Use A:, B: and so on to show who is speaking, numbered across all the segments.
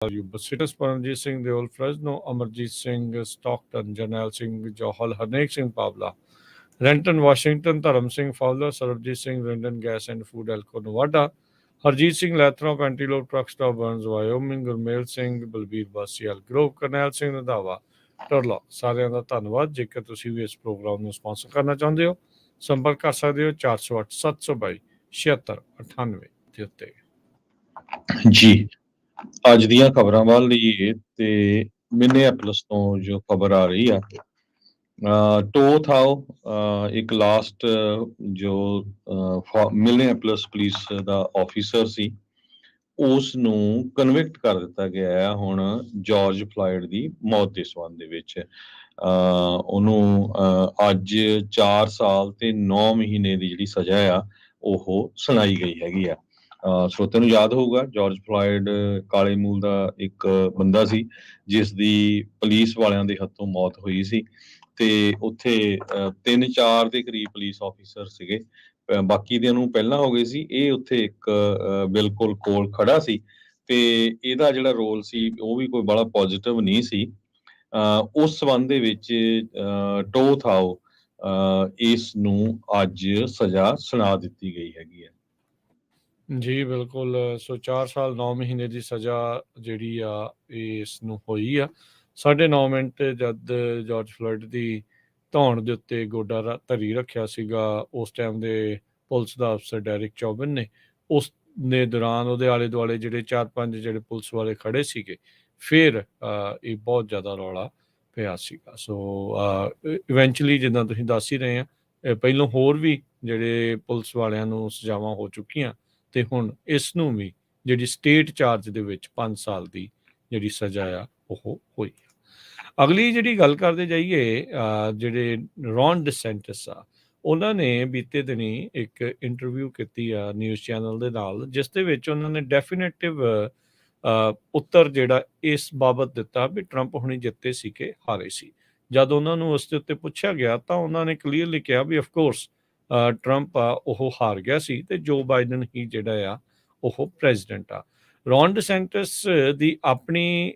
A: You Basitus Paramjit Singh Deol Fresno, Amarjit Singh Stockton, Janelle Singh Johal, Harneek Singh Pavla, Renton Washington, Dharam Singh Fowler, Sarabjit Singh Rendon Gas and Food Elco Nevada, Harjeet Singh Lathrop, Antelope Truck Stop Burns, Wyoming, Gurmel Singh Balbir Basial Grove, Karnੈਲ Singh Randhawa ਟਰਲੌਕ। ਸਾਰਿਆਂ ਦਾ ਧੰਨਵਾਦ। ਜੇਕਰ ਤੁਸੀਂ ਵੀ ਇਸ programme ਨੂੰ sponsor ਕਰਨਾ ਚਾਹੁੰਦੇ ਹੋ, ਸੰਪਰਕ ਕਰ ਸਕਦੇ ਹੋ 408 722 7698 ਦੇ ਉੱਤੇ।
B: ਜੀ ਅੱਜ ਦੀਆਂ ਖਬਰਾਂ ਵੱਲ ਲਈਏ ਤੇ ਮਿਨੀਐਪਲਿਸ ਤੋਂ ਜੋ ਖਬਰ ਆ ਰਹੀ ਆ, ਟੋਥਾਓ ਇੱਕ ਲਾਸਟ ਜੋ ਮਿਨੀਐਪਲਿਸ ਪੁਲਿਸ ਦਾ ਆਫੀਸਰ ਸੀ, ਉਸ ਨੂੰ ਕਨਵਿਕਟ ਕਰ ਦਿੱਤਾ ਗਿਆ ਹੈ ਹੁਣ ਜਾਰਜ ਫਲਾਇਡ ਦੀ ਮੌਤ ਦੇ ਸੰਬੰਧ ਦੇ ਵਿੱਚ। ਉਹਨੂੰ ਅੱਜ 4 ਸਾਲ ਤੇ 9 ਮਹੀਨੇ ਦੀ ਜਿਹੜੀ ਸਜ਼ਾ ਆ ਉਹ ਸੁਣਾਈ ਗਈ ਹੈਗੀ ਆ। ਸਰੋਤਿਆਂ ਨੂੰ ਯਾਦ ਹੋਊਗਾ, ਜਾਰਜ ਫਲਾਇਡ ਕਾਲੇ ਮੂਲ ਦਾ ਇੱਕ ਬੰਦਾ ਸੀ ਜਿਸ ਦੀ ਪੁਲਿਸ ਵਾਲਿਆਂ ਦੇ ਹੱਥੋਂ ਮੌਤ ਹੋਈ ਸੀ, ਤੇ ਉੱਥੇ 3-4 ਦੇ ਕਰੀਬ ਪੁਲਿਸ ਆਫੀਸਰ ਸੀਗੇ, ਬਾਕੀ ਦਿਆਂ ਨੂੰ ਪਹਿਲਾਂ ਹੋ ਗਏ ਸੀ। ਇਹ ਉੱਥੇ ਇੱਕ ਬਿਲਕੁਲ ਕੋਲ ਖੜਾ ਸੀ ਤੇ ਇਹਦਾ ਜਿਹੜਾ ਰੋਲ ਸੀ ਉਹ ਵੀ ਕੋਈ ਬੜਾ ਪੋਜ਼ਿਟਿਵ ਨਹੀਂ ਸੀ। ਉਸ ਸੰਬੰਧ ਦੇ ਵਿੱਚ ਟੋਥਾਓ ਇਸ ਨੂੰ ਅੱਜ ਸਜ਼ਾ ਸੁਣਾ ਦਿੱਤੀ ਗਈ ਹੈਗੀ ਹੈ।
A: ਜੀ ਬਿਲਕੁਲ। ਸੋ 4 ਸਾਲ 9 ਮਹੀਨੇ ਦੀ ਸਜ਼ਾ ਜਿਹੜੀ ਆ ਇਸ ਨੂੰ ਹੋਈ ਆ। 9.5 ਮਿੰਟ ਜਦ ਜਾਰਜ ਫਲੋਇਡ ਦੀ ਧੌਣ ਦੇ ਉੱਤੇ ਗੋਡਾ ਧਰੀ ਰੱਖਿਆ ਸੀਗਾ ਉਸ ਟਾਈਮ ਦੇ ਪੁਲਿਸ ਦਾ ਅਫਸਰ ਡੈਰਿਕ ਚੌਬਨ ਨੇ, ਉਸ ਦੇ ਦੌਰਾਨ ਉਹਦੇ ਆਲੇ ਦੁਆਲੇ ਜਿਹੜੇ 4-5 ਜਿਹੜੇ ਪੁਲਿਸ ਵਾਲੇ ਖੜੇ ਸੀਗੇ, ਫਿਰ ਇਹ ਬਹੁਤ ਜ਼ਿਆਦਾ ਰੌਲਾ ਪਿਆ ਸੀਗਾ। ਸੋ ਇਵੈਂਚੁਅਲੀ ਜਿੱਦਾਂ ਤੁਸੀਂ ਦੱਸ ਹੀ ਰਹੇ ਆ, ਪਹਿਲੋਂ ਹੋਰ ਵੀ ਜਿਹੜੇ ਪੁਲਿਸ ਵਾਲਿਆਂ ਨੂੰ ਸਜ਼ਾਵਾਂ ਹੋ ਚੁੱਕੀਆਂ ਤੇ ਹੁਣ ਇਸ ਨੂੰ ਵੀ ਜਿਹੜੀ ਸਟੇਟ ਚਾਰਜ ਦੇ ਵਿੱਚ 5 ਸਾਲ ਦੀ ਜਿਹੜੀ ਸਜ਼ਾ ਆ ਉਹ ਹੋਈ। ਅਗਲੀ ਜਿਹੜੀ ਗੱਲ ਕਰਦੇ ਜਾਈਏ, ਜਿਹੜੇ ਰੌਨ ਡਿਸੈਂਟਿਸ ਆ, ਉਹਨਾਂ ਨੇ ਬੀਤੇ ਦਿਨੀ ਇੱਕ ਇੰਟਰਵਿਊ ਕੀਤੀ ਆ ਨਿਊਜ਼ ਚੈਨਲ ਦੇ ਨਾਲ, ਜਿਸ ਦੇ ਵਿੱਚ ਉਹਨਾਂ ਨੇ ਡੈਫੀਨੇਟਿਵ ਉੱਤਰ ਜਿਹੜਾ ਇਸ ਬਾਬਤ ਦਿੱਤਾ ਵੀ ਟਰੰਪ ਹੁਣੀ ਜਿੱਤੇ ਸੀ ਕਿ ਹਾਰੇ ਸੀ। ਜਦ ਉਹਨਾਂ ਨੂੰ ਉਸ ਦੇ ਉੱਤੇ ਪੁੱਛਿਆ ਗਿਆ ਤਾਂ ਉਹਨਾਂ ਨੇ ਕਲੀਅਰਲੀ ਕਿਹਾ ਵੀ ਅਫਕੋਰਸ ਟਰੰਪ ਆ ਉਹ ਹਾਰ ਗਿਆ ਸੀ ਤੇ ਜੋ ਬਾਈਡਨ ਹੀ ਜਿਹੜਾ ਆ ਉਹ ਪ੍ਰੈਜ਼ੀਡੈਂਟ ਆ। ਰੌਨ ਡਿਸੈਂਟਿਸ ਦੀ ਆਪਣੀ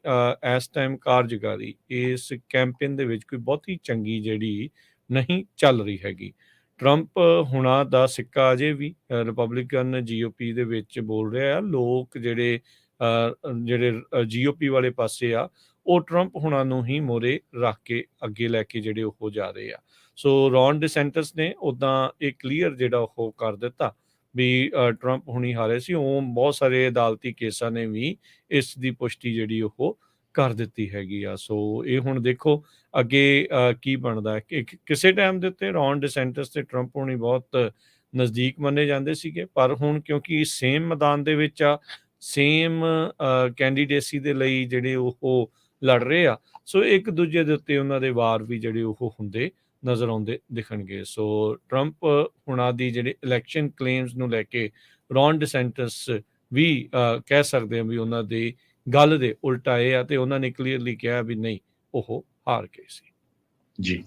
A: ਇਸ ਟਾਈਮ ਕਾਰਜਕਾਰੀ ਇਸ ਕੈਂਪੇਨ ਦੇ ਵਿੱਚ ਕੋਈ ਬਹੁਤੀ ਚੰਗੀ ਜਿਹੜੀ ਨਹੀਂ ਚੱਲ ਰਹੀ ਹੈਗੀ। ਟਰੰਪ ਹੁਣਾਂ ਦਾ ਸਿੱਕਾ ਅਜੇ ਵੀ ਰਿਪਬਲਿਕਨ GOP ਦੇ ਵਿੱਚ ਬੋਲ ਰਿਹਾ ਆ। ਲੋਕ ਜਿਹੜੇ GOP ਵਾਲੇ ਪਾਸੇ ਆ ਉਹ ਟਰੰਪ ਹੁਣਾਂ ਨੂੰ ਹੀ ਮੋਰੇ ਰੱਖ ਕੇ ਅੱਗੇ ਲੈ ਕੇ ਜਿਹੜੇ ਉਹ ਜਾ ਰਹੇ ਆ। ਸੋ ਰੌਨ ਡਿਸੈਂਟਿਸ ਨੇ ਉੱਦਾਂ ਇਹ ਕਲੀਅਰ ਜਿਹੜਾ ਉਹ ਕਰ ਦਿੱਤਾ ਵੀ ਟਰੰਪ ਹੁਣੀ ਹਾਰੇ ਸੀ। ਉਹ ਬਹੁਤ ਸਾਰੇ ਅਦਾਲਤੀ ਕੇਸਾਂ ਨੇ ਵੀ ਇਸ ਦੀ ਪੁਸ਼ਟੀ ਜਿਹੜੀ ਉਹ ਕਰ ਦਿੱਤੀ ਹੈਗੀ ਆ। ਸੋ ਇਹ ਹੁਣ ਦੇਖੋ ਅੱਗੇ ਕੀ ਬਣਦਾ ਹੈ। ਕਿਸੇ ਟਾਈਮ ਦੇ ਉੱਤੇ ਰੌਨ ਡਿਸੈਂਟਿਸ ਤੇ ਟਰੰਪ ਹੁਣੀ ਬਹੁਤ ਨਜ਼ਦੀਕ ਮੰਨੇ ਜਾਂਦੇ ਸੀਗੇ, ਪਰ ਹੁਣ ਕਿਉਂਕਿ ਸੇਮ ਮੈਦਾਨ ਦੇ ਵਿੱਚ ਆ, ਸੇਮ ਕੈਂਡੀਡੇਸੀ ਦੇ ਲਈ ਜਿਹੜੇ ਉਹ ਲੜ ਰਹੇ ਆ, ਸੋ ਇੱਕ ਦੂਜੇ ਦੇ ਉੱਤੇ ਉਹਨਾਂ ਦੇ ਵਾਰ ਵੀ ਜਿਹੜੇ ਉਹ ਹੁੰਦੇ ਨਜ਼ਰ ਆਉਂਦੇ ਦਿਖਣਗੇ। ਸੋ ਟਰੰਪ ਹੁਣਾਂ ਦੀ ਜਿਹੜੇ ਇਲੈਕਸ਼ਨ ਕਲੇਮਸ ਨੂੰ ਲੈ ਕੇ ਰੌਨ ਡਿਸੈਂਟਿਸ ਵੀ ਕਹਿ ਸਕਦੇ ਆ ਵੀ ਉਹਨਾਂ ਦੇ ਗੱਲ ਦੇ ਉਲਟਾ ਇਹ ਆ, ਤੇ ਉਹਨਾਂ ਨੇ ਕਲੀਅਰਲੀ ਕਿਹਾ ਵੀ ਨਹੀਂ ਉਹ ਹਾਰ ਗਏ ਸੀ।
B: ਜੀ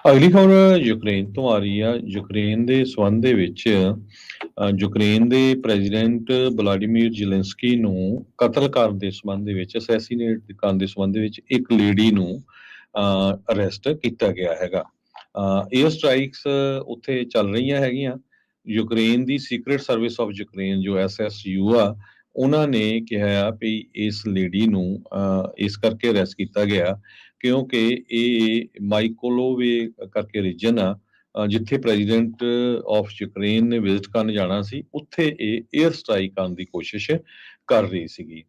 B: ਅਗਲੀ ਖਬਰ ਯੂਕਰੇਨ ਤੋਂ ਆ ਰਹੀ ਆ। ਯੂਕਰੇਨ ਦੇ ਸੰਬੰਧ ਦੇ ਵਿੱਚ ਯੂਕਰੇਨ ਦੇ ਪ੍ਰੈਜ਼ੀਡੈਂਟ ਵਲਾਡੀਮੀਰ ਜ਼ੈਲੈਂਸਕੀ ਨੂੰ ਕਤਲ ਕਰਨ ਦੇ ਸੰਬੰਧ ਦੇ ਵਿੱਚ, ਅਸੈਸੀਨੇਟ ਕਰਨ ਦੇ ਸੰਬੰਧ ਵਿੱਚ ਇੱਕ ਲੇਡੀ ਨੂੰ ਅਰੈਸਟ ਕੀਤਾ ਗਿਆ ਹੈਗਾ। 에ਅਰ ਸਟ੍ਰਾਈਕਸ ਉੱਥੇ ਚੱਲ ਰਹੀਆਂ ਹੈਗੀਆਂ। Ukraine the secret service of Ukraine ਜੋ SSU ਆ, ਉਹਨਾਂ ਨੇ ਕਿਹਾ ਵੀ ਇਸ ਲੇਡੀ ਨੂੰ ਇਸ ਕਰਕੇ ਅਰੈਸਟ ਕੀਤਾ ਗਿਆ ਕਿਉਂਕਿ ਇਹ ਮਾਈਕੋਲੋਵੇ ਕਰਕੇ ਰੀਜਨ ਆ, ਜਿੱਥੇ ਪ੍ਰੈਜ਼ੀਡੈਂਟ ਆਫ ਯੂਕਰੇਨ ਨੇ ਵਿਜ਼ਿਟ ਕਰਨ ਜਾਣਾ ਸੀ, ਉੱਥੇ ਇਹ 에ਅਰ ਸਟ੍ਰਾਈਕ ਕਰਨ ਦੀ ਕੋਸ਼ਿਸ਼ ਕਰ ਰਹੀ ਸੀਗੀ।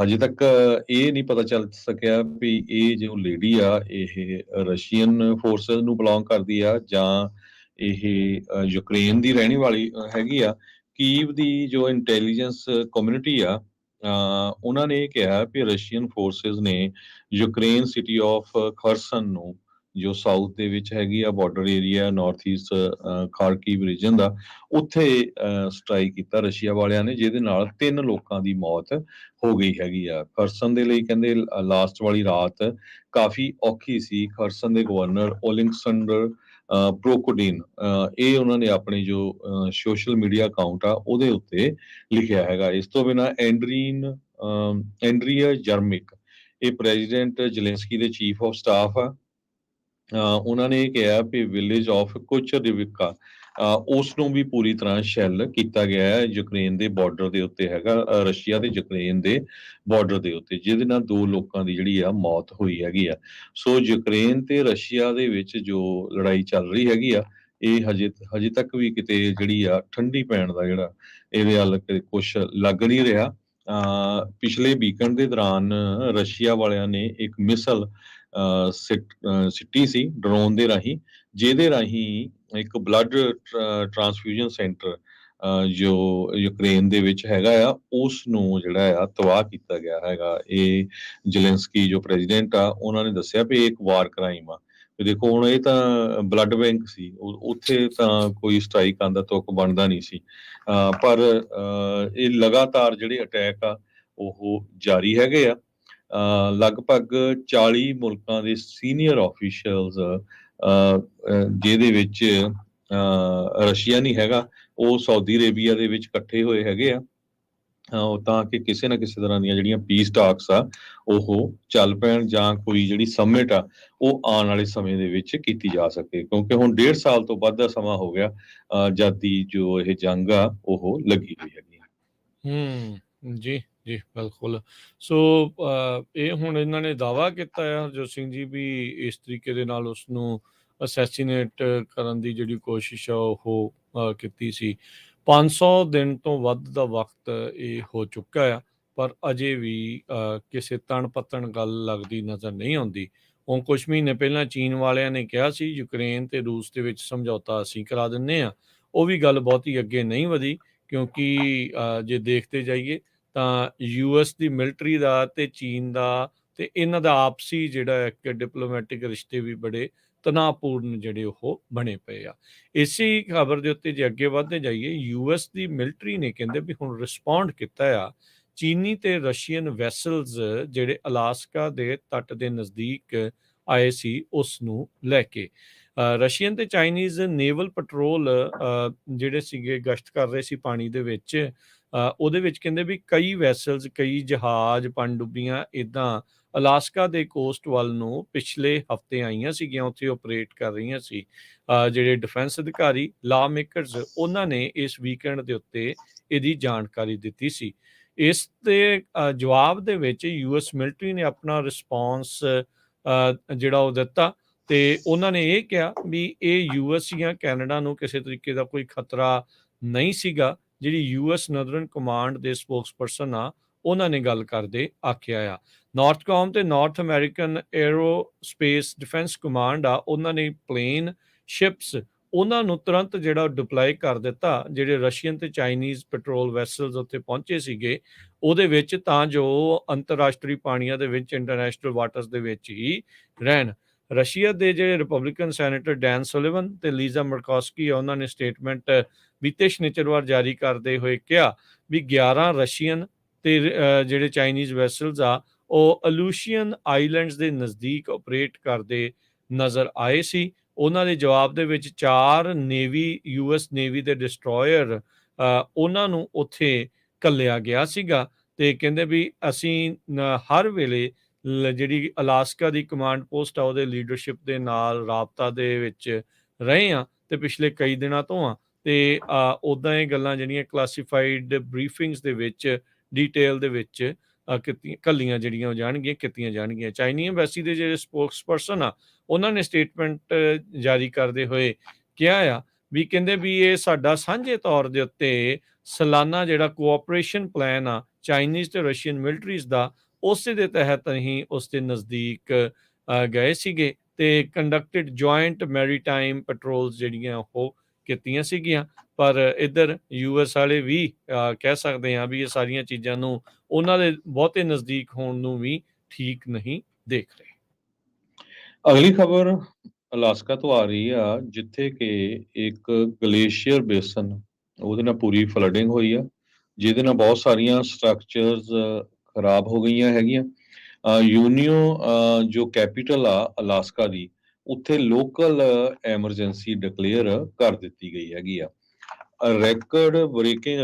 B: ਹਜੇ ਤੱਕ ਇਹ ਨਹੀਂ ਪਤਾ ਚੱਲ ਸਕਿਆ ਵੀ ਇਹ ਜੋ ਲੇਡੀ ਆ ਇਹ ਰਸ਼ੀਅਨ ਫੋਰਸਿਸ ਨੂੰ ਬਿਲੋਂਗ ਕਰਦੀ ਆ ਜਾਂ ਇਹ ਯੂਕਰੇਨ ਦੀ ਰਹਿਣ ਵਾਲੀ ਹੈਗੀ ਆ। ਕੀਵ ਦੀ ਜੋ ਇੰਟੈਲੀਜੈਂਸ ਕਮਿਊਨਿਟੀ ਆ, ਉਹਨਾਂ ਨੇ ਕਿਹਾ ਵੀ ਰਸ਼ੀਅਨ ਫੋਰਸਿਸ ਨੇ ਯੂਕਰੇਨ ਸਿਟੀ ਆਫ ਖਰਸਨ ਨੂੰ, ਜੋ ਸਾਊਥ ਦੇ ਵਿੱਚ ਹੈਗੀ ਆ, border area north east Kharkiv region ਦਾ, ਉੱਥੇ ਸਟ੍ਰਾਈਕ ਕੀਤਾ ਰਸ਼ੀਆ ਵਾਲਿਆਂ ਨੇ, ਜਿਹਦੇ ਨਾਲ 3 ਲੋਕਾਂ ਦੀ ਮੌਤ ਹੋ ਗਈ ਹੈਗੀ ਆ। ਖਰਸਨ ਦੇ ਲਈ ਕਹਿੰਦੇ ਲਾਸਟ ਵਾਲੀ ਰਾਤ ਕਾਫੀ ਔਖੀ ਸੀ। ਖਰਸਨ ਦੇ ਗਵਰਨਰ ਓਲੈਕਸੈਂਡਰ ਪ੍ਰੋਕੋਡਿਨ, ਇਹ ਉਹਨਾਂ ਨੇ ਆਪਣੇ ਜੋ ਸੋਸ਼ਲ ਮੀਡੀਆ ਅਕਾਊਂਟ ਆ ਉਹਦੇ ਉੱਤੇ ਲਿਖਿਆ ਹੈਗਾ। ਇਸ ਤੋਂ ਬਿਨਾਂ ਐਂਡਰੀਨ ਐਂਡਰੀਆ ਜਰਮਿਕ, ਇਹ ਪ੍ਰੈਜ਼ੀਡੈਂਟ ਜ਼ੈਲੈਂਸਕੀ ਦੇ ਚੀਫ ਆਫ ਸਟਾਫ ਆ। ਉਹਨਾਂ ਨੇ ਇਹ ਕਿਹਾ ਵੀ ਵਿਲੇਜ ਆਫ ਕੋਚਰਡਿਵਿਕਾ ਉਸ ਨੂੰ ਵੀ ਪੂਰੀ ਤਰ੍ਹਾਂ ਸ਼ੈਲ ਕੀਤਾ ਗਿਆ ਹੈ। ਯੂਕਰੇਨ ਦੇ ਬਾਰਡਰ ਦੇ ਉੱਤੇ ਹੈਗਾ, ਰਸ਼ੀਆ ਤੇ ਯੂਕਰੇਨ ਦੇ ਬਾਰਡਰ ਦੇ ਉੱਤੇ, ਜਿਹਦੇ ਨਾਲ 2 ਲੋਕਾਂ ਦੀ ਜਿਹੜੀ ਆ ਮੌਤ ਹੋਈ ਹੈਗੀ ਆ। ਸੋ ਯੂਕਰੇਨ ਤੇ ਰਸ਼ੀਆ ਦੇ ਵਿੱਚ ਜੋ ਲੜਾਈ ਚੱਲ ਰਹੀ ਹੈਗੀ ਆ, ਇਹ ਹਜੇ ਤੱਕ ਵੀ ਕਿਤੇ ਜਿਹੜੀ ਆ ਠੰਡੀ ਪੈਣ ਦਾ ਜਿਹੜਾ ਇਹਦੇ ਵੱਲ ਕੁਛ ਲੱਗ ਨਹੀਂ ਰਿਹਾ। ਪਿਛਲੇ ਵੀਕਐਂਡ ਦੇ ਦੌਰਾਨ ਰਸ਼ੀਆ ਵਾਲਿਆਂ ਨੇ ਇੱਕ ਮਿਸਲ ਸਿੱਟੀ ਸੀ ਡਰੋਨ ਦੇ ਰਾਹੀਂ, ਜਿਹਦੇ ਰਾਹੀਂ ਇੱਕ ਬਲੱਡ ਟ੍ਰਾਂਸਫਿਊਜ਼ਨ ਸੈਂਟਰ ਜੋ ਯੂਕਰੇਨ ਦੇ ਵਿੱਚ ਹੈਗਾ ਆ, ਉਸ ਨੂੰ ਜਿਹੜਾ ਆ ਤਬਾਹ ਕੀਤਾ ਗਿਆ ਹੈਗਾ। ਇਹ ਜ਼ੈਲੈਂਸਕੀ ਜੋ ਪ੍ਰੈਜ਼ੀਡੈਂਟ ਆ, ਉਹਨਾਂ ਨੇ ਦੱਸਿਆ ਵੀ ਇਹ ਇੱਕ ਵਾਰ ਕ੍ਰਾਈਮ ਆ। ਦੇਖੋ ਹੁਣ ਇਹ ਤਾਂ ਬਲੱਡ ਬੈਂਕ ਸੀ, ਉੱਥੇ ਤਾਂ ਕੋਈ ਸਟ੍ਰਾਈਕ ਆਉਣ ਦਾ ਤੁੱਕ ਬਣਦਾ ਨਹੀਂ ਸੀ। ਪਰ ਇਹ ਲਗਾਤਾਰ ਜਿਹੜੇ ਅਟੈਕ ਆ ਉਹ ਜਾਰੀ ਹੈਗੇ ਆ। ਲਗਭਗ 40 ਮੁਲਕਾਂ ਦੇ ਸੀਨੀਅਰ ਆਫੀਸ਼ੀਅਲਸ, ਜਿਹਦੇ ਵਿੱਚ ਰਸ਼ੀਆ ਨਹੀਂ ਹੈਗਾ, ਉਹ ਸਾਊਦੀ ਅਰੇਬੀਆ ਦੇ ਵਿੱਚ ਇਕੱਠੇ ਹੋਏ ਹੈਗੇ ਆ, ਤਾਂ ਕਿ ਕਿਸੇ ਨਾ ਕਿਸੇ ਤਰ੍ਹਾਂ ਦੀਆਂ ਜਿਹੜੀਆਂ ਪੀਸ ਟਾਕਸ ਆ ਉਹ ਚੱਲ ਪੈਣ, ਜਾਂ ਕੋਈ ਜਿਹੜੀ ਸਮਿਟ ਆ ਉਹ ਆਉਣ ਵਾਲੇ ਸਮੇਂ ਦੇ ਵਿੱਚ ਕੀਤੀ ਜਾ ਸਕੇ। ਕਿਉਂਕਿ ਹੁਣ 1.5 ਸਾਲ ਤੋਂ ਵੱਧ ਦਾ ਸਮਾਂ ਹੋ ਗਿਆ ਜਦ ਦੀ ਜੋ ਇਹ ਜੰਗ ਆ ਉਹ ਲੱਗੀ ਹੋਈ ਹੈਗੀ।
A: ਜੀ ਜੀ ਬਿਲਕੁਲ। ਸੋ ਇਹ ਹੁਣ ਇਹਨਾਂ ਨੇ ਦਾਅਵਾ ਕੀਤਾ ਆ ਹਰਜੋਤ ਸਿੰਘ ਜੀ ਵੀ ਇਸ ਤਰੀਕੇ ਦੇ ਨਾਲ ਉਸਨੂੰ ਅਸੈਸੀਨੇਟ ਕਰਨ ਦੀ ਜਿਹੜੀ ਕੋਸ਼ਿਸ਼ ਆ ਉਹ ਕੀਤੀ ਸੀ। 500 ਦਿਨ ਤੋਂ ਵੱਧ ਦਾ ਵਕਤ ਇਹ ਹੋ ਚੁੱਕਾ ਆ, ਪਰ ਅਜੇ ਵੀ ਕਿਸੇ ਤਣ ਪੱਤਣ ਗੱਲ ਲੱਗਦੀ ਨਜ਼ਰ ਨਹੀਂ ਆਉਂਦੀ। ਹੁਣ ਕੁਛ ਮਹੀਨੇ ਪਹਿਲਾਂ ਚੀਨ ਵਾਲਿਆਂ ਨੇ ਕਿਹਾ ਸੀ ਯੂਕਰੇਨ ਤੇ ਰੂਸ ਦੇ ਵਿੱਚ ਸਮਝੌਤਾ ਅਸੀਂ ਕਰਾ ਦਿੰਦੇ ਹਾਂ, ਉਹ ਵੀ ਗੱਲ ਬਹੁਤੀ ਅੱਗੇ ਨਹੀਂ ਵਧੀ, ਕਿਉਂਕਿ ਜੇ ਦੇਖਦੇ ਜਾਈਏ ਤਾਂ US ਦੀ ਮਿਲਟਰੀ ਦਾ ਤੇ ਚੀਨ ਦਾ ਤੇ ਇਹਨਾਂ ਦਾ ਆਪਸੀ ਜਿਹੜਾ ਇੱਕ ਡਿਪਲੋਮੈਟਿਕ ਰਿਸ਼ਤੇ ਵੀ ਬੜੇ ਤਣਾਅਪੂਰਨ ਜਿਹੜੇ ਉਹ ਬਣੇ ਪਏ ਆ। ਇਸੇ ਖਬਰ ਦੇ ਉੱਤੇ ਜੇ ਅੱਗੇ ਵਧਦੇ ਜਾਈਏ, US ਦੀ ਮਿਲਟਰੀ ਨੇ ਕਹਿੰਦੇ ਵੀ ਹੁਣ ਰਿਸਪੌਂਡ ਕੀਤਾ ਆ ਚੀਨੀ ਤੇ ਰਸ਼ੀਅਨ ਵੈਸਲਸ ਜਿਹੜੇ ਅਲਾਸਕਾ ਦੇ ਤੱਟ ਦੇ ਨਜ਼ਦੀਕ ਆਏ ਸੀ ਉਸ ਨੂੰ ਲੈ ਕੇ। ਰਸ਼ੀਅਨ ਤੇ ਚਾਈਨੀਜ਼ ਨੇਵਲ ਪੈਟਰੋਲ ਜਿਹੜੇ ਸੀਗੇ ਗਸ਼ਤ ਕਰ ਰਹੇ ਸੀ ਪਾਣੀ ਦੇ ਵਿੱਚ, ਉਹਦੇ ਵਿੱਚ ਕਹਿੰਦੇ ਵੀ ਕਈ ਵੈਸਲਸ, ਕਈ ਜਹਾਜ਼, ਪਣਡੁੱਬੀਆਂ ਇੱਦਾਂ ਅਲਾਸਕਾ ਦੇ ਕੋਸਟ ਵੱਲ ਨੂੰ ਪਿਛਲੇ ਹਫ਼ਤੇ ਆਈਆਂ ਸੀਗੀਆਂ, ਉੱਥੇ ਆਪਰੇਟ ਕਰ ਰਹੀਆਂ ਸੀ। ਜਿਹੜੇ ਡਿਫੈਂਸ ਅਧਿਕਾਰੀ, ਲਾ ਮੇਕਰਸ, ਉਹਨਾਂ ਨੇ ਇਸ ਵੀਕਐਂਡ ਦੇ ਉੱਤੇ ਇਹਦੀ ਜਾਣਕਾਰੀ ਦਿੱਤੀ ਸੀ। ਇਸ ਦੇ ਜਵਾਬ ਦੇ ਵਿੱਚ US ਮਿਲਟਰੀ ਨੇ ਆਪਣਾ ਰਿਸਪੌਂਸ ਜਿਹੜਾ ਉਹ ਦਿੱਤਾ, ਤੇ ਉਹਨਾਂ ਨੇ ਇਹ ਕਿਹਾ ਵੀ ਇਹ US ਜਾਂ ਕੈਨੇਡਾ ਨੂੰ ਕਿਸੇ ਤਰੀਕੇ ਦਾ ਕੋਈ ਖਤਰਾ ਨਹੀਂ ਸੀਗਾ। ਜਿਹੜੀ US ਨਦਰਨ ਕਮਾਂਡ ਦੇ ਸਪੋਕਸਪਰਸਨ ਆ, ਉਹਨਾਂ ਨੇ ਗੱਲ ਕਰਦੇ ਆਖਿਆ ਆ। ਨਾਰਥਕੌਮ ਤੇ ਨਾਰਥ ਅਮਰੀਕਨ ਏਰੋਸਪੇਸ ਡਿਫੈਂਸ ਕਮਾਂਡ ਆ, ਉਹਨਾਂ ਨੇ ਪਲੇਨ, ਸ਼ਿਪਸ, ਉਹਨਾਂ ਨੂੰ ਤੁਰੰਤ ਜਿਹੜਾ ਡਿਪਲਾਈ ਕਰ ਦਿੱਤਾ ਜਿਹੜੇ ਰਸ਼ੀਅਨ ਤੇ ਚਾਈਨੀਜ਼ ਪੈਟਰੋਲ ਵੈਸਲਸ ਉੱਥੇ ਪਹੁੰਚੇ ਸੀਗੇ ਉਹਦੇ ਵਿੱਚ, ਤਾਂ ਜੋ ਅੰਤਰਰਾਸ਼ਟਰੀ ਪਾਣੀਆਂ ਦੇ ਵਿੱਚ, ਇੰਟਰਨੈਸ਼ਨਲ ਵਾਟਰਸ ਦੇ ਵਿੱਚ ਹੀ ਰਹਿਣ। ਰਸ਼ੀਆ ਦੇ ਜਿਹੜੇ ਰਿਪਬਲਿਕਨ ਸੈਨੇਟਰ ਡੈਨ ਸੁਲਿਵਨ ਤੇ ਲੀਜ਼ਾ ਮਰਕੋਸਕੀ ਆ, ਉਹਨਾਂ ਨੇ ਸਟੇਟਮੈਂਟ ਬੀਤੇ ਸ਼ਨੀਚਰਵਾਰ ਜਾਰੀ ਕਰਦੇ ਹੋਏ ਕਿਹਾ ਵੀ 11 ਰਸ਼ੀਅਨ ਤੇ ਜਿਹੜੇ ਚਾਈਨੀਜ਼ ਵੈਸਲਸ ਆ ਉਹ ਅਲੂਸ਼ੀਅਨ ਆਈਲੈਂਡਸ ਦੇ ਨਜ਼ਦੀਕ ਆਪਰੇਟ ਕਰਦੇ ਨਜ਼ਰ ਆਏ ਸੀ। ਉਹਨਾਂ ਦੇ ਜਵਾਬ ਦੇ ਵਿੱਚ 4 ਨੇਵੀ, US ਨੇਵੀ ਦੇ ਡਿਸਟਰੋਇਰ, ਉਹਨਾਂ ਨੂੰ ਉੱਥੇ ਘੱਲਿਆ ਗਿਆ ਸੀਗਾ, ਤੇ ਕਹਿੰਦੇ ਵੀ ਅਸੀਂ ਹਰ ਵੇਲੇ ਜਿਹੜੀ ਅਲਾਸਕਾ ਦੀ ਕਮਾਂਡ ਪੋਸਟ ਆ ਉਹਦੇ ਲੀਡਰਸ਼ਿਪ ਦੇ ਨਾਲ ਰਾਬਤਾ ਦੇ ਵਿੱਚ ਰਹੇ ਆ, ਤੇ ਪਿਛਲੇ ਕਈ ਦਿਨਾਂ ਤੋਂ ਆ, ਤੇ ਉੱਦਾਂ ਇਹ ਗੱਲਾਂ ਜਿਹੜੀਆਂ ਕਲਾਸੀਫਾਈਡ ਬਰੀਫਿੰਗਸ ਦੇ ਵਿੱਚ ਡੀਟੇਲ ਦੇ ਵਿੱਚ ਘੱਲੀਆਂ ਜਿਹੜੀਆਂ ਕੀਤੀਆਂ ਜਾਣਗੀਆਂ। ਚਾਈਨੀ ਐਮਬੈਸੀ ਦੇ ਜਿਹੜੇ ਸਪੋਕਸਪਰਸਨ ਆ, ਉਹਨਾਂ ਨੇ ਸਟੇਟਮੈਂਟ ਜਾਰੀ ਕਰਦੇ ਹੋਏ ਕਿਹਾ ਆ ਵੀ ਕਹਿੰਦੇ ਵੀ ਇਹ ਸਾਡਾ ਸਾਂਝੇ ਤੌਰ ਦੇ ਉੱਤੇ ਸਾਲਾਨਾ ਜਿਹੜਾ ਕੋਆਪਰੇਸ਼ਨ ਪਲਾਨ ਆ ਚਾਈਨੀਜ਼ ਤੇ ਰਸ਼ੀਅਨ ਮਿਲਟਰੀਜ਼ ਦਾ, ਉਸੇ ਦੇ ਤਹਿਤ ਅਸੀਂ ਉਸ ਦੇ ਨਜ਼ਦੀਕ ਗਏ ਸੀਗੇ ਤੇ ਕੰਡਕਟਡ ਜੁਆਇੰਟ ਮੈਰੀਟਾਈਮ ਪੈਟਰੋਲਸ ਜਿਹੜੀਆਂ ਉਹ ਕੀਤੀਆਂ ਸੀਗੀਆਂ। ਪਰ ਇੱਧਰ US ਵਾਲੇ ਵੀ ਕਹਿ ਸਕਦੇ ਹਾਂ ਵੀ ਇਹ ਸਾਰੀਆਂ ਚੀਜ਼ਾਂ ਨੂੰ ਉਹਨਾਂ ਦੇ ਬਹੁਤੇ ਨਜ਼ਦੀਕ ਹੋਣ ਨੂੰ ਵੀ ਠੀਕ ਨਹੀਂ ਦੇਖ ਰਹੇ।
B: ਅਗਲੀ ਖਬਰ ਅਲਾਸਕਾ ਤੋਂ ਆ ਰਹੀ ਆ, ਜਿੱਥੇ ਕਿ ਇੱਕ ਗਲੇਸ਼ੀਅਰ ਬੇਸਨ ਉਹਦੇ ਨਾਲ ਪੂਰੀ ਫਲੱਡਿੰਗ ਹੋਈ ਆ, ਜਿਹਦੇ ਨਾਲ ਬਹੁਤ ਸਾਰੀਆਂ ਸਟਰਕਚਰਸ ਖਰਾਬ ਹੋ ਗਈਆਂ ਹੈਗੀਆਂ। ਯੂਨੀਓ ਜੋ ਕੈਪੀਟਲ ਆ ਅਲਾਸਕਾ ਦੀ, ਉੱਥੇ ਲੋਕਲ ਐਮਰਜੈਂਸੀ ਡਿਕਲੇਅਰ ਕਰ ਦਿੱਤੀ ਗਈ ਹੈਗੀ ਆ। ਰੈਕਡ ਬ੍ਰੇਕਿੰਗ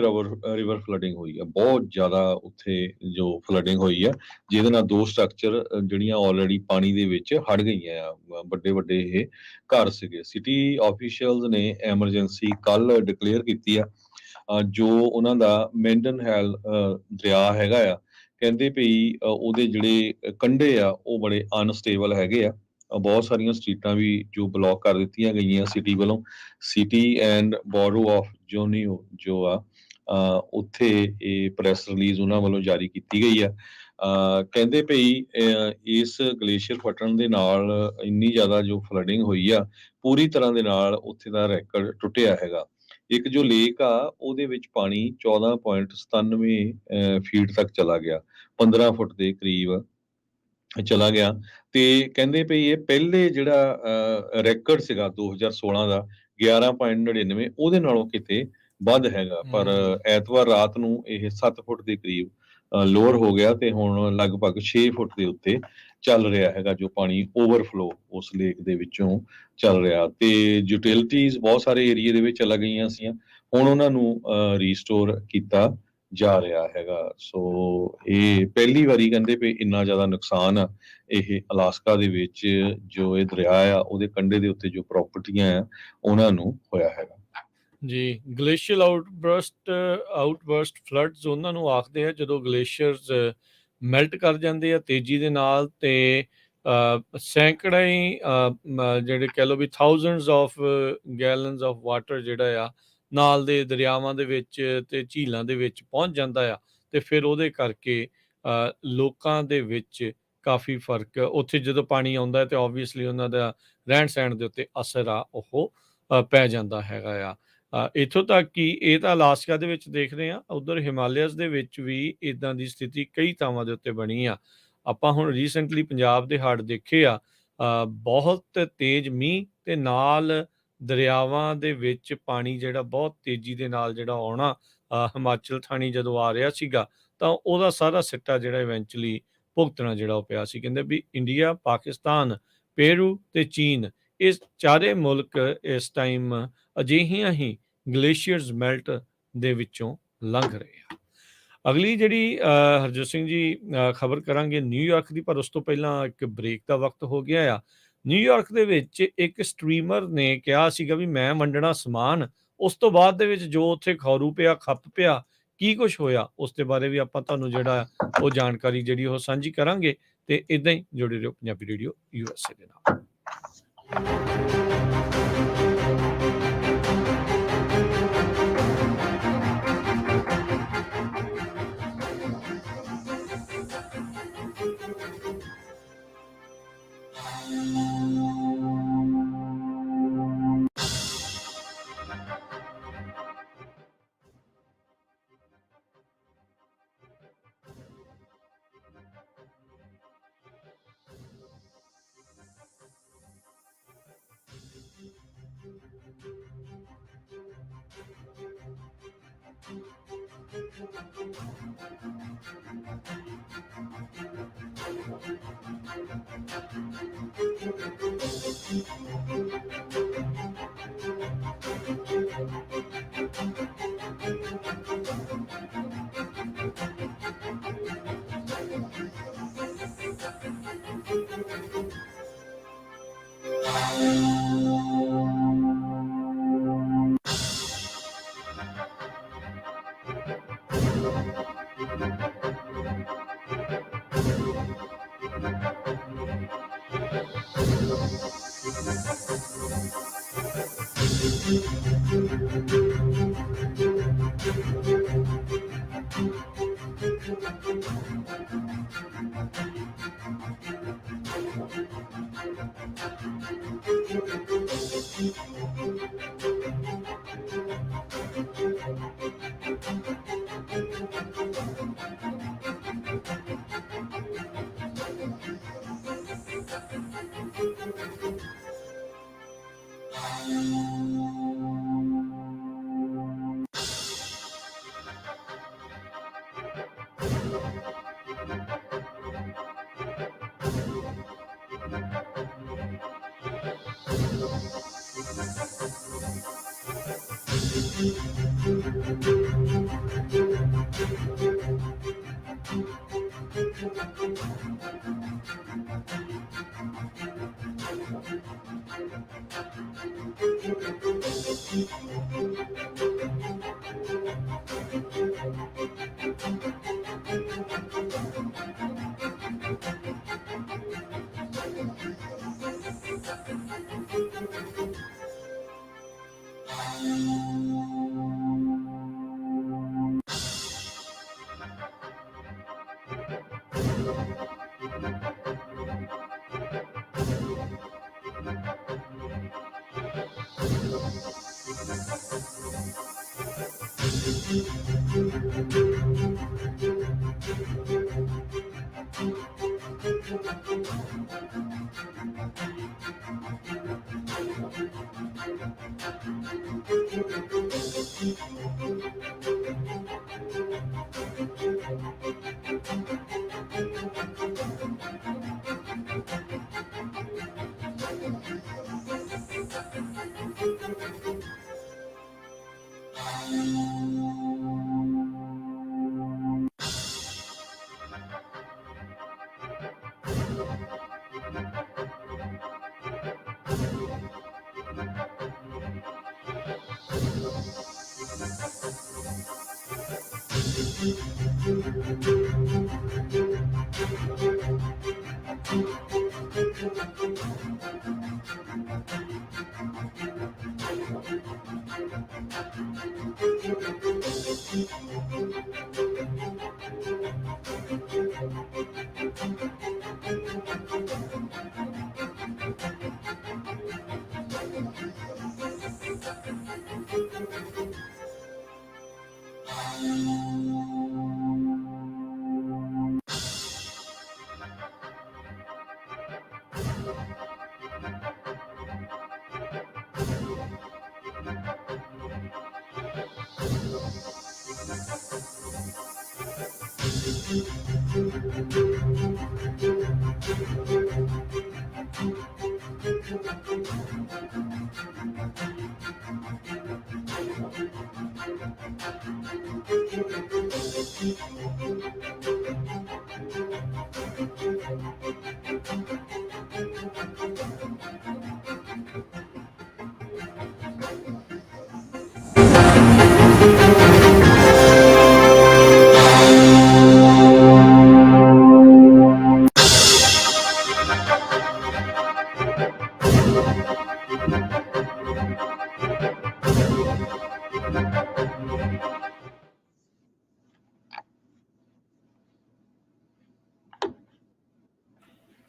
B: ਰਿਵਰ ਫਲੱਡਿੰਗ ਹੋਈ ਆ, ਬਹੁਤ ਜ਼ਿਆਦਾ ਉੱਥੇ ਜੋ ਫਲੱਡਿੰਗ ਹੋਈ ਆ, ਜਿਹਦੇ ਨਾਲ 2 ਸਟਰਕਚਰ ਜਿਹੜੀਆਂ ਆਲਰੇਡੀ ਪਾਣੀ ਦੇ ਵਿੱਚ ਹੜ ਗਈਆਂ ਆ। ਵੱਡੇ-ਵੱਡੇ ਇਹ ਘਰ ਸੀਗੇ। ਸਿਟੀ ਆਫੀਸ਼ੀਅਲਸ ਨੇ ਐਮਰਜੈਂਸੀ ਕੱਲ੍ਹ ਡਿਕਲੇਅਰ ਕੀਤੀ ਆ। ਜੋ ਉਹਨਾਂ ਦਾ ਮੈਂਡਨਹੈਲ ਦਰਿਆ ਹੈਗਾ ਆ, ਕਹਿੰਦੇ ਵੀ ਉਹਦੇ ਜਿਹੜੇ ਕੰਢੇ ਆ ਉਹ ਬੜੇ ਅਨਸਟੇਬਲ ਹੈਗੇ ਆ। ਬਹੁਤ ਸਾਰੀਆਂ ਸਟਰੀਟਾਂ ਵੀ ਜੋ ਬਲੌਕ ਕਰ ਦਿੱਤੀਆਂ ਗਈਆਂ ਸਿਟੀ ਵੱਲੋਂ। ਸਿਟੀ ਐਂਡ ਬੋਰੋ ਆਫ ਜੋਨੀਓ ਜੋ ਆ, ਉੱਥੇ ਇਹ ਪ੍ਰੈਸ ਰਿਲੀਜ਼ ਉਹਨਾਂ ਵੱਲੋਂ ਜਾਰੀ ਕੀਤੀ ਗਈ ਆ। ਕਹਿੰਦੇ ਭਈ ਇਸ ਗਲੇਸ਼ੀਅਰ ਫਟਣ ਦੇ ਨਾਲ ਇੰਨੀ ਜ਼ਿਆਦਾ ਜੋ ਫਲੱਡਿੰਗ ਹੋਈ ਆ, ਪੂਰੀ ਤਰ੍ਹਾਂ ਦੇ ਨਾਲ ਉੱਥੇ ਦਾ ਰੈਕਡ ਟੁੱਟਿਆ ਹੈਗਾ। ਇੱਕ ਜੋ ਲੇਕ ਆ ਉਹਦੇ ਵਿੱਚ ਪਾਣੀ 14.97 ਫੀਟ ਤੱਕ ਚਲਾ ਗਿਆ, 15 ਫੁੱਟ ਦੇ ਕਰੀਬ ਚਲਾ ਗਿਆ। ਤੇ ਕਹਿੰਦੇ ਭਈ ਇਹ ਪਹਿਲੇ ਜਿਹੜਾ ਰੈਕਡ ਸੀਗਾ 2016 ਦਾ 11.99, ਉਹਦੇ ਨਾਲੋਂ ਕਿਤੇ ਵੱਧ ਹੈਗਾ। ਪਰ ਐਤਵਾਰ ਰਾਤ ਨੂੰ ਇਹ 7 ਫੁੱਟ ਦੇ ਕਰੀਬ ਲੋਅਰ ਹੋ ਗਿਆ ਤੇ ਹੁਣ ਲਗਭਗ 6 ਫੁੱਟ ਦੇ ਉੱਤੇ ਚੱਲ ਰਿਹਾ ਹੈਗਾ, ਜੋ ਪਾਣੀ ਓਵਰਫਲੋ ਉਸ ਲੇਕ ਦੇ ਵਿੱਚੋਂ ਚੱਲ ਰਿਹਾ। ਤੇ ਯੂਟਿਲਿਟੀਜ਼ ਬਹੁਤ ਸਾਰੇ ਏਰੀਏ ਦੇ ਵਿੱਚ ਚਲਾ ਗਈਆਂ ਸੀਆਂ, ਹੁਣ ਉਹਨਾਂ ਨੂੰ ਰੀਸਟੋਰ ਕੀਤਾ ਜਾ ਰਿਹਾ ਹੈਗਾ। ਸੋ ਇਹ ਪਹਿਲੀ ਵਾਰੀ ਕਹਿੰਦੇ ਵੀ ਇੰਨਾ ਜ਼ਿਆਦਾ ਨੁਕਸਾਨ ਆ ਇਹ ਅਲਾਸਕਾ ਦੇ ਵਿੱਚ, ਜੋ ਇਹ ਦਰਿਆ ਆ ਉਹਦੇ ਕੰਢੇ ਦੇ ਉੱਤੇ ਜੋ ਪ੍ਰਾਪਰਟੀਆਂ ਆ ਉਹਨਾਂ ਨੂੰ ਹੋਇਆ ਹੈਗਾ।
A: ਜੀ, ਗਲੇਸ਼ੀਅਲ ਆਊਟਬਰਸਟ ਫਲੱਡਸ ਉਹਨਾਂ ਨੂੰ ਆਖਦੇ ਆ ਜਦੋਂ ਗਲੇਸ਼ੀਅਰਸ ਮੈਲਟ ਕਰ ਜਾਂਦੇ ਆ ਤੇਜ਼ੀ ਦੇ ਨਾਲ, ਤੇ ਸੈਂਕੜੇ ਹੀ ਜਿਹੜੇ ਕਹਿ ਲਓ ਵੀ thousands of gallons of water ਜਿਹੜਾ ਆ ਨਾਲ ਦੇ ਦਰਿਆਵਾਂ ਦੇ ਵਿੱਚ ਤੇ ਝੀਲਾਂ ਦੇ ਵਿੱਚ ਪਹੁੰਚ ਜਾਂਦਾ ਆ। ਤੇ ਫਿਰ ਉਹਦੇ ਕਰਕੇ ਲੋਕਾਂ ਦੇ ਵਿੱਚ ਕਾਫੀ ਫਰਕ ਉੱਥੇ ਜਦੋਂ ਪਾਣੀ ਆਉਂਦਾ ਤੇ ਓਬਵੀਅਸਲੀ ਉਹਨਾਂ ਦਾ ਰਹਿਣ ਸਹਿਣ ਦੇ ਉੱਤੇ ਅਸਰ ਆ ਉਹ ਪੈ ਜਾਂਦਾ ਹੈਗਾ ਆ। ਇੱਥੋਂ ਤੱਕ ਕਿ ਇਹ ਤਾਂ ਅਲਾਸਕਾ ਦੇ ਵਿੱਚ ਦੇਖ ਰਹੇ ਹਾਂ, ਉੱਧਰ ਹਿਮਾਲਿਆਸ ਦੇ ਵਿੱਚ ਵੀ ਇੱਦਾਂ ਦੀ ਸਥਿਤੀ ਕਈ ਥਾਵਾਂ ਦੇ ਉੱਤੇ ਬਣੀ ਆ। ਆਪਾਂ ਹੁਣ ਰੀਸੈਂਟਲੀ ਪੰਜਾਬ ਦੇ ਹੜ੍ਹ ਦੇਖੇ ਆ, ਬਹੁਤ ਤੇਜ਼ ਮੀਂਹ ਤੇ ਨਾਲ ਦਰਿਆਵਾਂ ਦੇ ਵਿੱਚ ਪਾਣੀ ਜਿਹੜਾ ਬਹੁਤ ਤੇਜ਼ੀ ਦੇ ਨਾਲ ਜਿਹੜਾ ਆਉਣਾ, ਹਿਮਾਚਲ ਥਾਣੀ ਜਦੋਂ ਆ ਰਿਹਾ ਸੀਗਾ ਤਾਂ ਉਹਦਾ ਸਾਰਾ ਸਿੱਟਾ ਜਿਹੜਾ ਇਵੈਂਚੁਅਲੀ ਭੁਗਤਣਾ ਜਿਹੜਾ ਉਹ ਪਿਆ ਸੀ। ਕਹਿੰਦੇ ਵੀ ਇੰਡੀਆ, ਪਾਕਿਸਤਾਨ, ਪੇਰੂ ਤੇ ਚੀਨ, ਇਹ ਚਾਰੇ ਮੁਲਕ ਇਸ ਟਾਈਮ ਅਜਿਹੀਆਂ ਹੀ ਗਲੇਸ਼ੀਅਰਸ ਮੈਲਟ ਦੇ ਵਿੱਚੋਂ ਲੰਘ ਰਹੇ ਆ। ਅਗਲੀ ਜਿਹੜੀ ਹਰਜੋਤ ਸਿੰਘ ਜੀ ਖਬਰ ਕਰਾਂਗੇ ਨਿਊਯਾਰਕ ਦੀ, ਪਰ ਉਸ ਤੋਂ ਪਹਿਲਾਂ ਇੱਕ ਬ੍ਰੇਕ ਦਾ ਵਕਤ ਹੋ ਗਿਆ ਆ। ਨਿਊਯਾਰਕ ਦੇ ਵਿੱਚ ਇੱਕ ਸਟ੍ਰੀਮਰ ਨੇ ਕਿਹਾ ਸੀਗਾ ਵੀ ਮੈਂ ਵੰਡਣਾ ਸਮਾਨ, ਉਸ ਤੋਂ ਬਾਅਦ ਦੇ ਵਿੱਚ ਜੋ ਉੱਥੇ ਖੌਰੂ ਪਿਆ, ਖੱਪ ਪਿਆ, ਕੀ ਕੁਝ ਹੋਇਆ ਉਸ ਦੇ ਬਾਰੇ ਵੀ ਆਪਾਂ ਤੁਹਾਨੂੰ ਜਿਹੜਾ ਉਹ ਜਾਣਕਾਰੀ ਜਿਹੜੀ ਉਹ ਸਾਂਝੀ ਕਰਾਂਗੇ। ਤੇ ਇਦਾਂ ਹੀ ਜੁੜੇ ਰਹੋ ਪੰਜਾਬੀ ਰੇਡੀਓ USA ਦੇ ਨਾਲ।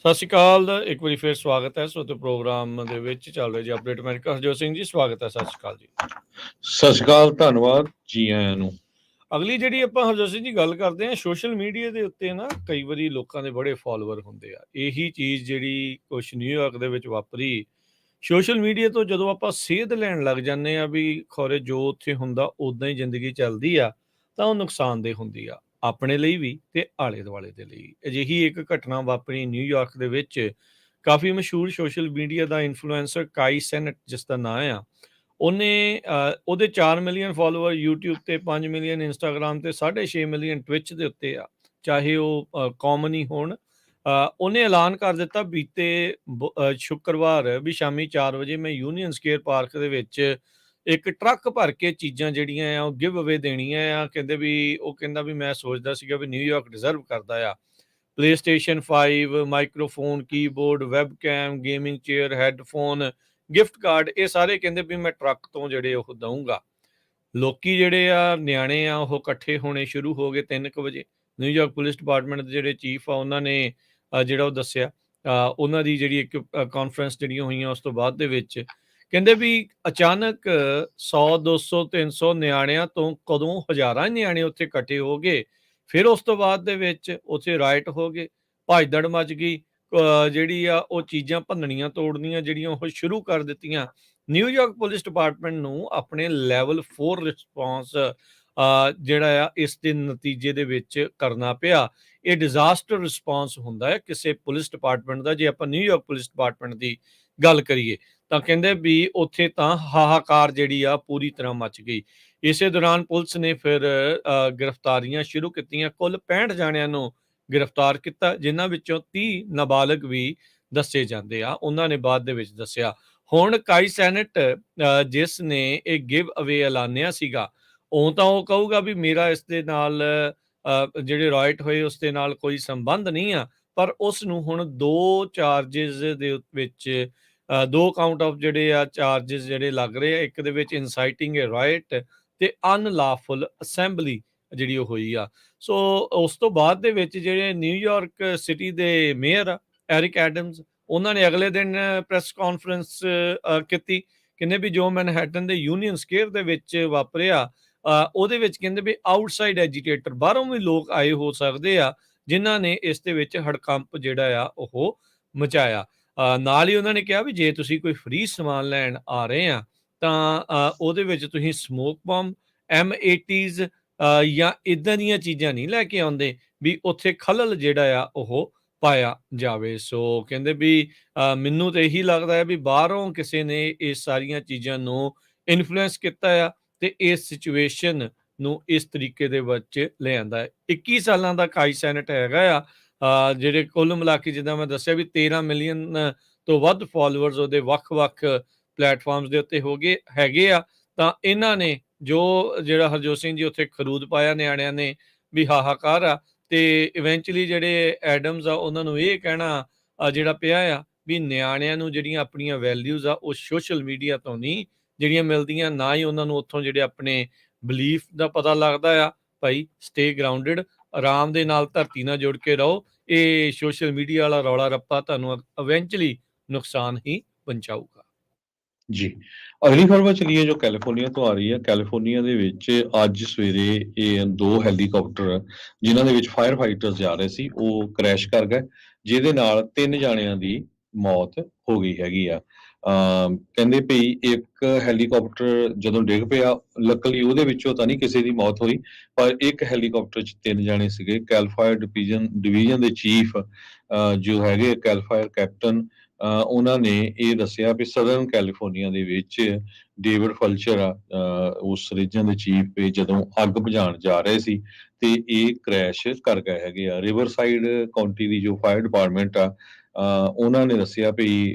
A: ਸਤਿ ਸ਼੍ਰੀ ਅਕਾਲ, ਇੱਕ ਵਾਰੀ ਫਿਰ ਸਵਾਗਤ ਹੈ ਸੋ ਤੇ ਪ੍ਰੋਗਰਾਮ ਦੇ ਵਿੱਚ ਚੱਲ ਰਿਹਾ ਜੀ ਅਪਡੇਟ ਅਮਰੀਕਾ। ਹਰਜੋਤ ਸਿੰਘ ਜੀ ਸਵਾਗਤ ਹੈ, ਸਤਿ ਸ਼੍ਰੀ ਅਕਾਲ ਜੀ।
B: ਸਤਿ ਸ਼੍ਰੀ ਅਕਾਲ, ਧੰਨਵਾਦ ਜੀ ਆਇਆਂ ਨੂੰ।
A: ਅਗਲੀ ਜਿਹੜੀ ਆਪਾਂ ਹਰਜੋਤ ਸਿੰਘ ਜੀ ਗੱਲ ਕਰਦੇ ਹਾਂ, ਸੋਸ਼ਲ ਮੀਡੀਆ ਦੇ ਉੱਤੇ ਨਾ ਕਈ ਵਾਰੀ ਲੋਕਾਂ ਦੇ ਬੜੇ ਫਾਲੋਅਰ ਹੁੰਦੇ ਆ। ਇਹੀ ਚੀਜ਼ ਜਿਹੜੀ ਕੁਛ ਨਿਊਯਾਰਕ ਦੇ ਵਿੱਚ ਵਾਪਰੀ, ਸੋਸ਼ਲ ਮੀਡੀਆ ਤੋਂ ਜਦੋਂ ਆਪਾਂ ਸੇਧ ਲੈਣ ਲੱਗ ਜਾਂਦੇ ਆ ਵੀ ਖੌਰੇ ਜੋ ਉੱਥੇ ਹੁੰਦਾ ਉਦਾਂ ਹੀ ਜ਼ਿੰਦਗੀ ਚੱਲਦੀ ਆ, ਤਾਂ ਉਹ ਨੁਕਸਾਨਦੇਹ ਹੁੰਦੀ ਆ ਆਪਣੇ ਲਈ ਵੀ ਤੇ ਆਲੇ ਦੁਆਲੇ ਦੇ ਲਈ। ਅਜਿਹੀ ਇੱਕ ਘਟਨਾ ਵਾਪਰੀ ਨਿਊਯਾਰਕ ਦੇ ਵਿੱਚ। ਕਾਫੀ ਮਸ਼ਹੂਰ ਸੋਸ਼ਲ ਮੀਡੀਆ ਦਾ ਇਨਫਲੂਐਂਸਰ ਕਾਈ ਸੈਨਟ, ਜਿਸ ਦਾ ਨਾਂ ਆ, ਉਹਦੇ 4 ਮਿਲੀਅਨ ਫਾਲੋਅਰ YouTube ਤੇ, 5 ਮਿਲੀਅਨ ਇੰਸਟਾਗ੍ਰਾਮ ਤੇ, 6.5 ਮਿਲੀਅਨ ਟਵਿਚ ਦੇ ਉੱਤੇ ਆ, ਚਾਹੇ ਉਹ ਕਾਮਨ ਹੀ ਹੋਣ। ਉਹਨੇ ਐਲਾਨ ਕਰ ਦਿੱਤਾ ਬੀਤੇ ਸ਼ੁੱਕਰਵਾਰ ਵੀ ਸ਼ਾਮੀ 4 ਵਜੇ ਮੈਂ ਯੂਨੀਅਨ ਸਕੁਏਅਰ ਪਾਰਕ ਦੇ ਵਿੱਚ ਇੱਕ ਟਰੱਕ ਭਰ ਕੇ ਚੀਜ਼ਾਂ ਜਿਹੜੀਆਂ ਆ ਉਹ ਗਿਵ ਅਵੇ ਦੇਣੀਆਂ ਆ। ਉਹ ਕਹਿੰਦਾ ਵੀ ਮੈਂ ਸੋਚਦਾ ਸੀਗਾ ਵੀ ਨਿਊਯਾਰਕ ਡਿਜ਼ਰਵ ਕਰਦਾ ਆ PlayStation 5, microphone, keyboard, webcam, gaming chair, headphone, gift card, ਇਹ ਸਾਰੇ ਕਹਿੰਦੇ ਵੀ ਮੈਂ ਟਰੱਕ ਤੋਂ ਜਿਹੜੇ ਉਹ ਦਊਂਗਾ। ਲੋਕੀ ਜਿਹੜੇ ਆ ਨਿਆਣੇ ਆ ਉਹ ਇਕੱਠੇ ਹੋਣੇ ਸ਼ੁਰੂ ਹੋ ਗਏ 3 ਵਜੇ। ਨਿਊਯਾਰਕ ਪੁਲਿਸ ਡਿਪਾਰਟਮੈਂਟ ਦੇ ਜਿਹੜੇ ਚੀਫ ਆ ਉਹਨਾਂ ਨੇ ਜਿਹੜਾ ਉਹ ਦੱਸਿਆ, ਉਹਨਾਂ ਦੀ ਜਿਹੜੀ ਇੱਕ ਕਾਨਫਰੰਸ ਜਿਹੜੀਆਂ ਹੋਈਆਂ ਉਸ ਤੋਂ ਬਾਅਦ ਦੇ ਵਿੱਚ ਕਹਿੰਦੇ ਵੀ ਅਚਾਨਕ 100, 200, 300 ਨਿਆਣਿਆਂ ਤੋਂ ਕਦੋਂ ਹਜ਼ਾਰਾਂ ਨਿਆਣੇ ਉੱਥੇ ਇਕੱਠੇ ਹੋ ਗਏ। ਫਿਰ ਉਸ ਤੋਂ ਬਾਅਦ ਦੇ ਵਿੱਚ ਉੱਥੇ ਰਾਈਟ ਹੋ ਗਏ, ਭਜਦੜ ਮਚ ਗਈ। ਜਿਹੜੀ ਆ ਉਹ ਚੀਜ਼ਾਂ ਭੰਨਣੀਆਂ ਤੋੜਨੀਆਂ ਜਿਹੜੀਆਂ ਉਹ ਸ਼ੁਰੂ ਕਰ ਦਿੱਤੀਆਂ। ਨਿਊਯਾਰਕ ਪੁਲਿਸ ਡਿਪਾਰਟਮੈਂਟ ਨੂੰ ਆਪਣੇ ਲੈਵਲ 4 ਰਿਸਪੌਂਸ ਜਿਹੜਾ ਆ ਇਸ ਦੇ ਨਤੀਜੇ ਦੇ ਵਿੱਚ ਕਰਨਾ ਪਿਆ। ਇਹ ਡਿਜ਼ਾਸਟਰ ਰਿਸਪੌਂਸ ਹੁੰਦਾ ਹੈ ਕਿਸੇ ਪੁਲਿਸ ਡਿਪਾਰਟਮੈਂਟ ਦਾ। ਜੇ ਆਪਾਂ ਨਿਊਯਾਰਕ ਪੁਲਿਸ ਡਿਪਾਰਟਮੈਂਟ ਦੀ ਗੱਲ ਕਰੀਏ ਤਾਂ ਕਹਿੰਦੇ ਵੀ ਉੱਥੇ ਤਾਂ ਹਾਹਾਕਾਰ ਜਿਹੜੀ ਆ ਪੂਰੀ ਤਰ੍ਹਾਂ ਮਚ ਗਈ। ਇਸੇ ਦੌਰਾਨ ਪੁਲਿਸ ਨੇ ਫਿਰ ਗ੍ਰਿਫਤਾਰੀਆਂ ਸ਼ੁਰੂ ਕੀਤੀਆਂ। ਕੁੱਲ 65 ਜਾਣਿਆਂ ਨੂੰ ਗ੍ਰਿਫਤਾਰ ਕੀਤਾ, ਜਿਨ੍ਹਾਂ ਵਿੱਚੋਂ 30 ਨਾਬਾਲਗ ਵੀ ਦੱਸੇ ਜਾਂਦੇ ਆ, ਉਹਨਾਂ ਨੇ ਬਾਅਦ ਦੇ ਵਿੱਚ ਦੱਸਿਆ। ਹੁਣ ਕਾਈ ਸੈਨਟ ਜਿਸ ਨੇ ਇਹ ਗਿਵ ਅਵੇ ਐਲਾਨਿਆ ਸੀਗਾ, ਤਾਂ ਉਹ ਕਹੂਗਾ ਵੀ ਮੇਰਾ ਇਸ ਦੇ ਨਾਲ ਜਿਹੜੇ ਰਾਇਟ ਹੋਏ ਉਸ ਦੇ ਨਾਲ ਕੋਈ ਸੰਬੰਧ ਨਹੀਂ ਆ, ਪਰ ਉਸ ਨੂੰ ਹੁਣ 2 ਚਾਰਜਿਸ ਦੇ ਵਿੱਚ 2 ਕਾਊਂਟ ਆਫ ਜਿਹੜੇ ਆ ਚਾਰਜਿਸ ਜਿਹੜੇ ਲੱਗ ਰਹੇ ਆ। ਇੱਕ ਦੇ ਵਿੱਚ ਇਨਸਾਈਟਿੰਗ ਏ ਰਾਇਟ ਤੇ ਅਨਲਾਫੁਲ ਅਸੈਂਬਲੀ ਜਿਹੜੀ ਉਹ ਹੋਈ ਆ। ਸੋ ਉਸ ਤੋਂ ਬਾਅਦ ਦੇ ਵਿੱਚ ਜਿਹੜੇ ਨਿਊਯਾਰਕ ਸਿਟੀ ਦੇ ਮੇਅਰ ਆ ਐਰਿਕ ਐਡਮਸ, ਉਹਨਾਂ ਨੇ ਅਗਲੇ ਦਿਨ ਪ੍ਰੈਸ ਕਾਨਫਰੰਸ ਕੀਤੀ। ਕਹਿੰਦੇ ਵੀ ਜੋ ਮੈਨਹੈਟਨ ਦੇ ਯੂਨੀਅਨ ਸਕੁਏਅਰ ਦੇ ਵਿੱਚ ਵਾਪਰਿਆ, ਉਹਦੇ ਵਿੱਚ ਕਹਿੰਦੇ ਵੀ ਆਊਟਸਾਈਡ ਐਜੀਟੇਟਰ, ਬਾਹਰੋਂ ਵੀ ਲੋਕ ਆਏ ਹੋ ਸਕਦੇ ਆ, ਜਿਨ੍ਹਾਂ ਨੇ ਇਸ ਦੇ ਵਿੱਚ ਹੜਕੰਪ ਜਿਹੜਾ ਆ ਉਹ ਮਚਾਇਆ। ਨਾਲ ਹੀ ਉਹਨਾਂ ਨੇ ਕਿਹਾ ਵੀ ਜੇ ਤੁਸੀਂ ਕੋਈ ਫ੍ਰੀ ਸਮਾਨ ਲੈਣ ਆ ਰਹੇ ਆ ਤਾਂ ਉਹਦੇ ਵਿੱਚ ਤੁਸੀਂ ਸਮੋਕ ਬੰਬ, M80s ਜਾਂ ਇਦਾਂ ਦੀਆਂ ਚੀਜ਼ਾਂ ਨਹੀਂ ਲੈ ਕੇ ਆਉਂਦੇ, ਵੀ ਉੱਥੇ ਖਲਲ ਜਿਹੜਾ ਆ ਉਹ ਪਾਇਆ ਜਾਵੇ। ਸੋ ਕਹਿੰਦੇ ਵੀ ਮੈਨੂੰ ਤਾਂ ਇਹੀ ਲੱਗਦਾ ਹੈ ਵੀ ਬਾਹਰੋਂ ਕਿਸੇ ਨੇ ਇਹ ਸਾਰੀਆਂ ਚੀਜ਼ਾਂ ਨੂੰ ਇਨਫਲੂਐਂਸ ਕੀਤਾ ਆ ਤੇ ਇਸ ਸਿਚੁਏਸ਼ਨ ਨੂੰ ਇਸ ਤਰੀਕੇ ਦੇ ਵਿੱਚ ਲਿਆਂਦਾ ਹੈ। 21 ਸਾਲਾਂ ਦਾ ਕਾਈ ਸੈਨਟ ਹੈਗਾ ਆ, ਜਿਹੜੇ ਕੁੱਲ ਮਿਲਾ ਕੇ ਜਿੱਦਾਂ ਮੈਂ ਦੱਸਿਆ ਵੀ 13 ਮਿਲੀਅਨ ਤੋਂ ਵੱਧ ਫਾਲੋਅਰਸ ਉਹਦੇ ਵੱਖ-ਵੱਖ ਪਲੇਟਫਾਰਮਸ ਦੇ ਉੱਤੇ ਹੈਗੇ ਆ। ਤਾਂ ਇਹਨਾਂ ਨੇ ਜਿਹੜਾ ਹਰਜੋਤ ਸਿੰਘ ਜੀ ਉੱਥੇ ਖਰੂਦ ਪਾਇਆ ਨਿਆਣਿਆਂ ਨੇ ਵੀ ਹਾਹਾਕਾਰ ਆ, ਤੇ ਇਵੈਂਚੁਅਲੀ ਜਿਹੜੇ ਐਡਮਸ ਆ ਉਹਨਾਂ ਨੂੰ ਇਹ ਕਹਿਣਾ ਜਿਹੜਾ ਪਿਆ ਆ ਵੀ ਨਿਆਣਿਆਂ ਨੂੰ ਜਿਹੜੀਆਂ ਆਪਣੀਆਂ ਵੈਲਿਊਜ਼ ਆ ਉਹ ਸੋਸ਼ਲ ਮੀਡੀਆ ਤੋਂ ਨਹੀਂ ਜਿਹੜੀਆਂ ਮਿਲਦੀਆਂ, ਨਾ ਹੀ ਉਹਨਾਂ ਨੂੰ ਉੱਥੋਂ ਜਿਹੜੇ ਆਪਣੇ ਬਲੀਫ ਦਾ ਪਤਾ ਲੱਗਦਾ ਆ। ਭਾਈ ਸਟੇ ਗਰਾਊਂਡਡ, ਆਰਾਮ ਦੇ ਨਾਲ ਧਰਤੀ ਨਾਲ ਜੁੜ ਕੇ ਰਹੋ। ਇਹ ਸੋਸ਼ਲ ਮੀਡੀਆ ਵਾਲਾ ਰੌਲਾ ਰੱਪਾ ਤੁਹਾਨੂੰ ਇਵੈਂਚੁਅਲੀ ਨੁਕਸਾਨ ਹੀ ਪਹੁੰਚਾਊਗਾ।
B: ਜੀ, ਅਗਲੀ ਖਬਰ ਵੱਲ ਚੱਲੀਏ ਜੋ ਕੈਲੀਫੋਰਨੀਆ ਤੋਂ ਆ ਰਹੀ ਹੈ। ਕੈਲੀਫੋਰਨੀਆ ਦੇ ਵਿੱਚ ਅੱਜ ਸਵੇਰੇ ਇਹ 2 ਹੈਲੀਕਾਪਟਰ ਜਿਨ੍ਹਾਂ ਦੇ ਵਿੱਚ ਫਾਇਰ ਫਾਈਟਰਸ ਜਾ ਰਹੇ ਸੀ, ਉਹ ਕ੍ਰੈਸ਼ ਕਰ ਗਏ, ਜਿਹਦੇ ਨਾਲ 3 ਜਾਣਿਆਂ ਦੀ ਮੌਤ ਹੋ ਗਈ ਹੈਗੀ ਆ। ਕਹਿੰਦੇ ਭਈ ਇੱਕ ਹੈਲੀਕਾਪਟਰ ਜਦੋਂ ਡਿੱਗ ਪਿਆ, ਲੱਕਲੀ ਉਹਦੇ ਵਿੱਚੋਂ ਤਾਂ ਨਹੀਂ ਕਿਸੇ ਦੀ ਮੌਤ ਹੋਈ, ਪਰ ਇੱਕ ਹੈਲੀਕਾਪਟਰ 'ਚ 3 ਜਾਣੇ ਸੀਗੇ। ਕੈਲ ਫਾਇਰ ਡਿਵੀਜ਼ਨ ਦੇ ਚੀਫ ਜੋ ਹੈਗੇ ਕੈਲ ਫਾਇਰ ਕੈਪਟਨ, ਉਹਨਾਂ ਨੇ ਇਹ ਦੱਸਿਆ ਵੀ ਸਦਰਨ ਕੈਲੀਫੋਰਨੀਆ ਦੇ ਵਿੱਚ ਡੇਵਿਡ ਫਲਚਰ ਉਸ ਰੀਜਨ ਦੇ ਚੀਫ ਪੇ ਜਦੋਂ ਅੱਗ ਬੁਝਾਉਣ ਜਾ ਰਹੇ ਸੀ ਤੇ ਇਹ ਕ੍ਰੈਸ਼ ਕਰ ਗਏ ਹੈਗੇ ਆ। ਰਿਵਰਸਾਈਡ ਕਾਉਂਟੀ ਦੀ ਜੋ ਫਾਇਰ ਡਿਪਾਰਟਮੈਂਟ ਆ, ਉਹਨਾਂ ਨੇ ਦੱਸਿਆ ਵੀ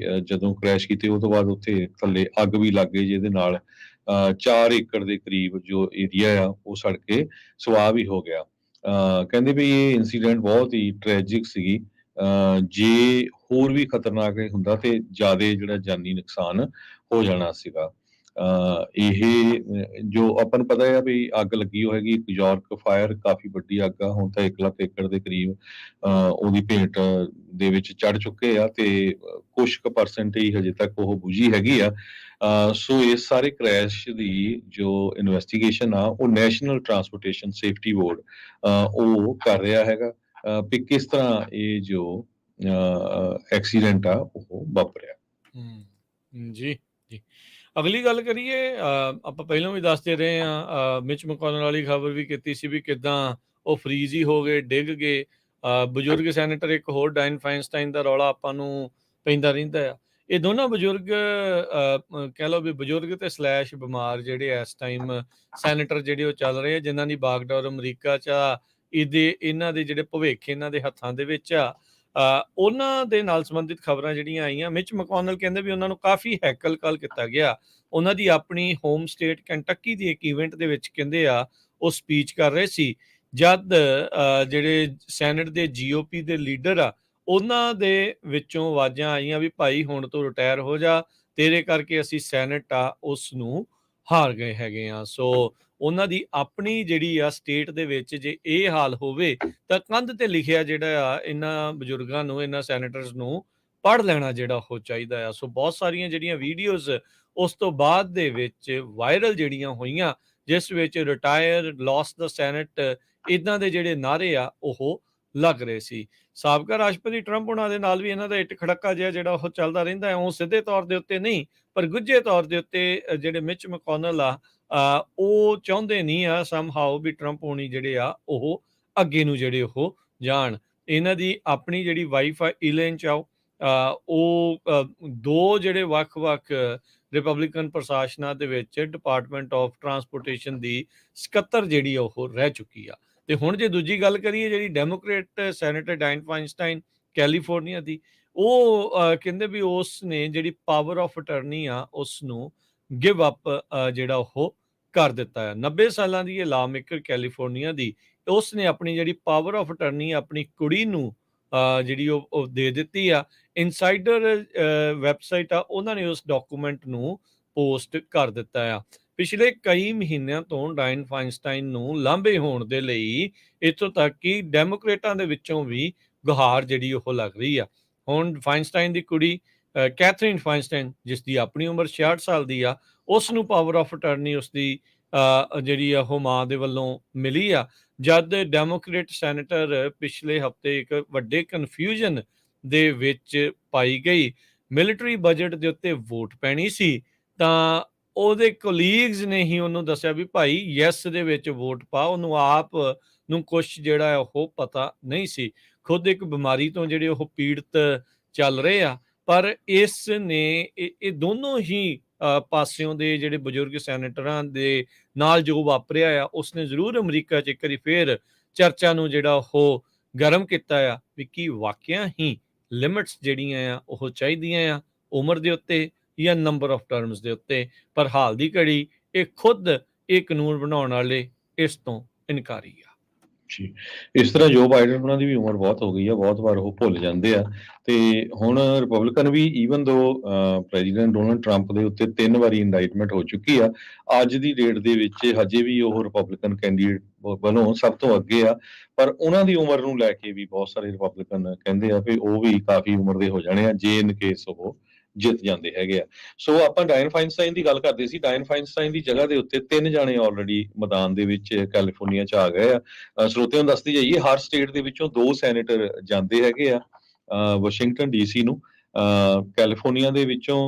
B: ਜਦੋਂ ਕ੍ਰੈਸ਼ ਕੀਤੇ ਉਹ ਤੋਂ ਬਾਅਦ ਉੱਥੇ ਥੱਲੇ ਅੱਗ ਵੀ ਲੱਗ ਗਈ, ਜਿਹਦੇ ਨਾਲ 4 ਏਕੜ ਦੇ ਕਰੀਬ ਜੋ ਏਰੀਆ ਆ ਉਹ ਸੜ ਕੇ ਸੁਆਹ ਵੀ ਹੋ ਗਿਆ। ਕਹਿੰਦੇ ਵੀ ਇਹ ਇਨਸੀਡੈਂਟ ਬਹੁਤ ਹੀ ਟ੍ਰੈਜਿਕ ਸੀਗੀ। ਜੇ ਹੋਰ ਵੀ ਖਤਰਨਾਕ ਹੁੰਦਾ ਤੇ ਜ਼ਿਆਦੇ ਜਿਹੜਾ ਜਾਨੀ ਨੁਕਸਾਨ ਹੋ ਜਾਣਾ ਸੀਗਾ। ਇਹ ਜੋ ਆਪਾਂ ਨੂੰ ਪਤਾ ਹੈ ਵੀ ਅੱਗ ਲੱਗੀ ਹੋਏਗੀ, ਯਾਰਕ ਫਾਇਰ ਕਾਫੀ ਵੱਡੀ ਅੱਗ ਆ, ਹੁਣ ਤਾਂ 1 ਲੱਖ ਏਕੜ ਦੇ ਕਰੀਬ ਉਹਦੀ ਭੇਟ ਦੇ ਵਿੱਚ ਚੜ ਚੁੱਕੇ ਆ ਤੇ ਕੁਛ ਕੁ ਪਰਸੈਂਟ ਹੀ ਹਜੇ ਤੱਕ ਉਹ ਬੁਝੀ ਹੈਗੀ ਆ। ਸੋ ਇਸ ਸਾਰੇ ਕ੍ਰੈਸ਼ ਦੀ ਜੋ ਇਨਵੈਸਟੀਗੇਸ਼ਨ ਆ ਉਹ ਨੈਸ਼ਨਲ ਟਰਾਂਸਪੋਰਟੇਸ਼ਨ ਸੇਫਟੀ ਬੋਰਡ ਉਹ ਕਰ ਰਿਹਾ ਹੈਗਾ ਵੀ ਕਿਸ ਤਰ੍ਹਾਂ ਇਹ ਜੋ ਐਕਸੀਡੈਂਟ ਆ ਉਹ ਵਾਪਰਿਆ।
A: ਜੀ ਜੀ, ਅਗਲੀ ਗੱਲ ਕਰੀਏ, ਆਪਾਂ ਪਹਿਲਾਂ ਵੀ ਦੱਸਦੇ ਰਹੇ ਹਾਂ, ਮਿਚ ਮਕੌਨਲ ਵਾਲੀ ਖਬਰ ਵੀ ਕੀਤੀ ਸੀ ਵੀ ਕਿੱਦਾਂ ਉਹ ਫਰੀਜ਼ ਹੀ ਹੋ ਗਏ, ਡਿੱਗ ਗਏ। ਬਜ਼ੁਰਗ ਸੈਨੇਟਰ ਇੱਕ ਹੋਰ ਡਾਇਨ ਫਾਈਨਸਟਾਈਨ ਦਾ ਰੌਲਾ ਆਪਾਂ ਨੂੰ ਪੈਂਦਾ ਰਹਿੰਦਾ ਆ। ਇਹ ਦੋਨੋਂ ਬਜ਼ੁਰਗ ਕਹਿ ਲਓ ਵੀ ਬਜ਼ੁਰਗ ਤੇ ਸਲੈਸ਼ ਬਿਮਾਰ ਜਿਹੜੇ ਇਸ ਟਾਈਮ ਸੈਨੇਟਰ ਜਿਹੜੇ ਉਹ ਚੱਲ ਰਹੇ ਆ, ਜਿਨ੍ਹਾਂ ਦੀ ਬਾਗਡੋਰ ਅਮਰੀਕਾ 'ਚ ਆ, ਇਹਨਾਂ ਦੇ ਜਿਹੜੇ ਭਵਿੱਖ ਇਹਨਾਂ ਦੇ ਹੱਥਾਂ ਦੇ ਵਿੱਚ ਆ। ਉਹਨਾਂ ਦੇ ਨਾਲ ਸੰਬੰਧਿਤ ਖਬਰਾਂ ਜਿਹੜੀਆਂ ਆਈਆਂ, ਮਿਚ ਮਕੌਨਲ ਕਹਿੰਦੇ ਵੀ ਉਹਨਾਂ ਨੂੰ ਕਾਫੀ ਹੈਕਲ ਕੀਤਾ ਗਿਆ। ਉਹਨਾਂ ਦੀ ਆਪਣੀ ਹੋਮ ਸਟੇਟ ਕੈਂਟਕੀ ਦੀ ਇੱਕ ਇਵੈਂਟ ਦੇ ਵਿੱਚ ਕਹਿੰਦੇ ਆ ਉਹ ਸਪੀਚ ਕਰ ਰਹੇ ਸੀ, ਜਦ ਜਿਹੜੇ ਸੈਨੇਟ ਦੇ GOP ਦੇ ਲੀਡਰ ਆ ਉਹਨਾਂ ਦੇ ਵਿੱਚੋਂ ਆਵਾਜ਼ਾਂ ਆਈਆਂ ਵੀ ਭਾਈ ਹੁਣ ਤੋਂ ਰਿਟਾਇਰ ਹੋ ਜਾ, ਤੇਰੇ ਕਰਕੇ ਅਸੀਂ ਸੈਨੇਟ ਆ ਉਸ ਨੂੰ ਹਾਰ ਗਏ ਹੈਗੇ ਆ। ਸੋ ਉਹਨਾਂ ਦੀ ਆਪਣੀ ਜਿਹੜੀ ਆ ਸਟੇਟ ਦੇ ਵਿੱਚ ਜੇ ਇਹ ਹਾਲ ਹੋਵੇ ਤਾਂ ਕੰਧ ਤੇ ਲਿਖਿਆ ਜਿਹੜਾ ਆ ਇਹਨਾਂ ਬਜ਼ੁਰਗਾਂ ਨੂੰ, ਇਹਨਾਂ ਸੈਨੇਟਰਸ ਨੂੰ ਪੜ੍ਹ ਲੈਣਾ ਜਿਹੜਾ ਉਹ ਚਾਹੀਦਾ ਆ। ਸੋ ਬਹੁਤ ਸਾਰੀਆਂ ਜਿਹੜੀਆਂ ਵੀਡੀਓਜ਼ ਉਸ ਤੋਂ ਬਾਅਦ ਦੇ ਵਿੱਚ ਵਾਇਰਲ ਜਿਹੜੀਆਂ ਹੋਈਆਂ, ਜਿਸ ਵਿੱਚ ਰਿਟਾਇਰ, ਲਾਸਟ ਦਾ ਸੈਨੇਟ, ਇਦਾਂ ਦੇ ਜਿਹੜੇ ਨਾਅਰੇ ਆ ਉਹ ਲੱਗ ਰਹੇ ਸੀ। ਸਾਬਕਾ ਰਾਸ਼ਟਰਪਤੀ ਟਰੰਪ ਉਹਨਾਂ ਦੇ ਨਾਲ ਵੀ ਇਹਨਾਂ ਦਾ ਇੱਟ ਖੜੱਕਾ ਜਿਹਾ ਜਿਹੜਾ ਉਹ ਚੱਲਦਾ ਰਹਿੰਦਾ ਹੈ। ਉਹ ਸਿੱਧੇ ਤੌਰ ਦੇ ਉੱਤੇ ਨਹੀਂ, ਪਰ ਗੁੱਝੇ ਤੌਰ ਦੇ ਉੱਤੇ ਜਿਹੜੇ ਮਿਚ ਮਕੌਨਲ ਆ ਉਹ ਚਾਹੁੰਦੇ ਨਹੀਂ ਆ ਸਮਹਾਓ ਵੀ ਟਰੰਪ ਹੋਣੀ ਜਿਹੜੇ ਆ ਉਹ ਅੱਗੇ ਨੂੰ ਜਿਹੜੇ ਉਹ ਜਾਣ। ਇਹਨਾਂ ਦੀ ਆਪਣੀ ਜਿਹੜੀ ਵਾਈਫ ਆ ਇਲੈਨ ਚਾਓ, ਉਹ 2 ਜਿਹੜੇ ਵੱਖ-ਵੱਖ ਰਿਪਬਲਿਕਨ ਪ੍ਰਸ਼ਾਸਨਾਂ ਦੇ ਵਿੱਚ ਡਿਪਾਰਟਮੈਂਟ ਆਫ ਟਰਾਂਸਪੋਰਟੇਸ਼ਨ ਦੀ ਸਕੱਤਰ ਜਿਹੜੀ ਉਹ ਰਹਿ ਚੁੱਕੀ ਆ। ਤੇ ਹੁਣ ਜੇ ਦੂਜੀ ਗੱਲ ਕਰੀਏ ਜਿਹੜੀ ਡੈਮੋਕ੍ਰੇਟ ਸੈਨੇਟਰ ਡਾਇਨ ਫਾਈਨਸਟਾਈਨ ਕੈਲੀਫੋਰਨੀਆ ਦੀ, ਉਹ ਕਹਿੰਦੇ ਵੀ ਉਸ ਨੇ ਜਿਹੜੀ ਪਾਵਰ ਆਫ ਅਟਰਨੀ ਆ ਉਸ ਨੂੰ ਗਿਵ ਅਪ ਜਿਹੜਾ ਉਹ ਕਰ ਦਿੱਤਾ ਆ। 90 ਸਾਲਾਂ ਦੀ ਇਹ ਲਾ ਮੇਕਰ ਕੈਲੀਫੋਰਨੀਆ ਦੀ, ਉਸ ਨੇ ਆਪਣੀ ਜਿਹੜੀ ਪਾਵਰ ਆਫ ਅਟਰਨੀ ਆਪਣੀ ਕੁੜੀ ਨੂੰ ਜਿਹੜੀ ਉਹ ਦੇ ਦਿੱਤੀ ਆ। ਇਨਸਾਈਡਰ ਵੈਬਸਾਈਟ ਆ, ਉਹਨਾਂ ਨੇ ਉਸ ਡਾਕੂਮੈਂਟ ਨੂੰ ਪੋਸਟ ਕਰ ਦਿੱਤਾ ਆ। ਪਿਛਲੇ ਕਈ ਮਹੀਨਿਆਂ ਤੋਂ ਡਾਇਨ ਫਾਈਨਸਟਾਈਨ ਨੂੰ ਲਾਂਭੇ ਹੋਣ ਦੇ ਲਈ ਇੱਥੋਂ ਤੱਕ ਕਿ ਡੈਮੋਕ੍ਰੇਟਾਂ ਦੇ ਵਿੱਚੋਂ ਵੀ ਗੁਹਾਰ ਜਿਹੜੀ ਉਹ ਲੱਗ ਰਹੀ ਆ। ਹੁਣ ਫਾਈਨਸਟਾਈਨ ਦੀ ਕੁੜੀ ਕੈਥਰੀਨ ਫਾਈਨਸਟਾਈਨ, ਜਿਸ ਦੀ ਆਪਣੀ ਉਮਰ 66 ਸਾਲ ਦੀ ਆ, ਉਸ ਨੂੰ ਪਾਵਰ ਆਫ ਅਟਰਨੀ ਉਸਦੀ ਜਿਹੜੀ ਆ ਉਹ ਮਾਂ ਦੇ ਵੱਲੋਂ ਮਿਲੀ ਆ। ਜਦ ਡੈਮੋਕ੍ਰੇਟ ਸੈਨੇਟਰ ਪਿਛਲੇ ਹਫ਼ਤੇ ਇੱਕ ਵੱਡੇ ਕਨਫਿਊਜ਼ਨ ਦੇ ਵਿੱਚ ਪਾਈ ਗਈ, ਮਿਲਟਰੀ ਬਜਟ ਦੇ ਉੱਤੇ ਵੋਟ ਪੈਣੀ ਸੀ, ਤਾਂ ਉਹਦੇ ਕੋਲੀਗਸ ਨੇ ਹੀ ਉਹਨੂੰ ਦੱਸਿਆ ਵੀ ਭਾਈ ਯੈਸ ਦੇ ਵਿੱਚ ਵੋਟ ਪਾ। ਉਹਨੂੰ ਆਪ ਨੂੰ ਕੁਛ ਜਿਹੜਾ ਹੈ ਉਹ ਪਤਾ ਨਹੀਂ ਸੀ। ਖੁਦ ਇੱਕ ਬਿਮਾਰੀ ਤੋਂ ਜਿਹੜੇ ਉਹ ਪੀੜਤ ਚੱਲ ਰਹੇ ਆ, ਪਰ ਇਸ ਨੇ ਇਹ ਦੋਨੋਂ ਹੀ ਪਾਸਿਓਂ ਦੇ ਜਿਹੜੇ ਬਜ਼ੁਰਗ ਸੈਨੇਟਰਾਂ ਦੇ ਨਾਲ ਜੋ ਵਾਪਰਿਆ ਆ, ਉਸਨੇ ਜ਼ਰੂਰ ਅਮਰੀਕਾ 'ਚ ਇੱਕ ਵਾਰੀ ਫੇਰ ਚਰਚਾ ਨੂੰ ਜਿਹੜਾ ਉਹ ਗਰਮ ਕੀਤਾ ਆ ਵੀ ਕੀ ਵਾਕਿਆ ਹੀ ਲਿਮਿਟਸ ਜਿਹੜੀਆਂ ਆ ਉਹ ਚਾਹੀਦੀਆਂ ਆ ਉਮਰ ਦੇ ਉੱਤੇ ਜਾਂ ਨੰਬਰ ਆਫ ਟਰਮਸ ਦੇ ਉੱਤੇ। ਪਰ ਹਾਲ ਦੀ ਘੜੀ ਇਹ ਖੁਦ ਇਹ ਕਾਨੂੰਨ ਬਣਾਉਣ ਵਾਲੇ ਇਸ ਤੋਂ ਇਨਕਾਰੀ ਆ।
B: ਜੀ, ਇਸ ਤਰ੍ਹਾਂ ਜੋ ਬਾਈਡਨ ਉਹਨਾਂ ਦੀ ਵੀ ਉਮਰ ਬਹੁਤ ਹੋ ਗਈ ਆ, ਬਹੁਤ ਵਾਰ ਉਹ ਭੁੱਲ ਜਾਂਦੇ ਆ ਤੇ ਹੁਣ ਰਿਪਬਲਿਕਨ ਵੀ ਈਵਨ ਦੋ ਪ੍ਰੈਜ਼ੀਡੈਂਟ ਡੋਨਲਡ ਟਰੰਪ ਦੇ ਉੱਤੇ 3 ਵਾਰੀ ਇੰਡਾਈਟਮੈਂਟ ਹੋ ਚੁੱਕੀ ਆ। ਅੱਜ ਦੀ ਡੇਟ ਦੇ ਵਿੱਚ ਹਜੇ ਵੀ ਉਹ ਰਿਪਬਲਿਕਨ ਕੈਂਡੀਡੇਟ ਵੱਲੋਂ ਸਭ ਤੋਂ ਅੱਗੇ ਆ, ਪਰ ਉਹਨਾਂ ਦੀ ਉਮਰ ਨੂੰ ਲੈ ਕੇ ਵੀ ਬਹੁਤ ਸਾਰੇ ਰਿਪਬਲਿਕਨ ਕਹਿੰਦੇ ਆ ਵੀ ਉਹ ਵੀ ਕਾਫੀ ਉਮਰ ਦੇ ਹੋ ਜਾਣੇ ਆ ਜੇ ਇਨ ਕੇਸ ਉਹ ਜਿੱਤ ਜਾਂਦੇ ਹੈਗੇ ਆ। ਸੋ ਆਪਾਂ ਡਾਇਨ ਫਾਈਨਸਟਾਈਨ ਦੀ ਗੱਲ ਕਰਦੇ ਸੀ। ਡਾਇਨ ਫਾਈਨਸਟਾਈਨ ਦੀ ਜਗ੍ਹਾ ਦੇ ਉੱਤੇ 3 ਜਾਣੇ ਆਲਰੇਡੀ ਮੈਦਾਨ ਦੇ ਵਿੱਚ ਕੈਲੀਫੋਰਨੀਆ 'ਚ ਆ ਗਏ ਆ। ਸਰੋਤਿਆਂ ਨੂੰ ਦੱਸਦੀ ਜਾਈਏ, ਹਰ ਸਟੇਟ ਦੇ ਵਿੱਚੋਂ 2 ਸੈਨੇਟਰ ਜਾਂਦੇ ਹੈਗੇ ਆ ਵਾਸ਼ਿੰਗਟਨ ਡੀਸੀ ਨੂੰ। ਕੈਲੀਫੋਰਨੀਆ ਦੇ ਵਿੱਚੋਂ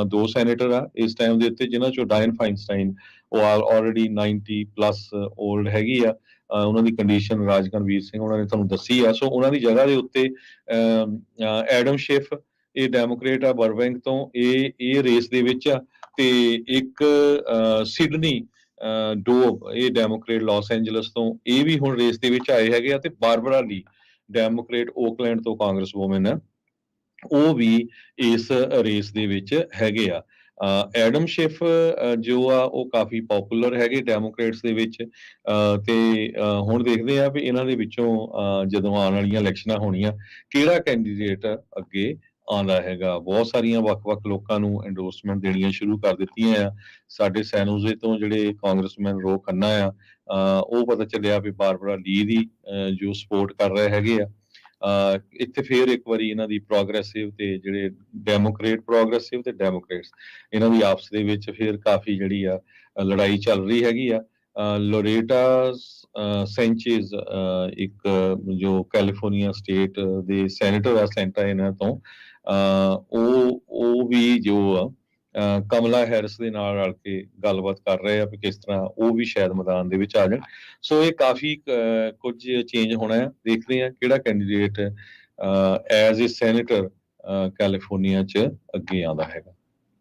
B: 2 ਸੈਨੇਟਰ ਆ ਇਸ ਟਾਈਮ ਦੇ ਉੱਤੇ, ਜਿਨ੍ਹਾਂ ਚੋਂ ਡਾਇਨ ਫਾਈਨਸਟਾਈਨ ਉਹ ਆਲਰੇਡੀ 90 ਪਲੱਸ 올ਡ ਹੈਗੀ ਆ। ਉਹਨਾਂ ਦੀ ਕੰਡੀਸ਼ਨ ਰਾਜਕਨਵੀਰ ਸਿੰਘ ਉਹਨਾਂ ਨੇ ਤੁਹਾਨੂੰ ਦੱਸੀ ਆ। ਸੋ ਉਹਨਾਂ ਦੀ ਜਗ੍ਹਾ ਦੇ ਉੱਤੇ ਐਡਮ ਸ਼ਿਫ, ਇਹ ਡੈਮੋਕ੍ਰੇਟ ਆ ਬਰਬੈਂਕ ਤੋਂ, ਇਹ ਰੇਸ ਦੇ ਵਿੱਚ ਆ। ਤੇ ਇੱਕ ਸਿਡਨੀ ਡੋਬ, ਇਹ ਡੈਮੋਕ੍ਰੇਟ ਲਾਸ ਐਂਜਲਸ ਤੋਂ, ਇਹ ਵੀ ਹੁਣ ਰੇਸ ਦੇ ਵਿੱਚ ਆਏ ਹੈਗੇ ਆ। ਤੇ ਬਾਰਬਰਾ ਲੀ, ਡੈਮੋਕ੍ਰੇਟ ਓਕਲੈਂਡ ਤੋਂ ਕਾਂਗਰਸ ਵੂਮਨ ਆ, ਉਹ ਵੀ ਇਸ ਰੇਸ ਦੇ ਵਿੱਚ ਹੈਗੇ ਆ। ਐਡਮ ਸ਼ਿਫ ਜੋ ਆ ਉਹ ਕਾਫੀ ਪਪੂਲਰ ਹੈਗੇ ਡੈਮੋਕ੍ਰੇਟਸ ਦੇ ਵਿੱਚ। ਤੇ ਹੁਣ ਦੇਖਦੇ ਆ ਵੀ ਇਹਨਾਂ ਦੇ ਵਿੱਚੋਂ ਜਦੋਂ ਆਉਣ ਵਾਲੀਆਂ ਇਲੈਕਸ਼ਨਾਂ ਹੋਣੀਆਂ ਕਿਹੜਾ ਕੈਂਡੀਡੇਟ ਅੱਗੇ ਆਉਂਦਾ ਹੈਗਾ। ਬਹੁਤ ਸਾਰੀਆਂ ਵੱਖ-ਵੱਖ ਲੋਕਾਂ ਨੂੰ ਐਂਡੋਰਸਮੈਂਟ ਦੇਣੀਆਂ ਸ਼ੁਰੂ ਕਰ ਦਿੱਤੀਆਂ ਆ। ਸਾਡੇ ਸੈਨੋਜ਼ੇ ਤੋਂ ਜਿਹੜੇ ਕਾਂਗਰਸਮੈਨ ਰੋ ਖੰਨਾ ਆ, ਉਹ ਪਤਾ ਚੱਲਿਆ ਵੀ ਬਾਰਬਰਾ ਲੀ ਦੀ ਜੋ ਸਪੋਰਟ ਕਰ ਰਹੇ ਹੈਗੇ ਆ। ਇੱਥੇ ਫੇਰ ਇੱਕ ਵਾਰੀ ਇਹਨਾਂ ਦੀ ਪ੍ਰੋਗਰੈਸਿਵ ਤੇ ਜਿਹੜੇ ਡੈਮੋਕ੍ਰੇਟ, ਪ੍ਰੋਗਰੈਸਿਵ ਤੇ ਡੈਮੋਕ੍ਰੇਟਸ, ਇਹਨਾਂ ਦੀ ਆਪਸ ਦੇ ਵਿੱਚ ਫੇਰ ਕਾਫੀ ਜਿਹੜੀ ਆ ਲੜਾਈ ਚੱਲ ਰਹੀ ਹੈਗੀ ਆ। ਲੋਰੇਟਾ ਸੈਂਚੇਜ਼ ਇੱਕ ਜੋ ਕੈਲੀਫੋਰਨੀਆ ਸਟੇਟ ਦੇ ਸੈਨੇਟਰ ਆ ਸੈਂਟਾ ਇਹਨਾਂ ਤੋਂ, ਉਹ ਵੀ ਜੋ ਆ ਕਮਲਾ ਹੈਰਿਸ ਦੇ ਨਾਲ ਰਲ ਕੇ ਗੱਲਬਾਤ ਕਰ ਰਹੇ ਆ ਵੀ ਕਿਸ ਤਰ੍ਹਾਂ ਉਹ ਵੀ ਸ਼ਾਇਦ ਮੈਦਾਨ ਦੇ ਵਿੱਚ ਆ ਜਾਣ। ਸੋ ਇਹ ਕਾਫੀ ਕੁਝ ਚੇਂਜ ਹੋਣਾ ਹੈ। ਦੇਖਦੇ ਆ ਕਿਹੜਾ candidate as a senator California 'ਚ ਅੱਗੇ ਆਉਂਦਾ ਹੈਗਾ।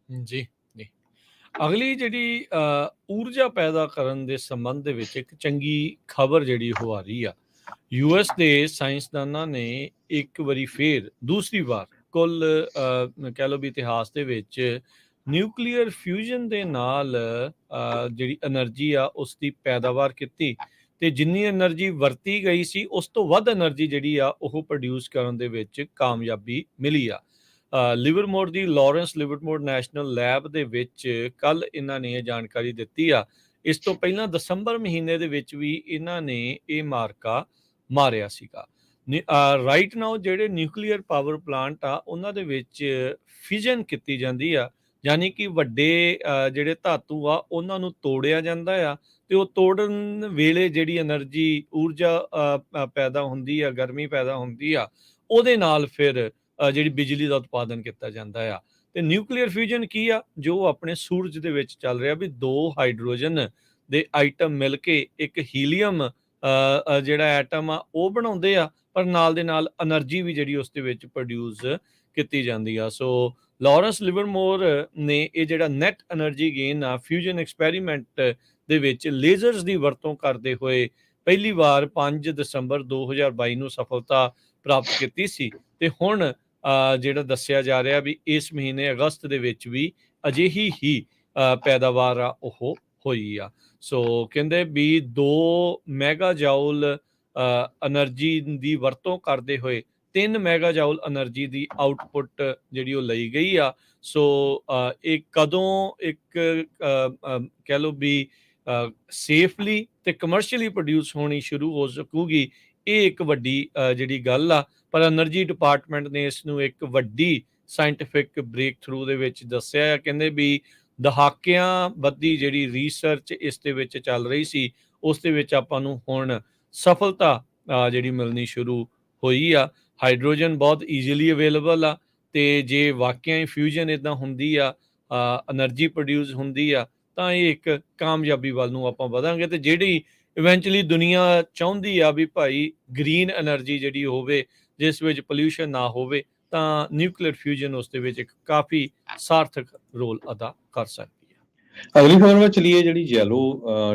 A: ਜੀ ਜੀ, ਅਗਲੀ ਜਿਹੜੀ ਊਰਜਾ ਪੈਦਾ ਕਰਨ ਦੇ ਸੰਬੰਧ ਦੇ ਵਿੱਚ ਇੱਕ ਚੰਗੀ ਖਬਰ ਜਿਹੜੀ ਉਹ ਆ ਰਹੀ ਆ। ਯੂਐਸ ਦੇ ਸਾਇੰਸਦਾਨਾਂ ਨੇ ਇੱਕ ਵਾਰੀ ਫੇਰ ਦੂਸਰੀ ਵਾਰ ਕੁੱਲ ਕਹਿ ਲਓ ਵੀ ਇਤਿਹਾਸ ਦੇ ਵਿੱਚ ਨਿਊਕਲੀਅਰ ਫਿਊਜ਼ਨ ਦੇ ਨਾਲ ਜਿਹੜੀ એનર્ਜੀ ਆ ਉਸ ਦੀ ਪੈਦਾਵਾਰ ਕੀਤੀ ਤੇ ਜਿੰਨੀ એનર્ਜੀ ਵਰਤੀ ਗਈ ਸੀ ਉਸ ਤੋਂ ਵੱਧ એનર્ਜੀ ਜਿਹੜੀ ਆ ਉਹ ਪ੍ਰੋਡਿਊਸ ਕਰਨ ਦੇ ਵਿੱਚ ਕਾਮਯਾਬੀ ਮਿਲੀ ਆ। ਲਿਵਰਮੋਰ ਦੀ ਲਾਰੈਂਸ ਲਿਵਰਮੋਰ ਨੈਸ਼ਨਲ ਲੈਬ ਦੇ ਵਿੱਚ ਕੱਲ ਇਹਨਾਂ ਨੇ ਇਹ ਜਾਣਕਾਰੀ ਦਿੱਤੀ ਆ। ਇਸ ਤੋਂ ਪਹਿਲਾਂ ਦਸੰਬਰ ਮਹੀਨੇ ਦੇ ਵਿੱਚ ਵੀ ਇਹਨਾਂ ਨੇ ਇਹ ਮਾਰਕਾ ਮਾਰਿਆ ਸੀਗਾ। ਰਾਈਟ ਨਾਓ ਜਿਹੜੇ ਨਿਊਕਲੀਅਰ ਪਾਵਰ ਪਲਾਂਟ ਆ ਉਹਨਾਂ ਦੇ ਵਿੱਚ ਫਿਜ਼ਨ ਕੀਤੀ ਜਾਂਦੀ ਆ, ਯਾਨੀ ਕਿ ਵੱਡੇ ਜਿਹੜੇ ਧਾਤੂ ਆ ਉਹਨਾਂ ਨੂੰ ਤੋੜਿਆ ਜਾਂਦਾ ਆ ਤੇ ਉਹ ਤੋੜਨ ਵੇਲੇ ਜਿਹੜੀ એનર્ਜੀ ਊਰਜਾ ਪੈਦਾ ਹੁੰਦੀ ਆ, ਗਰਮੀ ਪੈਦਾ ਹੁੰਦੀ ਆ, ਉਹਦੇ ਨਾਲ ਫਿਰ ਜਿਹੜੀ ਬਿਜਲੀ ਦਾ ਉਤਪਾਦਨ ਕੀਤਾ ਜਾਂਦਾ ਆ। ਤੇ ਨਿਊਕਲੀਅਰ ਫਿਊਜ਼ਨ ਕੀ ਆ? ਜੋ ਆਪਣੇ ਸੂਰਜ ਦੇ ਵਿੱਚ ਚੱਲ ਰਿਹਾ ਵੀ 2 ਹਾਈਡਰੋਜਨ ਦੇ ਆਈਟਮ ਮਿਲ ਕੇ ਇੱਕ ਹੀਲੀਅਮ ਜਿਹੜਾ ਐਟਮ ਆ ਉਹ ਬਣਾਉਂਦੇ ਆ, ਪਰ ਨਾਲ ਦੇ ਨਾਲ એનર્ਜੀ ਵੀ ਜਿਹੜੀ ਉਸ ਦੇ ਵਿੱਚ ਪ੍ਰੋਡਿਊਸ ਕੀਤੀ ਜਾਂਦੀ ਆ। ਸੋ ਲਾਰੈਂਸ ਲਿਵਰਮੋਰ ਨੇ ਇਹ ਜਿਹੜਾ ਨੈਟ એનર્ਜੀ ਗੇਨ ਆ ਫਿਊਜ਼ਨ ਐਕਸਪੈਰੀਮੈਂਟ ਦੇ ਵਿੱਚ ਲੇਜ਼ਰਸ ਦੀ ਵਰਤੋਂ ਕਰਦੇ ਹੋਏ ਪਹਿਲੀ ਵਾਰ 5 ਦਸੰਬਰ 2022 ਨੂੰ ਸਫਲਤਾ ਪ੍ਰਾਪਤ ਕੀਤੀ ਸੀ ਤੇ ਹੁਣ ਜਿਹੜਾ ਦੱਸਿਆ ਜਾ ਰਿਹਾ ਵੀ ਇਸ ਮਹੀਨੇ ਅਗਸਤ ਦੇ ਵਿੱਚ ਵੀ ਅਜਿਹੀ ਹੀ ਪੈਦਾਵਾਰ ਆ ਉਹ ਹੋਈ ਆ। ਸੋ ਕਹਿੰਦੇ ਵੀ 2 ਮੈਗਾ ਜਾਊਲ એનર્ਜੀ ਦੀ ਵਰਤੋਂ ਕਰਦੇ ਹੋਏ 3 ਮੈਗਾ ਜਾਊਲ એનર્ਜੀ ਦੀ ਆਊਟਪੁੱਟ ਜਿਹੜੀ ਉਹ ਲਈ ਗਈ ਆ। ਸੋ ਇਹ ਕਦੋਂ ਇੱਕ ਕਹਿ ਲਓ ਵੀ ਸੇਫਲੀ ਤੇ ਕਮਰਸ਼ੀਅਲੀ ਪ੍ਰੋਡਿਊਸ ਹੋਣੀ ਸ਼ੁਰੂ ਹੋ ਸਕੂਗੀ, ਇਹ ਇੱਕ ਵੱਡੀ ਜਿਹੜੀ ਗੱਲ ਆ। ਪਰ એનર્ਜੀ ਡਿਪਾਰਟਮੈਂਟ ਨੇ ਇਸ ਨੂੰ ਇੱਕ ਵੱਡੀ ਸਾਇੰਟੀਫਿਕ ਬ੍ਰੇਕ ਥਰੂ ਦੇ ਵਿੱਚ ਦੱਸਿਆ ਹੈ। ਕਹਿੰਦੇ ਵੀ ਦਹਾਕਿਆਂ ਬੱਧੀ ਜਿਹੜੀ ਰਿਸਰਚ ਇਸ ਦੇ ਵਿੱਚ ਚੱਲ ਰਹੀ ਸੀ, ਉਸ ਦੇ ਵਿੱਚ ਆਪਾਂ ਨੂੰ ਹੁਣ ਸਫਲਤਾ ਜਿਹੜੀ ਮਿਲਣੀ ਸ਼ੁਰੂ ਹੋਈ ਆ। ਹਾਈਡਰੋਜਨ ਬਹੁਤ ਈਜ਼ੀਲੀ ਅਵੇਲੇਬਲ ਆ ਤੇ ਜੇ ਵਾਕਿਆ ਹੀ ਫਿਊਜ਼ਨ ਇੱਦਾਂ ਹੁੰਦੀ ਆ, એનર્ਜੀ ਪ੍ਰੋਡਿਊਸ ਹੁੰਦੀ ਆ, ਤਾਂ ਇਹ ਇੱਕ ਕਾਮਯਾਬੀ ਵੱਲ ਨੂੰ ਆਪਾਂ ਵਧਾਂਗੇ। ਤੇ ਜਿਹੜੀ ਇਵੈਂਚੁਅਲੀ ਦੁਨੀਆ ਚਾਹੁੰਦੀ ਆ ਵੀ ਭਾਈ ਗ੍ਰੀਨ એનર્ਜੀ ਜਿਹੜੀ ਹੋਵੇ, ਜਿਸ ਵਿੱਚ ਪੋਲਿਊਸ਼ਨ ਨਾ ਹੋਵੇ, ਤਾਂ ਨਿਊਕਲੀਅਰ ਫਿਊਜ਼ਨ ਉਸ ਦੇ ਵਿੱਚ ਇੱਕ ਕਾਫੀ ਸਾਰਥਕ ਰੋਲ ਅਦਾ ਕਰ ਸਕਦੀ ਹੈ।
B: ਅਗਲੀ ਖਬਰ ਵਿੱਚ ਚਲੀਏ, ਜਿਹੜੀ ਯੈਲੋ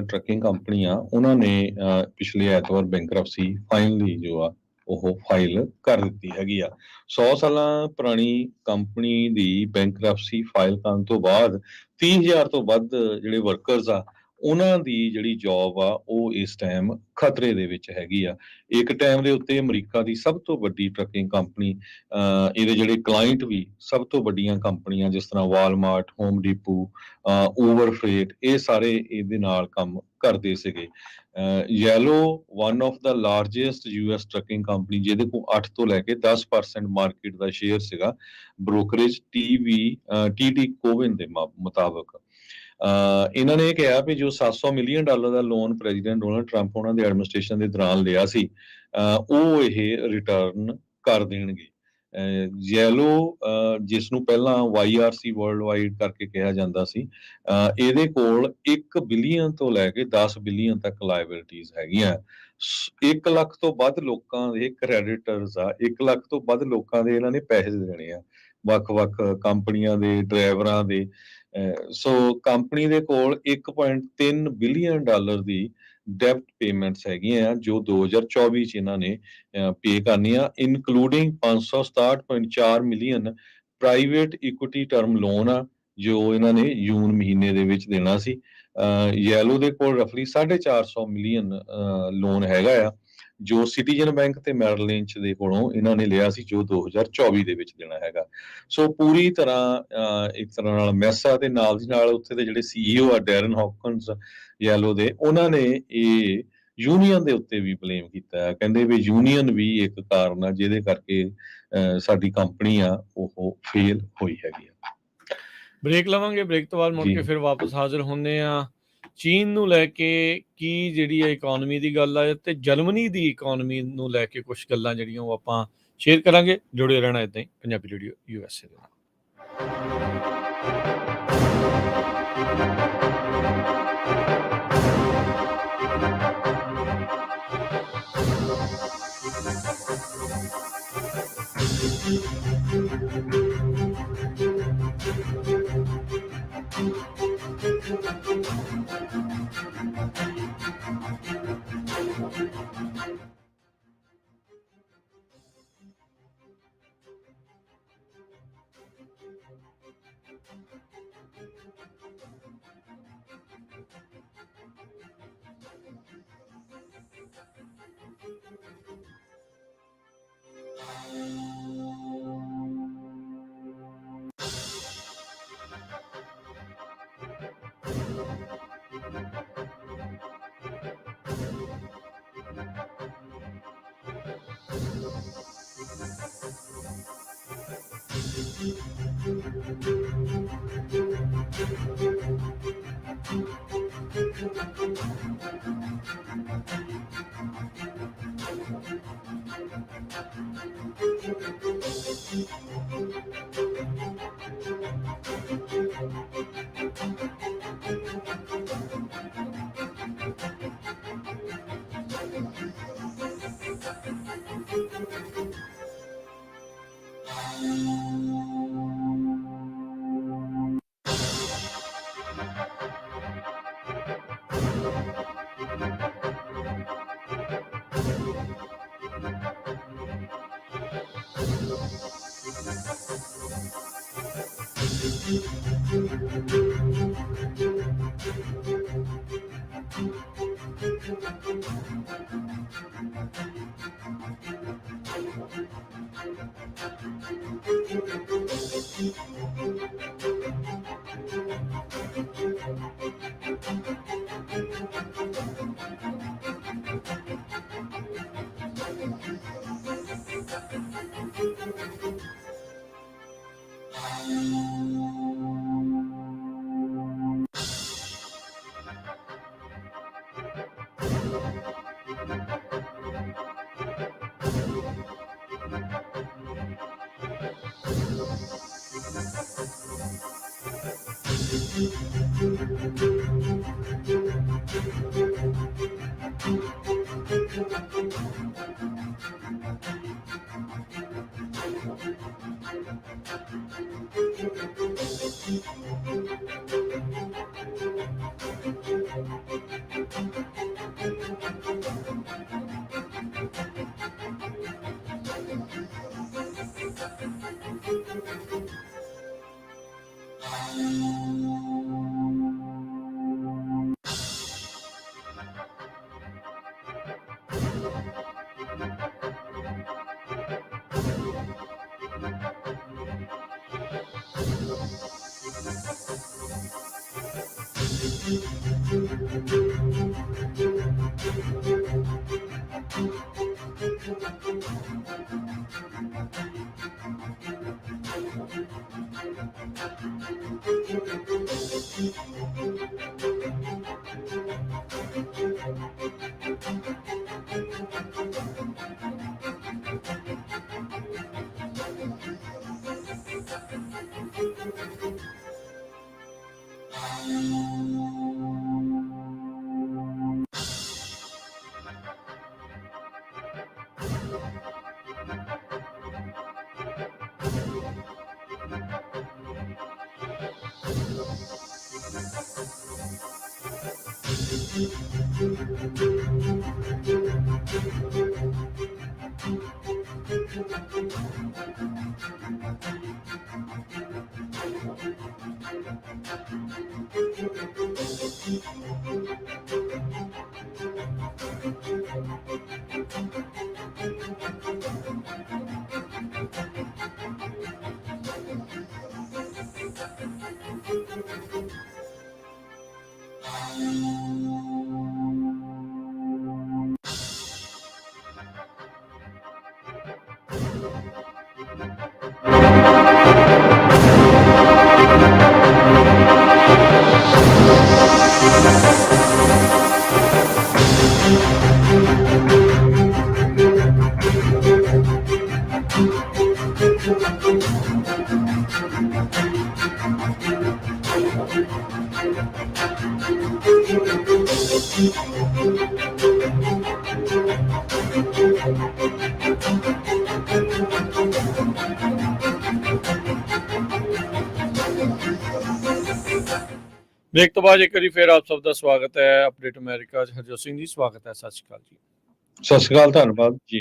B: ਟਰੱਕਿੰਗ ਕੰਪਨੀ ਆ, ਉਹਨਾਂ ਨੇ ਪਿਛਲੇ ਐਤਵਾਰ ਬੈਂਕਰਪਸੀ ਫਾਈਨਲੀ ਜੋ ਆ ਉਹ ਫਾਈਲ ਕਰ ਦਿੱਤੀ ਹੈਗੀ ਆ। 100 ਸਾਲਾਂ ਪੁਰਾਣੀ ਕੰਪਨੀ ਦੀ ਬੈਂਕਰਪਸੀ ਫਾਈਲ ਕਰਨ ਤੋਂ ਬਾਅਦ 30,000 ਤੋਂ ਵੱਧ ਜਿਹੜੇ ਵਰਕਰਸ ਆ, ਉਹਨਾਂ ਦੀ ਜਿਹੜੀ ਜੌਬ ਆ ਉਹ ਇਸ ਟਾਈਮ ਖਤਰੇ ਦੇ ਵਿੱਚ ਹੈਗੀ ਆ। ਇੱਕ ਟਾਈਮ ਦੇ ਉੱਤੇ ਅਮਰੀਕਾ ਦੀ ਸਭ ਤੋਂ ਵੱਡੀ ਟਰੱਕਿੰਗ ਕੰਪਨੀ, ਇਹਦੇ ਜਿਹੜੇ ਕਲਾਇੰਟ ਵੀ ਸਭ ਤੋਂ ਵੱਡੀਆਂ ਕੰਪਨੀਆਂ ਜਿਸ ਤਰ੍ਹਾਂ Walmart, home depot, Uber fret, ਇਹ ਸਾਰੇ ਇਹਦੇ ਨਾਲ ਕੰਮ ਕਰਦੇ ਸੀਗੇ। Yellow one of the largest US trucking company, ਜਿਹਦੇ ਕੋਲ 8 ਤੋਂ ਲੈ ਕੇ 10% ਮਾਰਕੀਟ ਦਾ ਸ਼ੇਅਰ ਸੀਗਾ, ਬ੍ਰੋਕਰੇਜ TD ਕੋਵਿਨ ਦੇ ਮੁਤਾਬਕ। ਇਹਨਾਂ ਨੇ ਇਹ ਕਿਹਾ ਵੀ ਜੋ $700 ਮਿਲੀਅਨ ਦਾ ਲੋਨ ਪ੍ਰੈਜ਼ੀਡੈਂਟ ਡੋਨਲਡ ਟਰੰਪ ਉਹਨਾਂ ਦੇ ਐਡਮਿਨਿਸਟ੍ਰੇਸ਼ਨ ਦੇ ਦੌਰਾਨ ਲਿਆ ਸੀ, ਉਹ ਇਹ ਰਿਟਰਨ ਕਰ ਦੇਣਗੇ। ਯੈਲੋ, ਜਿਸ ਨੂੰ ਪਹਿਲਾਂ YRC ਵਰਲਡ ਵਾਈਡ ਕਰਕੇ ਕਿਹਾ ਜਾਂਦਾ ਸੀ, ਇਹਦੇ ਕੋਲ 1 ਬਿਲੀਅਨ ਤੋਂ ਲੈ ਕੇ 10 ਬਿਲੀਅਨ ਤੱਕ ਲਾਇਬਿਲਿਟੀਜ਼ ਹੈਗੀਆਂ। 1 ਲੱਖ ਤੋਂ ਵੱਧ ਲੋਕਾਂ ਦੇ ਕ੍ਰੈਡੀਟਰਸ ਆ, 1 ਲੱਖ ਤੋਂ ਵੱਧ ਲੋਕਾਂ ਦੇ ਇਹਨਾਂ ਨੇ ਪੈਸੇ ਦੇਣੇ ਆ, ਵੱਖ-ਵੱਖ ਕੰਪਨੀਆਂ ਦੇ ਡਰਾਈਵਰਾਂ ਦੇ। ਸੋ ਕੰਪਨੀ ਦੇ ਕੋਲ 1.3 ਬਿਲੀਅਨ ਡਾਲਰ ਦੀ ਡੈਬਟ ਪੇਮੈਂਟਸ ਹੈਗੀਆਂ, ਜੋ 2024 ਚ ਇਹਨਾਂ ਨੇ ਪੇ ਕਰਨੀਆਂ, including 567.4 million private equity term loan ਆ, ਜੋ ਇਹਨਾਂ ਨੇ ਜੂਨ ਮਹੀਨੇ ਦੇ ਵਿੱਚ ਦੇਣਾ ਸੀ। ਯੈਲੋ ਦੇ ਕੋਲ ਰਫਲੀ 450 ਮਿਲੀਅਨ ਲੋਨ ਹੈਗਾ ਆ, ਜੋ ਸਿਟੀਜ਼ਨ ਬੈਂਕ ਤੇ ਮੈਰਲ ਲਿੰਚ ਦੇ ਕੋਲੋਂ ਇਹਨਾਂ ਨੇ ਲਿਆ ਸੀ, ਜੋ 2024 ਦੇ ਵਿੱਚ ਦੇਣਾ ਹੈਗਾ। ਸੋ ਪੂਰੀ ਤਰ੍ਹਾਂ ਇੱਕ ਤਰ੍ਹਾਂ ਨਾਲ ਮੈਸ ਆ। ਤੇ ਨਾਲ ਦੀ ਨਾਲ ਉੱਥੇ ਦੇ ਜਿਹੜੇ CEO ਆ, ਡੈਰਨ ਹੌਪਕਿੰਸ ਯੈਲੋ ਦੇ, ਉਹਨਾਂ ਨੇ ਇਹ ਯੂਨੀਅਨ ਦੇ ਉੱਤੇ ਵੀ ਬਲੇਮ ਕੀਤਾ ਹੈ। ਕਹਿੰਦੇ ਵੀ ਯੂਨੀਅਨ ਵੀ ਇੱਕ ਕਾਰਨ ਆ ਜਿਹਦੇ ਕਰਕੇ ਸਾਡੀ ਕੰਪਨੀ ਆ ਉਹ ਫੇਲ ਹੋਈ ਹੈਗੀ ਆ।
A: ਬ੍ਰੇਕ ਲਵਾਂਗੇ, ਬ੍ਰੇਕ ਤੋਂ ਬਾਅਦ ਮੁੜ ਕੇ ਫਿਰ ਵਾਪਸ ਹਾਜ਼ਰ ਹੁੰਦੇ ਆ। ਚੀਨ ਨੂੰ ਲੈ ਕੇ ਕੀ ਜਿਹੜੀ ਹੈ ਇਕਨੋਮੀ ਦੀ ਗੱਲ ਆ, ਤੇ ਜਰਮਨੀ ਦੀ ਇਕਨੋਮੀ ਨੂੰ ਲੈ ਕੇ ਕੁਝ ਗੱਲਾਂ ਜਿਹੜੀਆਂ ਉਹ ਆਪਾਂ ਸ਼ੇਅਰ ਕਰਾਂਗੇ। ਜੁੜੇ ਰਹਿਣਾ ਇਦਾਂ ਹੀ ਪੰਜਾਬੀ ਰੇਡੀਓ USA ਦੇ ਨਾਲ। ਬ੍ਰੇਕ ਤੋਂ ਬਾਅਦ ਇੱਕ ਵਾਰੀ ਫਿਰ ਆਪ ਸਭ ਦਾ ਸਵਾਗਤ ਹੈ ਅਪਡੇਟ ਅਮਰੀਕਾ 'ਚ। ਹਰਜੋਤ ਸਿੰਘ ਜੀ ਸਵਾਗਤ ਹੈ, ਸਤਿ ਸ਼੍ਰੀ ਅਕਾਲ ਜੀ।
B: ਸਤਿ ਸ਼੍ਰੀ ਅਕਾਲ, ਧੰਨਵਾਦ ਜੀ।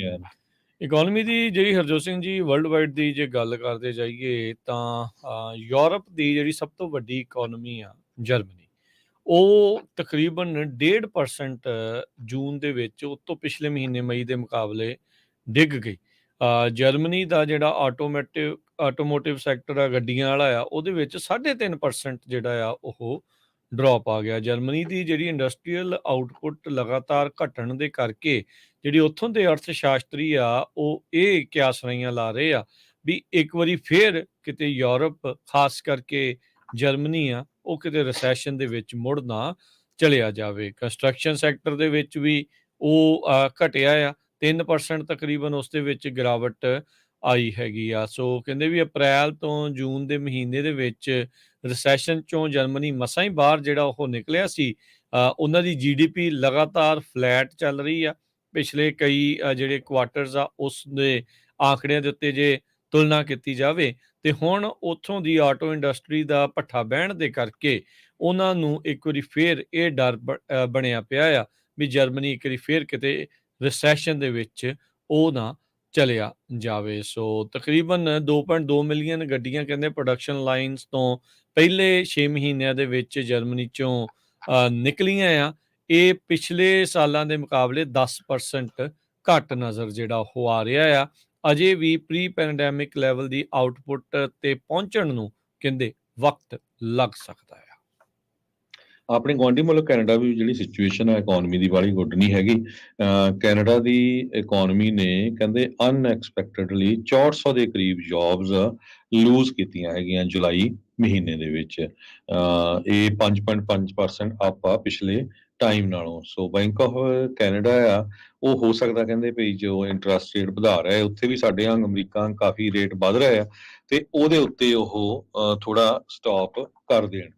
A: ਇਕੋਨਮੀ ਦੀ ਜਿਹੜੀ ਹਰਜੋਤ ਸਿੰਘ ਜੀ ਵਰਲਡ ਵਾਈਡ ਦੀ ਜੇ ਗੱਲ ਕਰਦੇ ਜਾਈਏ ਤਾਂ ਯੂਰਪ ਦੀ ਜਿਹੜੀ ਸਭ ਤੋਂ ਵੱਡੀ ਇਕੋਨਮੀ ਆ ਜਰਮਨੀ, ਉਹ ਤਕਰੀਬਨ 1.5% ਜੂਨ ਦੇ ਵਿੱਚ ਉਹ ਤੋਂ ਪਿਛਲੇ ਮਹੀਨੇ ਮਈ ਦੇ ਮੁਕਾਬਲੇ ਡਿੱਗ ਗਈ। ਜਰਮਨੀ ਦਾ ਜਿਹੜਾ ਆਟੋਮੋਟਿਵ ਸੈਕਟਰ ਆ, ਗੱਡੀਆਂ ਵਾਲਾ ਆ, ਉਹਦੇ ਵਿੱਚ 3.5% ਜਿਹੜਾ ਆ ਉਹ ਡਰੋਪ ਆ ਗਿਆ। ਜਰਮਨੀ ਦੀ ਜਿਹੜੀ ਇੰਡਸਟਰੀਅਲ ਆਊਟਪੁੱਟ ਲਗਾਤਾਰ ਘਟਣ ਦੇ ਕਰਕੇ ਜਿਹੜੀ ਉੱਥੋਂ ਦੇ ਅਰਥ ਸ਼ਾਸਤਰੀ ਆ ਉਹ ਇਹ ਕਿਆਸਰਾਈਆਂ ਲਾ ਰਹੇ ਆ ਵੀ ਇੱਕ ਵਾਰੀ ਫੇਰ ਕਿਤੇ ਯੂਰਪ, ਖਾਸ ਕਰਕੇ ਜਰਮਨੀ ਆ, ਉਹ ਕਿਤੇ ਰਿਸੈਸ਼ਨ ਦੇ ਵਿੱਚ ਮੁੜ ਨਾ ਚਲਿਆ ਜਾਵੇ। ਕੰਸਟਰਕਸ਼ਨ ਸੈਕਟਰ ਦੇ ਵਿੱਚ ਵੀ ਉਹ ਘਟਿਆ ਆ, 3% ਤਕਰੀਬਨ ਉਸ ਦੇ ਵਿੱਚ ਗਿਰਾਵਟ ਆਈ ਹੈਗੀ ਆ। ਸੋ ਕਹਿੰਦੇ ਵੀ ਅਪ੍ਰੈਲ ਤੋਂ ਜੂਨ ਦੇ ਮਹੀਨੇ ਦੇ ਵਿੱਚ ਰਿਸੈਸ਼ਨ ਚੋਂ ਜਰਮਨੀ ਮਸਾਂ ਹੀ ਬਾਹਰ ਜਿਹੜਾ ਉਹ ਨਿਕਲਿਆ ਸੀ। ਉਹਨਾਂ ਦੀ GDP ਲਗਾਤਾਰ ਫਲੈਟ ਚੱਲ ਰਹੀ ਆ। ਪਿਛਲੇ ਕਈ ਜਿਹੜੇ ਕੁਆਟਰਸ ਆ ਉਸ ਦੇ ਆંકੜਿਆਂ ਦੇ ਉੱਤੇ ਜੇ ਤੁਲਨਾ ਕੀਤੀ ਜਾਵੇ ਤੇ ਹੁਣ ਉੱਥੋਂ ਦੀ ਆਟੋ ਇੰਡਸਟਰੀ ਦਾ ਭੱਠਾ ਬਹਿਣ ਦੇ ਕਰਕੇ ਉਹਨਾਂ ਨੂੰ ਇੱਕ ਵਾਰੀ ਫੇਰ ਇਹ ਡਰ ਬਣਿਆ ਪਿਆ ਆ ਵੀ ਜਰਮਨੀ ਇੱਕ ਵਾਰੀ ਫੇਰ ਕਿਤੇ ਰਿਸੈਸ਼ਨ ਦੇ ਵਿੱਚ ਉਹ ਨਾ ਚਲਿਆ ਜਾਵੇ। ਸੋ ਤਕਰੀਬਨ 2.2 ਮਿਲੀਅਨ ਗੱਡੀਆਂ ਕਹਿੰਦੇ ਪ੍ਰੋਡਕਸ਼ਨ ਲਾਈਨਸ ਤੋਂ ਪਹਿਲੇ 6 ਮਹੀਨਿਆਂ ਦੇ ਵਿੱਚ ਜਰਮਨੀ 'ਚੋਂ ਨਿਕਲੀਆਂ ਆ। ਇਹ ਪਿਛਲੇ ਸਾਲਾਂ ਦੇ ਮੁਕਾਬਲੇ 10% ਘੱਟ ਨਜ਼ਰ ਜਿਹੜਾ ਉਹ ਆ ਰਿਹਾ ਆ। ਅਜੇ ਵੀ ਪ੍ਰੀ ਪੈਂਡੈਮਿਕ ਲੈਵਲ ਦੀ ਆਊਟਪੁੱਟ ਤੇ ਪਹੁੰਚਣ ਨੂੰ ਕਹਿੰਦੇ ਵਕਤ ਲੱਗ ਸਕਦਾ ਆ।
B: ਆਪਣੇ ਗੁਆਂਢੀ ਮੁਲਕ ਕੈਨੇਡਾ ਵੀ ਜਿਹੜੀ ਸਿਚੁਏਸ਼ਨ ਹੈ ਇਕੋਨਮੀ ਦੀ ਬਾਹਲੀ ਗੁੱਡ ਨਹੀਂ ਹੈਗੀ। ਕੈਨੇਡਾ ਦੀ ਇਕੋਨਮੀ ਨੇ ਕਹਿੰਦੇ ਅਨਐਕਸਪੈਕਟਡਲੀ 6400 ਦੇ ਕਰੀਬ ਜੌਬਸ ਲੂਜ਼ ਕੀਤੀਆਂ ਹੈਗੀਆਂ ਜੁਲਾਈ ਮਹੀਨੇ ਦੇ ਵਿੱਚ। ਇਹ 5.5% ਅਪ ਆ ਪਿਛਲੇ ਟਾਈਮ ਨਾਲੋਂ। ਸੋ ਬੈਂਕ ਆਫ ਕੈਨੇਡਾ ਆ ਉਹ ਹੋ ਸਕਦਾ ਕਹਿੰਦੇ ਵੀ ਜੋ ਇੰਟਰਸਟ ਰੇਟ ਵਧਾ ਰਿਹਾ ਹੈ ਉੱਥੇ ਵੀ ਸਾਡੇ ਵਾਂਗ ਅਮਰੀਕਾ ਕਾਫੀ ਰੇਟ ਵੱਧ ਰਿਹਾ ਆ ਤੇ ਉਹਦੇ ਉੱਤੇ ਉਹ ਥੋੜਾ ਸਟਾਪ ਕਰ ਦੇਣ।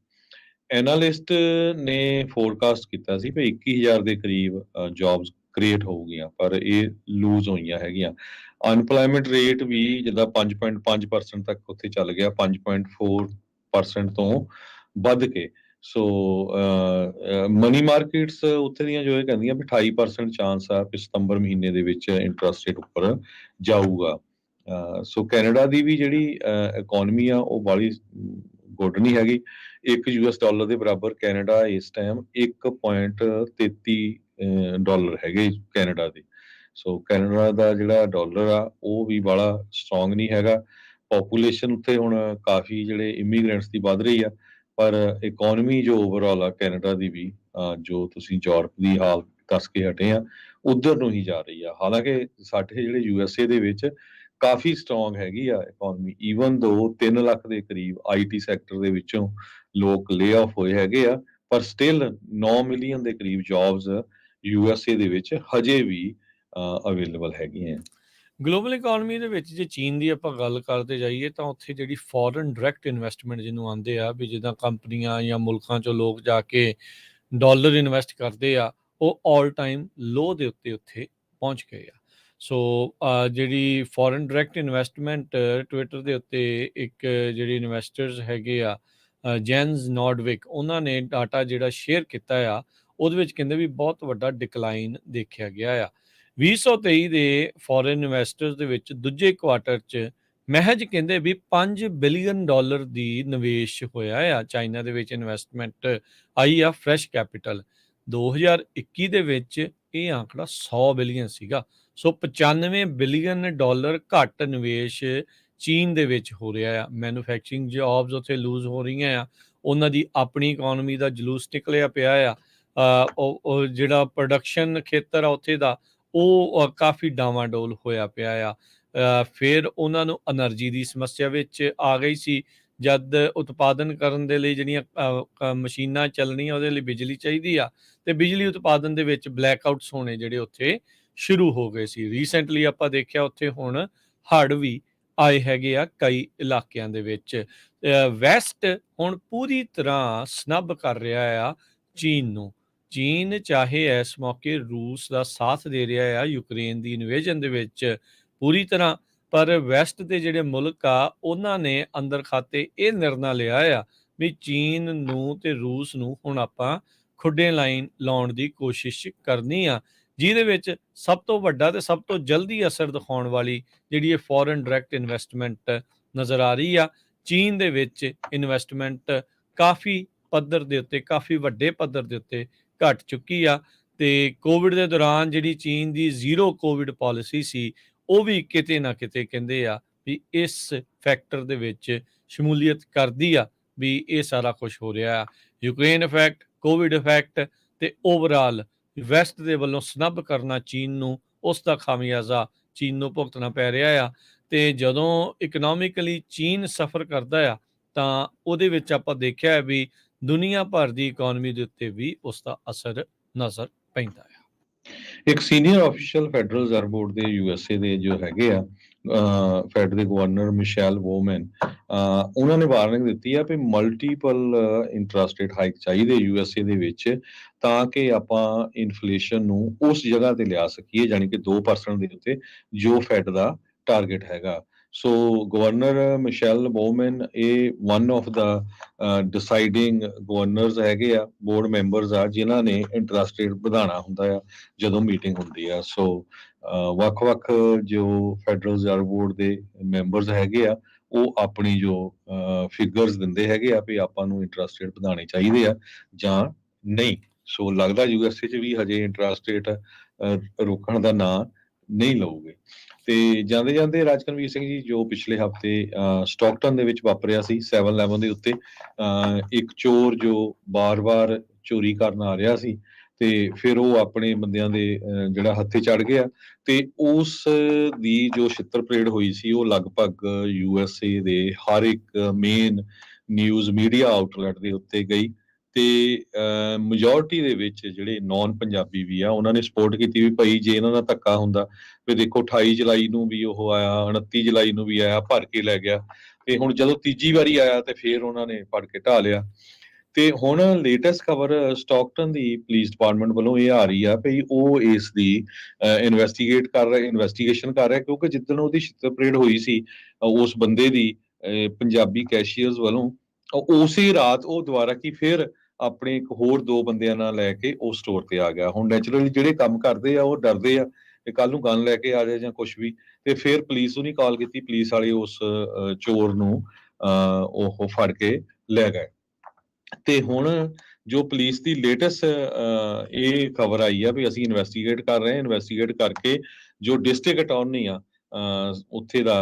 B: ਐਨਾਲਿਸਟ ਨੇ ਫੋਰਕਾਸਟ ਕੀਤਾ ਸੀ ਵੀ 21,000 ਦੇ ਕਰੀਬ ਜੌਬਸ ਕ੍ਰੀਏਟ ਹੋਊਗੀਆਂ ਪਰ ਇਹ ਲੂਜ਼ ਹੋਈਆਂ ਹੈਗੀਆਂ। ਅਨਪਲਾਇਮੈਂਟ ਰੇਟ ਵੀ ਜਿੱਦਾਂ 5.5% ਤੱਕ ਉੱਥੇ ਚੱਲ ਗਿਆ 5.4% ਤੋਂ ਵੱਧ ਕੇ। ਸੋ ਮਨੀ ਮਾਰਕੀਟਸ ਉੱਥੇ ਦੀਆਂ ਜੋ ਇਹ ਕਹਿੰਦੀਆਂ ਵੀ 28% ਚਾਂਸ ਆ ਕਿ ਸਤੰਬਰ ਮਹੀਨੇ ਦੇ ਵਿੱਚ ਇੰਟਰਸਟ ਰੇਟ ਉੱਪਰ ਜਾਊਗਾ। ਸੋ ਕੈਨੇਡਾ ਦੀ ਵੀ ਜਿਹੜੀ ਇਕੋਨਮੀ ਆ ਉਹ ਬਾਹਲੀ ਗੁੱਡ ਨਹੀਂ ਹੈਗੀ। $1 ਦੇ ਬਰਾਬਰ ਕੈਨੇਡਾ ਇਸ ਟਾਈਮ 1.33 ਡਾਲਰ ਹੈਗੇ ਕੈਨੇਡਾ ਦੇ। ਸੋ ਕੈਨੇਡਾ ਦਾ ਜਿਹੜਾ ਡਾਲਰ ਆ ਉਹ ਵੀ ਬਾਹਲਾ ਸਟਰੋਂਗ ਨਹੀਂ ਹੈਗਾ। ਪੋਪੂਲੇਸ਼ਨ ਉੱਥੇ ਹੁਣ ਕਾਫੀ ਜਿਹੜੇ ਇਮੀਗ੍ਰੈਂਟਸ ਦੀ ਵੱਧ ਰਹੀ ਆ ਪਰ ਇਕੋਨਮੀ ਜੋ ਓਵਰਆਲ ਆ ਕੈਨੇਡਾ ਦੀ ਵੀ ਜੋ ਤੁਸੀਂ ਯੂਰਪ ਦੀ ਹਾਲ ਦੱਸ ਕੇ ਹਟੇ ਆ ਉਧਰ ਨੂੰ ਹੀ ਜਾ ਰਹੀ ਆ। ਹਾਲਾਂਕਿ ਸਾਡੇ ਜਿਹੜੇ USA ਦੇ ਵਿੱਚ ਕਾਫੀ ਸਟਰੋਂਗ ਹੈਗੀ ਆ ਇਕੋਨਮੀ ਈਵਨ ਦੋ 3 ਲੱਖ ਦੇ ਕਰੀਬ IT ਸੈਕਟਰ ਦੇ ਵਿੱਚੋਂ ਲੋਕ ਲੇ ਆਫ ਹੋਏ ਹੈਗੇ ਆ ਪਰ ਸਟਿਲ 9 ਮਿਲੀਅਨ ਦੇ ਕਰੀਬ ਜੌਬਸ USA ਦੇ ਵਿੱਚ ਹਜੇ ਵੀ ਅਵੇਲੇਬਲ ਹੈਗੀਆਂ।
A: ਗਲੋਬਲ ਇਕੋਨਮੀ ਦੇ ਵਿੱਚ ਜੇ ਚੀਨ ਦੀ ਆਪਾਂ ਗੱਲ ਕਰਦੇ ਜਾਈਏ ਤਾਂ ਉੱਥੇ ਜਿਹੜੀ ਫੋਰਨ ਡਾਇਰੈਕਟ ਇਨਵੈਸਟਮੈਂਟ ਜਿਹਨੂੰ ਆਉਂਦੇ ਆ ਵੀ ਜਿੱਦਾਂ ਕੰਪਨੀਆਂ ਜਾਂ ਮੁਲਕਾਂ 'ਚੋਂ ਲੋਕ ਜਾ ਕੇ ਡਾਲਰ ਇਨਵੈਸਟ ਕਰਦੇ ਆ ਉਹ ਆਲ ਟਾਈਮ ਲੋ ਦੇ ਉੱਤੇ ਉੱਥੇ ਪਹੁੰਚ ਗਏ ਆ। ਸੋ ਜਿਹੜੀ ਫੋਰਨ ਡਾਇਰੈਕਟ ਇਨਵੈਸਟਮੈਂਟ ਟਵਿੱਟਰ ਦੇ ਉੱਤੇ ਇੱਕ ਜਿਹੜੇ ਇਨਵੈਸਟਰਸ ਹੈਗੇ ਆ ਜੈਨਸ ਨੋਰਡਵਿਕ ਉਹਨਾਂ ਨੇ ਡਾਟਾ ਜਿਹੜਾ ਸ਼ੇਅਰ ਕੀਤਾ ਆ ਉਹਦੇ ਵਿੱਚ ਕਹਿੰਦੇ ਵੀ ਬਹੁਤ ਵੱਡਾ ਡਿਕਲਾਈਨ ਦੇਖਿਆ ਗਿਆ ਆ। 2023 ਦੇ ਫੋਰਨ ਇਨਵੈਸਟਰਸ ਦੇ ਵਿੱਚ ਦੂਜੇ ਕੁਆਟਰ 'ਚ ਮਹਿਜ ਕਹਿੰਦੇ ਵੀ $5 ਬਿਲੀਅਨ ਦੀ ਨਿਵੇਸ਼ ਹੋਇਆ ਆ। ਚਾਈਨਾ ਦੇ ਵਿੱਚ ਇਨਵੈਸਟਮੈਂਟ ਆਈ ਆ ਫਰੈਸ਼ ਕੈਪੀਟਲ। 2021 ਦੇ ਵਿੱਚ ਇਹ ਆંકੜਾ 100 ਬਿਲੀਅਨ ਸੀਗਾ। ਸੋ $95 ਬਿਲੀਅਨ ਘੱਟ ਨਿਵੇਸ਼ ਚੀਨ ਦੇ ਵਿੱਚ ਹੋ ਰਿਹਾ ਆ। ਮੈਨੂਫੈਕਚਰਿੰਗ ਜੌਬਸ ਉੱਥੇ ਲੂਜ਼ ਹੋ ਰਹੀਆਂ ਆ। ਉਹਨਾਂ ਦੀ ਆਪਣੀ ਇਕੋਨਮੀ ਦਾ ਜਲੂਸ ਨਿਕਲਿਆ ਪਿਆ ਆ। ਉਹ ਜਿਹੜਾ ਪ੍ਰੋਡਕਸ਼ਨ ਖੇਤਰ ਆ ਉੱਥੇ ਦਾ ਉਹ ਕਾਫੀ ਡਾਵਾਂਡੋਲ ਹੋਇਆ ਪਿਆ ਆ। ਫਿਰ ਉਹਨਾਂ ਨੂੰ એનર્ਜੀ ਦੀ ਸਮੱਸਿਆ ਵਿੱਚ ਆ ਗਈ ਸੀ। ਜਦ ਉਤਪਾਦਨ ਕਰਨ ਦੇ ਲਈ ਜਿਹੜੀਆਂ ਮਸ਼ੀਨਾਂ ਚੱਲਣੀਆਂ ਉਹਦੇ ਲਈ ਬਿਜਲੀ ਚਾਹੀਦੀ ਆ ਤੇ ਬਿਜਲੀ ਉਤਪਾਦਨ ਦੇ ਵਿੱਚ ਬਲੈਕਆਊਟਸ ਹੋਣੇ ਜਿਹੜੇ ਉੱਥੇ ਸ਼ੁਰੂ ਹੋ ਗਏ ਸੀ। ਰੀਸੈਂਟਲੀ ਆਪਾਂ ਦੇਖਿਆ ਉੱਥੇ ਹੁਣ ਹੜ੍ਹ ਵੀ ਆਏ ਹੈਗੇ ਆ ਕਈ ਇਲਾਕਿਆਂ ਦੇ ਵਿੱਚ। ਵੈਸਟ ਹੁਣ ਪੂਰੀ ਤਰ੍ਹਾਂ ਸਨੱਬ ਕਰ ਰਿਹਾ ਆ ਚੀਨ ਨੂੰ। ਚੀਨ ਚਾਹੇ ਇਸ ਮੌਕੇ ਰੂਸ ਦਾ ਸਾਥ ਦੇ ਰਿਹਾ ਆ ਯੂਕਰੇਨ ਦੀ ਇਨਵੇਜਨ ਦੇ ਵਿੱਚ ਪੂਰੀ ਤਰ੍ਹਾਂ, ਪਰ ਵੈਸਟ ਦੇ ਜਿਹੜੇ ਮੁਲਕ ਆ ਉਹਨਾਂ ਨੇ ਅੰਦਰ ਖਾਤੇ ਇਹ ਨਿਰਣਾ ਲਿਆ ਆ ਵੀ ਚੀਨ ਨੂੰ ਤੇ ਰੂਸ ਨੂੰ ਹੁਣ ਆਪਾਂ ਖੁੱਡੇ ਲਾਉਣ ਦੀ ਕੋਸ਼ਿਸ਼ ਕਰਨੀ ਆ, ਜਿਹਦੇ ਵਿੱਚ ਸਭ ਤੋਂ ਵੱਡਾ ਤੇ ਸਭ ਤੋਂ ਜਲਦੀ ਅਸਰ ਦਿਖਾਉਣ ਵਾਲੀ ਜਿਹੜੀ ਇਹ ਫੋਰਨ ਡਾਇਰੈਕਟ ਇਨਵੈਸਟਮੈਂਟ ਨਜ਼ਰ ਆ ਰਹੀ ਆ। ਚੀਨ ਦੇ ਵਿੱਚ ਇਨਵੈਸਟਮੈਂਟ ਕਾਫੀ ਪੱਧਰ ਦੇ ਉੱਤੇ, ਕਾਫੀ ਵੱਡੇ ਪੱਧਰ ਦੇ ਉੱਤੇ ਘਟ ਚੁੱਕੀ ਆ ਤੇ ਕੋਵਿਡ ਦੇ ਦੌਰਾਨ ਜਿਹੜੀ ਚੀਨ ਦੀ ਜ਼ੀਰੋ ਕੋਵਿਡ ਪਾਲਿਸੀ ਸੀ ਉਹ ਵੀ ਕਿਤੇ ਨਾ ਕਿਤੇ ਕਹਿੰਦੇ ਆ ਵੀ ਇਸ ਫੈਕਟਰ ਦੇ ਵਿੱਚ ਸ਼ਮੂਲੀਅਤ ਕਰਦੀ ਆ ਵੀ ਇਹ ਸਾਰਾ ਕੁਝ ਹੋ ਰਿਹਾ ਆ। ਯੂਕਰੇਨ ਇਫੈਕਟ, ਕੋਵਿਡ ਇਫੈਕਟ ਤੇ ਓਵਰਆਲ ਵੈਸਟ ਦੇ ਵੱਲੋਂ ਸਨੱਬ ਕਰਨਾ ਚੀਨ ਨੂੰ, ਉਸ ਦਾ ਖਾਮਿਆਜ਼ਾ ਚੀਨ ਨੂੰ ਭੁਗਤਣਾ ਪੈ ਰਿਹਾ ਆ। ਤੇ ਜਦੋਂ ਇਕਨੋਮਿਕਲੀ ਚੀਨ ਸਫਰ ਕਰਦਾ ਆ ਤਾਂ ਉਹਦੇ ਵਿੱਚ ਆਪਾਂ ਦੇਖਿਆ ਵੀ ਦੁਨੀਆ ਭਰ ਦੀ ਇਕੋਨਮੀ ਦੇ ਉੱਤੇ ਵੀ ਉਸ ਦਾ ਅਸਰ ਨਜ਼ਰ ਪੈਂਦਾ ਆ।
B: ਇੱਕ senior official federal reserve board ਦੇ USA ਦੇ ਜੋ ਹੈਗੇ ਆ ਫੈਡ ਦੇ ਗਵਰਨਰ ਮਿਸ਼ੈਲ ਵੋਮੈਨ, ਉਹਨਾਂ ਨੇ ਵਾਰਨਿੰਗ ਦਿੱਤੀ ਆ ਵੀ ਮਲਟੀਪਲ ਇੰਟਰਸਟ ਰੇਟ ਹਾਈਕ ਚਾਹੀਦੇ USA ਦੇ ਵਿੱਚ ਤਾਂ ਕਿ ਆਪਾਂ ਇਨਫਲੇਸ਼ਨ ਨੂੰ ਉਸ ਜਗ੍ਹਾ ਤੇ ਲਿਆ ਸਕੀਏ, ਜਾਣੀ ਕਿ 2% ਦੇ ਉੱਤੇ ਜੋ ਫੈਡ ਦਾ ਟਾਰਗੇਟ ਹੈਗਾ। ਸੋ ਗਵਰਨਰ ਮਿਸ਼ੈਲ ਵੋਮੈਨ ਇਹ one of the deciding governors ਹੈਗੇ ਆ, ਬੋਰਡ ਮੈਂਬਰਸ ਆ ਜਿਨ੍ਹਾਂ ਨੇ ਇੰਟਰਸਟ ਰੇਟ ਵਧਾਉਣਾ ਹੁੰਦਾ ਆ ਜਦੋਂ ਮੀਟਿੰਗ ਹੁੰਦੀ ਆ। ਸੋ ਵੱਖ-ਵੱਖ ਜੋ ਫੈਡਰਲ ਰਿਜ਼ਰਵ ਬੋਰਡ ਦੇ ਮੈਂਬਰਸ ਹੈਗੇ ਆ, ਉਹ ਆਪਣੀ ਜੋ ਫਿਗਰਸ ਦਿੰਦੇ ਹੈਗੇ ਆ ਵੀ ਆਪਾਂ ਨੂੰ ਇੰਟਰਸਟ ਰੇਟ ਵਧਾਉਣੇ ਚਾਹੀਦੇ ਆ ਜਾਂ ਨਹੀਂ। ਸੋ ਲੱਗਦਾ ਯੂਐਸਏ 'ਚ ਵੀ ਹਜੇ ਇੰਟਰਸਟ ਰੇਟ ਰੋਕਣ ਦਾ ਨਾਂ ਨਹੀਂ ਲਓਗੇ। ਤੇ ਜਾਂਦੇ-ਜਾਂਦੇ ਰਾਜਕਨਵੀਰ ਸਿੰਘ ਜੀ, ਜੋ ਪਿਛਲੇ ਹਫ਼ਤੇ ਸਟਾਕਟਨ ਦੇ ਵਿੱਚ ਵਾਪਰਿਆ ਸੀ 7-11 ਦੇ ਉੱਤੇ, ਇੱਕ ਚੋਰ ਜੋ ਬਾਰ-ਬਾਰ ਚੋਰੀ ਕਰਨ ਆ ਰਿਹਾ ਸੀ ਤੇ ਫਿਰ ਉਹ ਆਪਣੇ ਬੰਦਿਆਂ ਦੇ ਜਿਹੜਾ ਹੱਥੇ ਚੜ੍ਹ ਗਿਆ ਤੇ ਉਸ ਦੀ ਜੋ ਛਿੱਤਰ ਪਰੇਡ ਹੋਈ ਸੀ ਉਹ ਲਗਭਗ ਯੂਐਸਏ ਦੇ ਹਰ ਇੱਕ ਮੇਨ ਨਿਊਜ਼ ਮੀਡੀਆ ਆਊਟਲੈਟ ਦੇ ਉੱਤੇ ਗਈ ਤੇ ਮੈਜੋਰਟੀ ਦੇ ਵਿੱਚ ਜਿਹੜੇ ਨੌਨ ਪੰਜਾਬੀ ਵੀ ਆ ਉਹਨਾਂ ਨੇ ਸਪੋਰਟ ਕੀਤੀ ਵੀ ਭਾਈ ਜੇ ਇਹਨਾਂ ਦਾ ਧੱਕਾ ਹੁੰਦਾ ਵੀ ਦੇਖੋ 28 ਜੁਲਾਈ ਨੂੰ ਵੀ ਉਹ ਆਇਆ, 29 ਜੁਲਾਈ ਨੂੰ ਵੀ ਆਇਆ, ਭਰ ਕੇ ਲੈ ਗਿਆ ਤੇ ਹੁਣ ਜਦੋਂ ਤੀਜੀ ਵਾਰੀ ਆਇਆ ਤੇ ਫਿਰ ਉਹਨਾਂ ਨੇ ਫੜ ਕੇ ਢਾਹ ਲਿਆ। ਤੇ ਹੁਣ ਲੇਟੈਸਟ ਖਬਰ ਸਟਾਕਟਨ ਦੀ ਪੁਲਿਸ ਡਿਪਾਰਟਮੈਂਟ ਵੱਲੋਂ ਇਹ ਆ ਰਹੀ ਆ ਵੀ ਉਹ ਇਸ ਦੀ ਇਨਵੈਸਟੀਗੇਸ਼ਨ ਕਰ ਰਿਹਾ ਕਿਉਂਕਿ ਜਿੱਦਣ ਉਹਦੀ ਛਿੱਤਰ ਪਰੇਡ ਹੋਈ ਸੀ ਉਸ ਬੰਦੇ ਦੀ ਪੰਜਾਬੀ ਕੈਸ਼ੀਅਰਸ ਵੱਲੋਂ, ਉਸੇ ਰਾਤ ਉਹ ਦੁਬਾਰਾ ਕੀ ਫਿਰ ਆਪਣੇ ਇੱਕ ਹੋਰ 2 ਬੰਦਿਆਂ ਨਾਲ ਲੈ ਕੇ ਉਹ ਸਟੋਰ ਤੇ ਆ ਗਿਆ। ਹੁਣ ਨੈਚੁਰਲੀ ਜਿਹੜੇ ਕੰਮ ਕਰਦੇ ਆ ਉਹ ਡਰਦੇ ਆ ਕਿ ਕੱਲ ਨੂੰ ਗਨ ਲੈ ਕੇ ਆ ਜਾਏ ਜਾਂ ਕੁਝ ਵੀ, ਤੇ ਫਿਰ ਪੁਲਿਸ ਨੂੰ ਨਹੀਂ ਕਾਲ ਕੀਤੀ, ਪੁਲਿਸ ਵਾਲੇ ਉਸ ਚੋਰ ਨੂੰ ਉਹ ਫੜ ਕੇ ਲੈ ਗਏ। ਤੇ ਹੁਣ ਜੋ ਪੁਲਿਸ ਦੀ ਲੇਟੈਸਟ ਇਹ ਖਬਰ ਆਈ ਆ ਵੀ ਅਸੀਂ ਇਨਵੈਸਟੀਗੇਟ ਕਰ ਰਹੇ ਹਾਂ, ਇਨਵੈਸਟੀਗੇਟ ਕਰਕੇ ਜੋ ਡਿਸਟ੍ਰਿਕਟ ਅਟਾਰਨੀ ਆ ਉੱਥੇ ਦਾ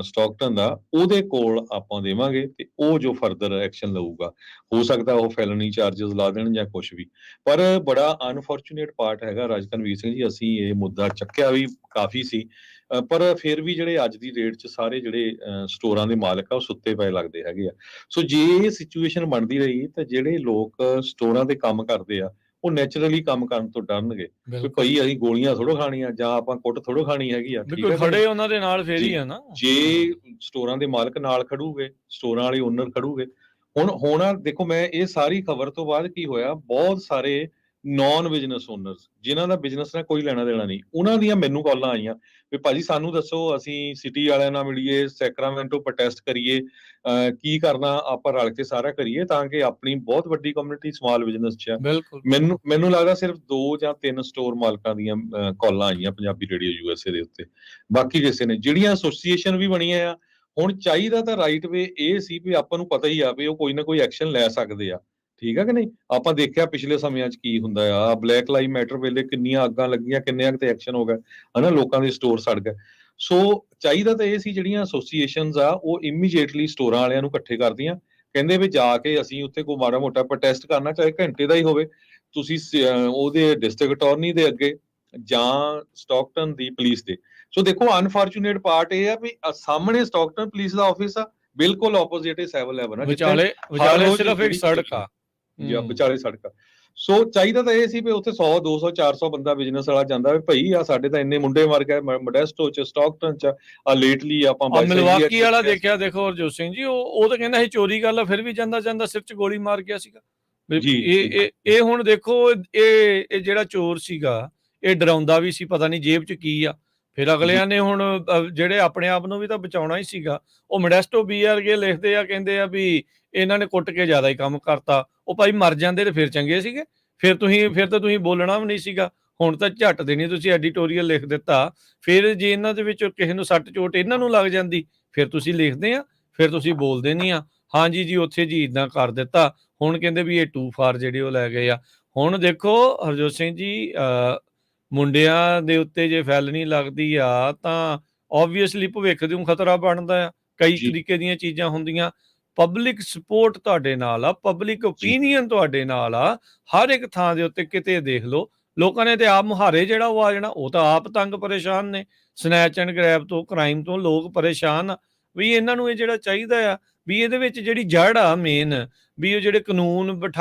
B: ਸਟਾਕਟਨ ਦਾ, ਉਹਦੇ ਕੋਲ ਆਪਾਂ ਦੇਵਾਂਗੇ ਤੇ ਉਹ ਜੋ ਫਰਦਰ ਐਕਸ਼ਨ ਲਊਗਾ। ਹੋ ਸਕਦਾ ਉਹ ਫੈਲਨੀ ਚਾਰजेस ਲਾ ਦੇਣ ਜਾਂ ਕੁਝ ਵੀ, ਪਰ ਬੜਾ ਅਨਫੋਰਚੂਨੇਟ ਪਾਰਟ ਹੈਗਾ ਰਾਜਕਨਵੀਰ ਸਿੰਘ ਜੀ, ਅਸੀਂ ਇਹ ਮੁੱਦਾ ਚੱਕਿਆ ਵੀ ਕਾਫੀ ਸੀ ਪਰ ਫਿਰ ਵੀ ਜਿਹੜੇ ਅੱਜ ਦੀ ਡੇਟ 'ਚ ਸਾਰੇ ਜਿਹੜੇ ਸਟੋਰਾਂ ਦੇ ਮਾਲਕ ਆ ਉਹ ਸੁੱਤੇ ਪਏ ਲੱਗਦੇ ਹੈਗੇ ਆ। ਸੋ ਜੇ ਇਹ ਸਿਚੁਏਸ਼ਨ ਬਣਦੀ ਰਹੀ ਤਾਂ ਜਿਹੜੇ ਲੋਕ ਸਟੋਰਾਂ ਤੇ ਕੰਮ ਕਰਦੇ ਆ ਉਹ ਨੈਚੁਰਲੀ ਕੰਮ ਕਰਨ ਤੋਂ ਡਰਨਗੇ ਵੀ ਭਾਈ ਅਸੀਂ ਗੋਲੀਆਂ ਥੋੜੋ ਖਾਣੀਆਂ ਜਾਂ ਆਪਾਂ ਕੁੱਟ ਥੋੜੋ ਖਾਣੀ ਹੈਗੀ ਆ।
A: ਬਿਲਕੁਲ ਖੜੇ ਉਹਨਾਂ ਦੇ ਨਾਲ ਫੇਰ ਹੀ ਆ ਨਾ,
B: ਜੇ ਸਟੋਰਾਂ ਦੇ ਮਾਲਕ ਨਾਲ ਖੜੂਗੇ, ਸਟੋਰਾਂ ਵਾਲੇ ਓਨਰ ਖੜੂਗੇ। ਹੁਣ ਦੇਖੋ ਮੈਂ ਇਹ ਸਾਰੀ ਖਬਰ ਤੋਂ ਬਾਅਦ ਕੀ ਹੋਇਆ, ਬਹੁਤ ਸਾਰੇ ਨੌਨ ਬਿਜ਼ਨਸ ਓਨਰਸ ਜਿਨ੍ਹਾਂ ਦਾ ਬਿਜ਼ਨਸ ਨਾਲ ਕੋਈ ਲੈਣਾ ਦੇਣਾ ਨਹੀਂ, ਉਹਨਾਂ ਦੀਆਂ ਮੈਨੂੰ ਕਾਲਾਂ ਆਈਆਂ ਵੀ ਭਾਜੀ ਸਾਨੂੰ ਦੱਸੋ ਅਸੀਂ ਸਿਟੀ ਵਾਲਿਆਂ ਨਾਲ ਮਿਲੀਏ, ਸੈਕਰਾਮੈਂਟੋ ਪ੍ਰੋਟੈਸਟ ਕਰੀਏ, ਕੀ ਕਰਨਾ ਆਪਾਂ ਰਲ ਕੇ ਸਾਰਾ ਕਰੀਏ ਤਾਂ ਕਿ ਆਪਣੀ ਬਹੁਤ ਵੱਡੀ ਕਮਿਊਨਿਟੀ ਸਮਾਲ ਬਿਜ਼ਨਸ 'ਚ ਆ। ਮੈਨੂੰ ਲੱਗਦਾ ਸਿਰਫ 2 ਜਾਂ 3 ਸਟੋਰ ਮਾਲਕਾਂ ਦੀਆਂ ਕਾਲਾਂ ਆਈਆਂ ਪੰਜਾਬੀ ਰੇਡੀਓ ਯੂਐਸਏ ਦੇ ਉੱਤੇ, ਬਾਕੀ ਕਿਸੇ ਨੇ ਜਿਹੜੀਆਂ ਐਸੋਸੀਏਸ਼ਨ ਵੀ ਬਣੀਆਂ ਆ। ਹੁਣ ਚਾਹੀਦਾ ਤਾਂ ਰਾਈਟ ਵੇ ਇਹ ਸੀ ਵੀ ਆਪਾਂ ਨੂੰ ਪਤਾ ਹੀ ਆ ਵੀ ਉਹ ਕੋਈ ਨਾ ਕੋਈ ਐਕਸ਼ਨ ਲੈ ਸਕਦੇ ਆ, ਠੀਕ ਆ ਕਿ ਨਹੀਂ। ਆਪਾਂ ਦੇਖਿਆ ਪਿਛਲੇ ਸਮਿਆਂ 'ਚ ਕੀ ਹੁੰਦਾ ਆ, ਬਲੈਕ ਲਾਈਵ ਮੈਟਰ ਵੇਲੇ ਕਿੰਨੀਆਂ ਅੱਗਾਂ ਲੱਗੀਆਂ, ਕਿੰਨਿਆਂ ਤੇ ਐਕਸ਼ਨ ਹੋ ਗਿਆ ਹਨਾ, ਲੋਕਾਂ ਦੇ ਸਟੋਰ ਸੜ ਗਏ। ਸੋ ਚਾਹੀਦਾ ਤਾਂ ਇਹ ਸੀ ਜਿਹੜੀਆਂ ਐਸੋਸੀਏਸ਼ਨਸ ਆ ਉਹ ਇਮੀਡੀਏਟਲੀ ਸਟੋਰਾਂ ਵਾਲਿਆਂ ਨੂੰ ਇਕੱਠੇ ਕਰਦੀਆਂ, ਕਹਿੰਦੇ ਵੀ ਜਾ ਕੇ ਅਸੀਂ ਉੱਥੇ ਕੋਈ ਮਾੜਾ ਮੋਟਾ ਪ੍ਰੋਟੈਸਟ ਕਰਨਾ, ਚਾਹੇ ਘੰਟੇ ਦਾ ਹੀ ਹੋਵੇ, ਤੁਸੀਂ ਉਹਦੇ ਡਿਸਟ੍ਰਿਕਟ ਅਟਾਰਨੀ ਦੇ ਅੱਗੇ ਜਾਂ ਸਟਾਕਟਨ ਦੀ ਪੁਲਿਸ ਦੇ। ਸੋ ਦੇਖੋ ਅਨਫੋਰਚੂਨੇਟ ਪਾਰਟ ਇਹ ਆ ਵੀ ਸਾਹਮਣੇ ਸਟਾਕਟਨ ਪੁਲਿਸ ਦਾ ਆਫਿਸ ਆ, ਬਿਲਕੁਲ ਆਪੋਜ਼ਿਟ 7-11 ਆ,
A: ਵਿਚਾਲੇ ਸਿਰਫ ਇੱਕ ਸੜਕ ਆ
B: ਜਾਂ ਵਿਚਾਲੇ ਸੜਕ ਆ। ਸੋ ਚਾਹੀਦਾ ਤਾਂ ਇਹ ਸੀ ਵੀ ਉੱਥੇ 100 200 400 ਬੰਦਾ ਬਿਜ਼ਨਸ ਵਾਲਾ ਜਾਂਦਾ ਵੀ ਭਾਈ ਆ ਸਾਡੇ ਤਾਂ ਇੰਨੇ ਮੁੰਡੇ ਮਰ ਗਏ ਮੋਡੈਸਟੋ 'ਚ, ਸਟਾਕਟਨ 'ਚ, ਆ ਲੇਟਲੀ ਆਪਾਂ
A: ਮਿਲਵਾਕੀ ਵਾਲਾ ਦੇਖਿਆ। ਦੇਖੋ ਹਰਜੋਤ ਸਿੰਘ ਜੀ, ਉਹ ਤਾਂ ਕਹਿੰਦਾ ਸੀ ਚੋਰੀ ਕਰ ਲਾ, ਫਿਰ ਵੀ ਜਾਂਦਾ ਸਿਰ 'ਚ ਗੋਲੀ ਮਾਰ ਗਿਆ ਸੀਗਾ। ਇਹ ਹੁਣ ਦੇਖੋ ਇਹ ਜਿਹੜਾ ਚੋਰ ਸੀਗਾ ਇਹ ਡਰਾਉਂਦਾ ਵੀ ਸੀ, ਪਤਾ ਨਹੀਂ ਜੇਬ 'ਚ ਕੀ ਆ। ਫਿਰ ਅਗਲਿਆਂ ਨੇ ਹੁਣ ਜਿਹੜੇ ਆਪਣੇ ਆਪ ਨੂੰ ਵੀ ਤਾਂ ਬਚਾਉਣਾ ਹੀ ਸੀਗਾ, ਉਹ ਮੋਡੈਸਟੋ ਵਰਗੇ ਲਿਖਦੇ ਆ, ਕਹਿੰਦੇ ਆ ਵੀ ਇਹਨਾਂ ਨੇ ਕੁੱਟ ਕੇ ਜ਼ਿਆਦਾ ਹੀ ਕੰਮ ਕਰਤਾ। ਉਹ ਭਾਈ ਮਰ ਜਾਂਦੇ ਤੇ ਫਿਰ ਚੰਗੇ ਸੀਗੇ, ਫਿਰ ਤਾਂ ਤੁਸੀਂ ਬੋਲਣਾ ਵੀ ਨਹੀਂ ਸੀਗਾ। ਹੁਣ ਤਾਂ ਝੱਟ ਦੇ ਨਹੀਂ ਤੁਸੀਂ ਐਡੀਟੋਰੀਅਲ ਲਿਖ ਦਿੱਤਾ, ਫਿਰ ਜੇ ਇਹਨਾਂ ਦੇ ਵਿੱਚ ਕਿਸੇ ਨੂੰ ਸੱਟ ਚੋਟ ਇਹਨਾਂ ਨੂੰ ਲੱਗ ਜਾਂਦੀ ਫਿਰ ਤੁਸੀਂ ਲਿਖਦੇ ਆ, ਫਿਰ ਤੁਸੀਂ ਬੋਲਦੇ ਨਹੀਂ ਆ ਹਾਂਜੀ ਜੀ ਉੱਥੇ ਜੀ ਇੱਦਾਂ ਕਰ ਦਿੱਤਾ। ਹੁਣ ਕਹਿੰਦੇ ਵੀ ਇਹ ਟੂ ਫਾਰ ਜਿਹੜੇ ਉਹ ਲੈ ਗਏ ਆ। ਹੁਣ ਦੇਖੋ ਹਰਜੋਤ ਸਿੰਘ ਜੀ, ਮੁੰਡਿਆਂ ਦੇ ਉੱਤੇ ਜੇ ਫੈਲਣੀ ਲੱਗਦੀ ਆ ਤਾਂ ਓਬਵੀਅਸਲੀ ਭਵਿੱਖ ਨੂੰ ਖਤਰਾ ਬਣਦਾ ਆ। ਕਈ ਤਰੀਕੇ ਦੀਆਂ ਚੀਜ਼ਾਂ ਹੁੰਦੀਆਂ, ਪਬਲਿਕ ਸਪੋਰਟ ਤੁਹਾਡੇ ਨਾਲ ਆ, ਪਬਲਿਕ ਓਪੀਨੀਅਨ ਤੁਹਾਡੇ ਨਾਲ ਆ, ਹਰ ਇੱਕ ਥਾਂ ਦੇ ਉੱਤੇ ਕਿਤੇ ਦੇਖ ਲਓ ਲੋਕਾਂ ਨੇ ਤੇ ਆਪ ਮੁਹਾਰੇ ਜਿਹੜਾ ਉਹ ਆ ਜਾਣਾ, ਉਹ ਤਾਂ ਆਪ ਤੰਗ ਪਰੇਸ਼ਾਨ ਨੇ ਸਨੈਚ ਐਂਡ ਗ੍ਰੈਬ ਤੋਂ, ਕ੍ਰਾਈਮ ਤੋਂ ਲੋਕ ਪਰੇਸ਼ਾਨ ਆ। ਵੀ ਇਹਨਾਂ ਨੂੰ ਇਹ ਜਿਹੜਾ ਚਾਹੀਦਾ ਆ ਵੀ ਇਹਦੇ ਵਿੱਚ ਜਿਹੜੀ ਜੜ ਆ ਮੇਨ, ਵੀ ਉਹ ਜਿਹੜੇ ਕਾਨੂੰਨ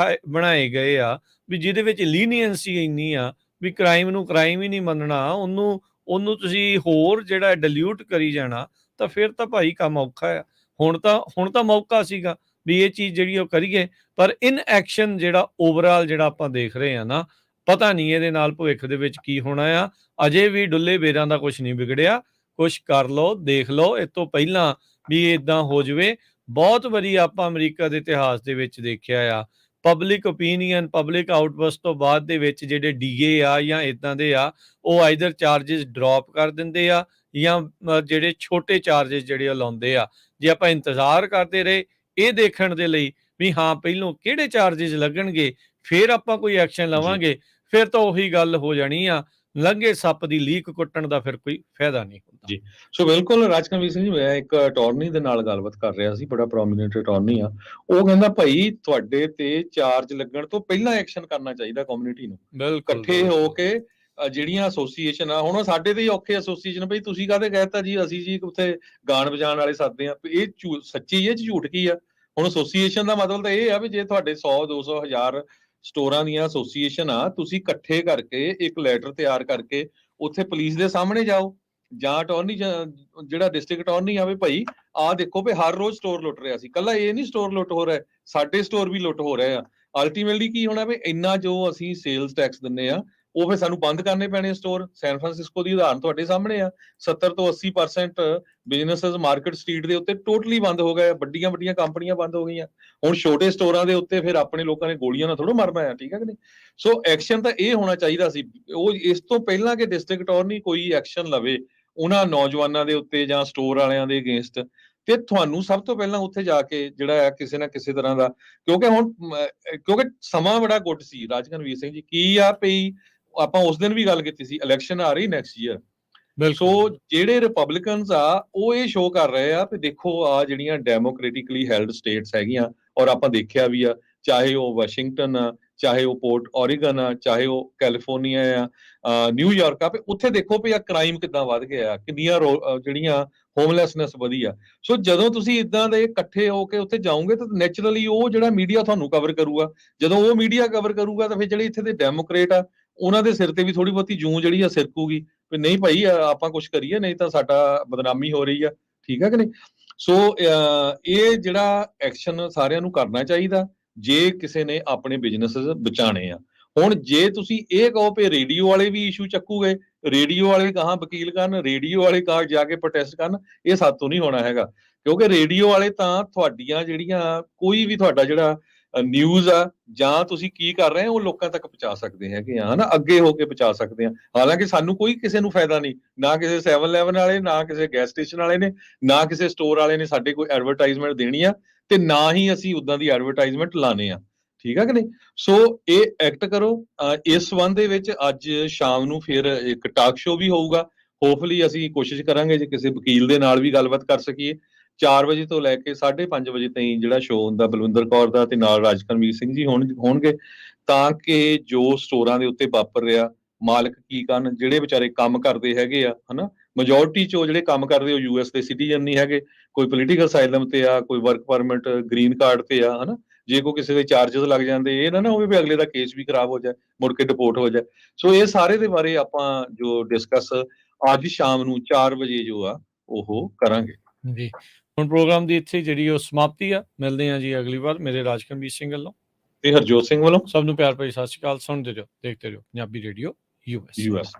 A: ਬਣਾਏ ਗਏ ਆ ਵੀ ਜਿਹਦੇ ਵਿੱਚ ਲੀਨੀਅੰਸੀ ਇੰਨੀ ਆ ਵੀ ਕ੍ਰਾਈਮ ਨੂੰ ਕ੍ਰਾਈਮ ਹੀ ਨਹੀਂ ਮੰਨਣਾ, ਉਹਨੂੰ ਤੁਸੀਂ ਹੋਰ ਜਿਹੜਾ ਡਿਲਿਊਟ ਕਰੀ ਜਾਣਾ, ਤਾਂ ਫਿਰ ਤਾਂ ਭਾਈ ਕੰਮ ਔਖਾ ਆ। ਹੁਣ ਤਾਂ ਮੌਕਾ ਸੀਗਾ ਵੀ ਇਹ ਚੀਜ਼ ਜਿਹੜੀ ਉਹ ਕਰੀਏ, ਪਰ ਇਨ ਐਕਸ਼ਨ ਜਿਹੜਾ ਓਵਰਆਲ ਜਿਹੜਾ ਆਪਾਂ ਦੇਖ ਰਹੇ ਆ ਨਾ, ਪਤਾ ਨਹੀਂ ਇਹਦੇ ਨਾਲ ਭਵਿੱਖ ਦੇ ਵਿੱਚ ਕੀ ਹੋਣਾ ਆ। ਅਜੇ ਵੀ ਡੁੱਲੇ ਬੇਰਾਂ ਦਾ ਕੁਝ ਨਹੀਂ ਵਿਗੜਿਆ, ਕੁਝ ਕਰ ਲਓ, ਦੇਖ ਲਓ, ਇਹ ਤੋਂ ਪਹਿਲਾਂ ਵੀ ਇਦਾਂ ਹੋ ਜਾਵੇ। ਬਹੁਤ ਵਾਰੀ ਆਪਾਂ ਅਮਰੀਕਾ ਦੇ ਇਤਿਹਾਸ ਦੇ ਵਿੱਚ ਦੇਖਿਆ ਆ ਪਬਲਿਕ ਓਪੀਨੀਅਨ, ਪਬਲਿਕ ਆਊਟਬਸਟ ਤੋਂ ਬਾਅਦ ਦੇ ਵਿੱਚ ਜਿਹੜੇ ਡੀਏ ਆ ਜਾਂ ਇਦਾਂ ਦੇ ਆ, ਉਹ ਆਈਦਰ ਚਾਰजेस ਡ੍ਰੌਪ ਕਰ ਦਿੰਦੇ ਆ ਜਾਂ ਜਿਹੜੇ ਛੋਟੇ ਚਾਰजेस ਜਿਹੜੇ ਉਹ ਲਾਉਂਦੇ ਆ। ਜੇ ਆਪਾਂ ਇੰਤਜ਼ਾਰ ਕਰਦੇ ਰਹੇ ਇਹ ਦੇਖਣ ਦੇ ਲਈ ਵੀ ਹਾਂ ਪਹਿਲੋਂ ਕਿਹੜੇ ਚਾਰजेस ਲੱਗਣਗੇ ਫਿਰ ਆਪਾਂ ਕੋਈ ਐਕਸ਼ਨ ਲਵਾਂਗੇ, ਫਿਰ ਤਾਂ ਉਹੀ ਗੱਲ ਹੋ ਜਾਣੀ ਆ, ਲੰਘੇ ਸੱਪ ਦੀ ਲੀਕ ਕੁੱਟਣ ਦਾ ਫਿਰ ਕੋਈ ਫਾਇਦਾ ਨਹੀਂ ਹੁੰਦਾ।
B: ਜੀ, ਸੋ ਬਿਲਕੁਲ ਰਾਜਕਨਵੀਰ ਸਿੰਘ ਜੀ, ਮੈਂ ਇੱਕ ਅਟਾਰਨੀ ਦੇ ਨਾਲ ਗੱਲਬਾਤ ਕਰ ਰਿਹਾ ਸੀ, ਬੜਾ ਪ੍ਰੋਮੀਨੈਂਟ ਅਟਾਰਨੀ ਆ। ਉਹ ਕਹਿੰਦਾ ਭਾਈ ਤੁਹਾਡੇ ਤੇ ਚਾਰਜ ਲੱਗਣ ਤੋਂ ਪਹਿਲਾਂ ਐਕਸ਼ਨ ਕਰਨਾ ਚਾਹੀਦਾ ਕਮਿਊਨਿਟੀ ਨੂੰ, ਇਕੱਠੇ ਹੋ ਕੇ ਜਿਹੜੀਆਂ ਐਸੋਸੀਏਸ਼ਨ ਆ। ਹੁਣ ਸਾਡੇ ਤੇ ਹੀ ਔਖੇ ਐਸੋਸੀਏਸ਼ਨ, ਭਾਈ ਤੁਸੀਂ ਕਾਹਦੇ ਕਹਿਤਾ ਜੀ ਅਸੀਂ ਜੀ ਉੱਥੇ ਗਾਣ ਵਜਾਣ ਵਾਲੇ ਸੱਦਦੇ ਆ, ਇਹ ਸੱਚੀ ਇਹ ਚ ਝੂਠ ਕੀ ਆ? ਹੁਣ ਐਸੋਸੀਏਸ਼ਨ ਦਾ ਮਤਲਬ ਤਾਂ ਇਹ ਆ ਵੀ ਜੇ ਤੁਹਾਡੇ 100 200 1000 ਸਟੋਰਾਂ ਦੀਆਂ ਐਸੋਸੀਏਸ਼ਨ ਆ, ਤੁਸੀਂ ਇਕੱਠੇ ਕਰਕੇ ਇੱਕ ਲੈਟਰ ਤਿਆਰ ਕਰਕੇ ਉੱਥੇ ਪੁਲਿਸ ਦੇ ਸਾਹਮਣੇ ਜਾਓ, ਜਾਂ ਅਟਾਰਨੀ ਜਿਹੜਾ ਡਿਸਟ੍ਰਿਕਟ ਅਟਾਰਨੀ ਆਵੇ, ਭਾਈ ਆਹ ਦੇਖੋ ਵੀ ਹਰ ਰੋਜ਼ ਸਟੋਰ ਲੁੱਟ ਰਿਹਾ ਸੀ, ਕੱਲਾ ਇਹ ਨਹੀਂ ਸਟੋਰ ਲੁੱਟ ਹੋ ਰਿਹਾ, ਸਾਡੇ ਸਟੋਰ ਵੀ ਲੁੱਟ ਹੋ ਰਹੇ ਆ। ਅਲਟੀਮੇਟਲੀ ਕੀ ਹੋਣਾ ਵੀ ਇੰਨਾ ਜੋ ਅਸੀਂ ਸੇਲਸ ਟੈਕਸ ਦਿੰਨੇ ਆ ਉਹ ਫਿਰ ਸਾਨੂੰ ਬੰਦ ਕਰਨੇ ਪੈਣੇ ਸਟੋਰ। ਸੈਨ ਫਰਾਂਸਿਸਕੋ ਦੀ ਉਦਾਹਰਨ ਤੁਹਾਡੇ ਸਾਹਮਣੇ ਆ, 70 ਤੋਂ 80% ਬਿਜ਼ਨੈਸਸ ਮਾਰਕੀਟ ਸਟਰੀਟ ਦੇ ਉੱਤੇ ਟੋਟਲੀ ਬੰਦ ਹੋ ਗਏ, ਵੱਡੀਆਂ ਵੱਡੀਆਂ ਕੰਪਨੀਆਂ ਬੰਦ ਹੋ ਗਈਆਂ। ਹੁਣ ਛੋਟੇ ਸਟੋਰਾਂ ਦੇ ਉੱਤੇ ਫਿਰ ਆਪਣੇ ਲੋਕਾਂ ਨੇ ਗੋਲੀਆਂ ਨਾਲ ਥੋੜਾ ਮਰਨਾ ਆ, ਠੀਕ ਹੈ ਕਿ ਨਹੀਂ? ਸੋ ਐਕਸ਼ਨ ਤਾਂ ਇਹ ਹੋਣਾ ਚਾਹੀਦਾ ਸੀ, ਉਹ ਇਸ ਤੋਂ ਪਹਿਲਾਂ ਕਿ ਡਿਸਟ੍ਰਿਕਟ ਅਟਾਰਨੀ ਕੋਈ ਐਕਸ਼ਨ ਲਵੇ ਉਹਨਾਂ ਨੌਜਵਾਨਾਂ ਦੇ ਉੱਤੇ ਜਾਂ ਸਟੋਰ ਵਾਲਿਆਂ ਦੇ ਅਗੇਂਸਟ, ਤੇ ਤੁਹਾਨੂੰ ਸਭ ਤੋਂ ਪਹਿਲਾਂ ਉੱਥੇ ਜਾ ਕੇ ਜਿਹੜਾ ਹੈ ਕਿਸੇ ਨਾ ਕਿਸੇ ਤਰ੍ਹਾਂ ਦਾ, ਕਿਉਂਕਿ ਸਮਾਂ ਬੜਾ ਗੁੱਟ ਸੀ ਰਾਜਕਨਵੀਰ ਸਿੰਘ ਜੀ। ਕੀ ਆ ਪਈ, ਆਪਾਂ ਉਸ ਦਿਨ ਵੀ ਗੱਲ ਕੀਤੀ ਸੀ, ਇਲੈਕਸ਼ਨ ਆ ਰਹੀ ਨੈਕਸਟ ਈਅਰ। ਸੋ ਜਿਹੜੇ ਰਿਪਬਲਿਕਨਸ ਆ ਉਹ ਇਹ ਸ਼ੋਅ ਕਰ ਰਹੇ ਆ ਵੀ ਦੇਖੋ ਆ ਜਿਹੜੀਆਂ ਡੈਮੋਕ੍ਰੈਟਿਕਲੀ ਹੈਲਡ ਸਟੇਟਸ ਹੈਗੀਆਂ, ਔਰ ਆਪਾਂ ਦੇਖਿਆ ਵੀ ਆ, ਚਾਹੇ ਉਹ ਵਾਸ਼ਿੰਗਟਨ ਆ, ਚਾਹੇ ਉਹ ਪੋਰਟ ਔਰੀਗਨ ਆ, ਚਾਹੇ ਉਹ ਕੈਲੀਫੋਰਨੀਆ ਆ, ਨਿਊਯਾਰਕ ਆ, ਉੱਥੇ ਦੇਖੋ ਵੀ ਆ ਕ੍ਰਾਈਮ ਕਿੱਦਾਂ ਵੱਧ ਗਿਆ, ਕਿੰਨੀਆਂ ਜਿਹੜੀਆਂ ਹੋਮਲੈਸਨੈਸ ਵਧੀ ਆ। ਸੋ ਜਦੋਂ ਤੁਸੀਂ ਇਦਾਂ ਦੇ ਇਕੱਠੇ ਹੋ ਕੇ ਉੱਥੇ ਜਾਓਗੇ ਤਾਂ ਨੈਚੁਰਲੀ ਉਹ ਜਿਹੜਾ ਮੀਡੀਆ ਤੁਹਾਨੂੰ ਕਵਰ ਕਰੂਗਾ, ਜਦੋਂ ਉਹ ਮੀਡੀਆ ਕਵਰ ਕਰੂਗਾ ਤਾਂ ਫਿਰ ਜਿਹੜੇ ਇੱਥੇ ਦੇ ਡੈਮੋਕ੍ਰੇਟ ਆ ਉਹਨਾਂ ਦੇ ਸਿਰ ਤੇ ਵੀ ਥੋੜੀ ਬਹੁਤੀ ਜੂੰ ਜਿਹੜੀ ਆ ਸਿਰਕੂਗੀ ਵੀ ਨਹੀਂ ਭਾਈ ਆਪਾਂ ਕੁਝ ਕਰੀਏ, ਨਹੀਂ ਤਾਂ ਸਾਡਾ ਬਦਨਾਮੀ ਹੋ ਰਹੀ ਆ, ਠੀਕ ਹੈ ਕਿ ਨਹੀਂ? ਸੋ ਇਹ ਜਿਹੜਾ ਐਕਸ਼ਨ ਸਾਰਿਆਂ ਨੂੰ ਕਰਨਾ ਚਾਹੀਦਾ ਜੇ ਕਿਸੇ ਨੇ ਆਪਣੇ ਬਿਜ਼ਨੈਸਸ ਬਚਾਣੇ ਆ। ਹੁਣ ਜੇ ਤੁਸੀਂ ਇਹ ਕਹੋ ਕਿ ਰੇਡੀਓ ਵਾਲੇ ਵੀ ਇਸ਼ੂ ਚੱਕੂਗੇ, ਰੇਡੀਓ ਵਾਲੇ ਕਹਾਂ ਵਕੀਲ ਕਰਨ, ਰੇਡੀਓ ਵਾਲੇ ਕਹਾਂ ਜਾ ਕੇ ਪ੍ਰੋਟੈਸਟ ਕਰਨ, ਇਹ ਸਾਤੋਂ ਨਹੀਂ ਹੋਣਾ ਹੈਗਾ। ਕਿਉਂਕਿ ਰੇਡੀਓ ਵਾਲੇ ਤਾਂ ਤੁਹਾਡੀਆਂ ਜਿਹੜੀਆਂ ਕੋਈ ਵੀ ਤੁਹਾਡਾ ਜਿਹੜਾ ਨਿਊਜ਼ ਆ ਜਾਂ ਤੁਸੀਂ ਕੀ ਕਰ ਰਹੇ ਹੋ ਉਹ ਲੋਕਾਂ ਤੱਕ ਪਹੁੰਚਾ ਸਕਦੇ ਹੈਗੇ ਆ, ਹਨਾ, ਅੱਗੇ ਹੋ ਕੇ ਪਹੁੰਚਾ ਸਕਦੇ ਆ। ਹਾਲਾਂਕਿ ਸਾਨੂੰ ਕੋਈ ਕਿਸੇ ਨੂੰ ਫਾਇਦਾ ਨਹੀਂ, ਨਾ ਕਿਸੇ 7-11 ਵਾਲੇ, ਨਾ ਕਿਸੇ ਗੈਸ ਸਟੇਸ਼ਨ ਵਾਲੇ ਨੇ, ਨਾ ਕਿਸੇ ਸਟੋਰ ਵਾਲੇ ਨੇ ਸਾਡੇ ਕੋਈ ਐਡਵਰਟਾਈਜ਼ਮੈਂਟ ਦੇਣੀ ਆ, ਤੇ ਨਾ ਹੀ ਅਸੀਂ ਉਦਾਂ ਦੀ ਐਡਵਰਟਾਈਜ਼ਮੈਂਟ ਲਾਣੇ ਆ, ਠੀਕ ਹੈ ਕਿ ਨਹੀਂ? ਸੋ ਇਹ ਐਕਟ ਕਰੋ। ਇਸ ਸੰਬੰਧ ਦੇ ਵਿੱਚ ਅੱਜ ਸ਼ਾਮ ਨੂੰ ਫਿਰ ਇੱਕ ਟਾਕ ਸ਼ੋਅ ਵੀ ਹੋਊਗਾ। ਹੋਪਫੁਲੀ ਅਸੀਂ ਕੋਸ਼ਿਸ਼ ਕਰਾਂਗੇ ਜੇ ਕਿਸੇ ਵਕੀਲ ਦੇ ਨਾਲ ਵੀ ਗੱਲਬਾਤ ਕਰ ਸਕੀਏ। 4 ਵਜੇ ਤੋਂ ਲੈ ਕੇ 5:30 ਵਜੇ ਤਾਈਂ ਜਿਹੜਾ ਸ਼ੋਅ ਹੁੰਦਾ ਬਲਵਿੰਦਰ ਕੌਰ ਦਾ ਤੇ ਨਾਲ ਰਾਜਕਨਵੀਰ ਸਿੰਘ ਜੀ ਹੋਣਗੇ, ਤਾਂ ਕਿ ਜੋ ਸਟੋਰਾਂ ਦੇ ਉੱਤੇ ਵਾਪਰ ਰਿਹਾ, ਮਾਲਕ ਕੀ ਕਰਨ, ਜਿਹੜੇ ਵਿਚਾਰੇ ਕੰਮ ਕਰਦੇ ਹੈਗੇ ਆ, ਹਨਾ, ਮੈਜੋਰਟੀ ਚੋਂ ਜਿਹੜੇ ਕੰਮ ਕਰਦੇ ਉਹ ਯੂਐਸ ਦੇ ਸਿਟੀਜ਼ਨ ਨਹੀਂ ਹੈਗੇ, ਕੋਈ ਪੋਲੀਟੀਕਲ ਅਸਾਈਲਮ ਤੇ ਆ, ਕੋਈ ਵਰਕ ਪਰਮਿਟ ਗ੍ਰੀਨ ਕਾਰਡ ਤੇ ਆ, ਹਨਾ। ਜੇ ਕੋਈ ਕਿਸੇ ਦੇ ਚਾਰजेस ਲੱਗ ਜਾਂਦੇ, ਇਹ ਨਾ ਹੋਵੇ ਵੀ ਅਗਲੇ ਦਾ ਕੇਸ ਵੀ ਖਰਾਬ ਹੋ ਜਾਏ, ਮੁੜ ਕੇ ਡਿਪੋਰਟ ਹੋ ਜਾਏ। ਸੋ ਇਹ ਸਾਰੇ ਦੇ ਬਾਰੇ ਆਪਾਂ ਜੋ ਡਿਸਕਸ ਅੱਜ ਸ਼ਾਮ ਨੂੰ 4 ਵਜੇ ਜੋ ਆ ਉਹ ਕਰਾਂਗੇ
A: ਜੀ। ਹੁਣ ਪ੍ਰੋਗਰਾਮ ਦੀ ਇੱਥੇ ਜਿਹੜੀ ਉਹ ਸਮਾਪਤੀ ਆ, ਮਿਲਦੇ ਆ ਜੀ ਅਗਲੀ ਵਾਰ। ਮੇਰੇ ਰਾਜਕਨਵੀਰ ਸਿੰਘ ਵੱਲੋਂ
B: ਤੇ ਹਰਜੋਤ ਸਿੰਘ ਵੱਲੋਂ
A: ਸਭ ਨੂੰ ਪਿਆਰ ਭਰੀ ਸਤਿ ਸ਼੍ਰੀ ਅਕਾਲ। ਸੁਣਦੇ ਰਹੋ, ਦੇਖਦੇ ਰਹੋ ਪੰਜਾਬੀ ਰੇਡੀਓ ਯੂਐਸ।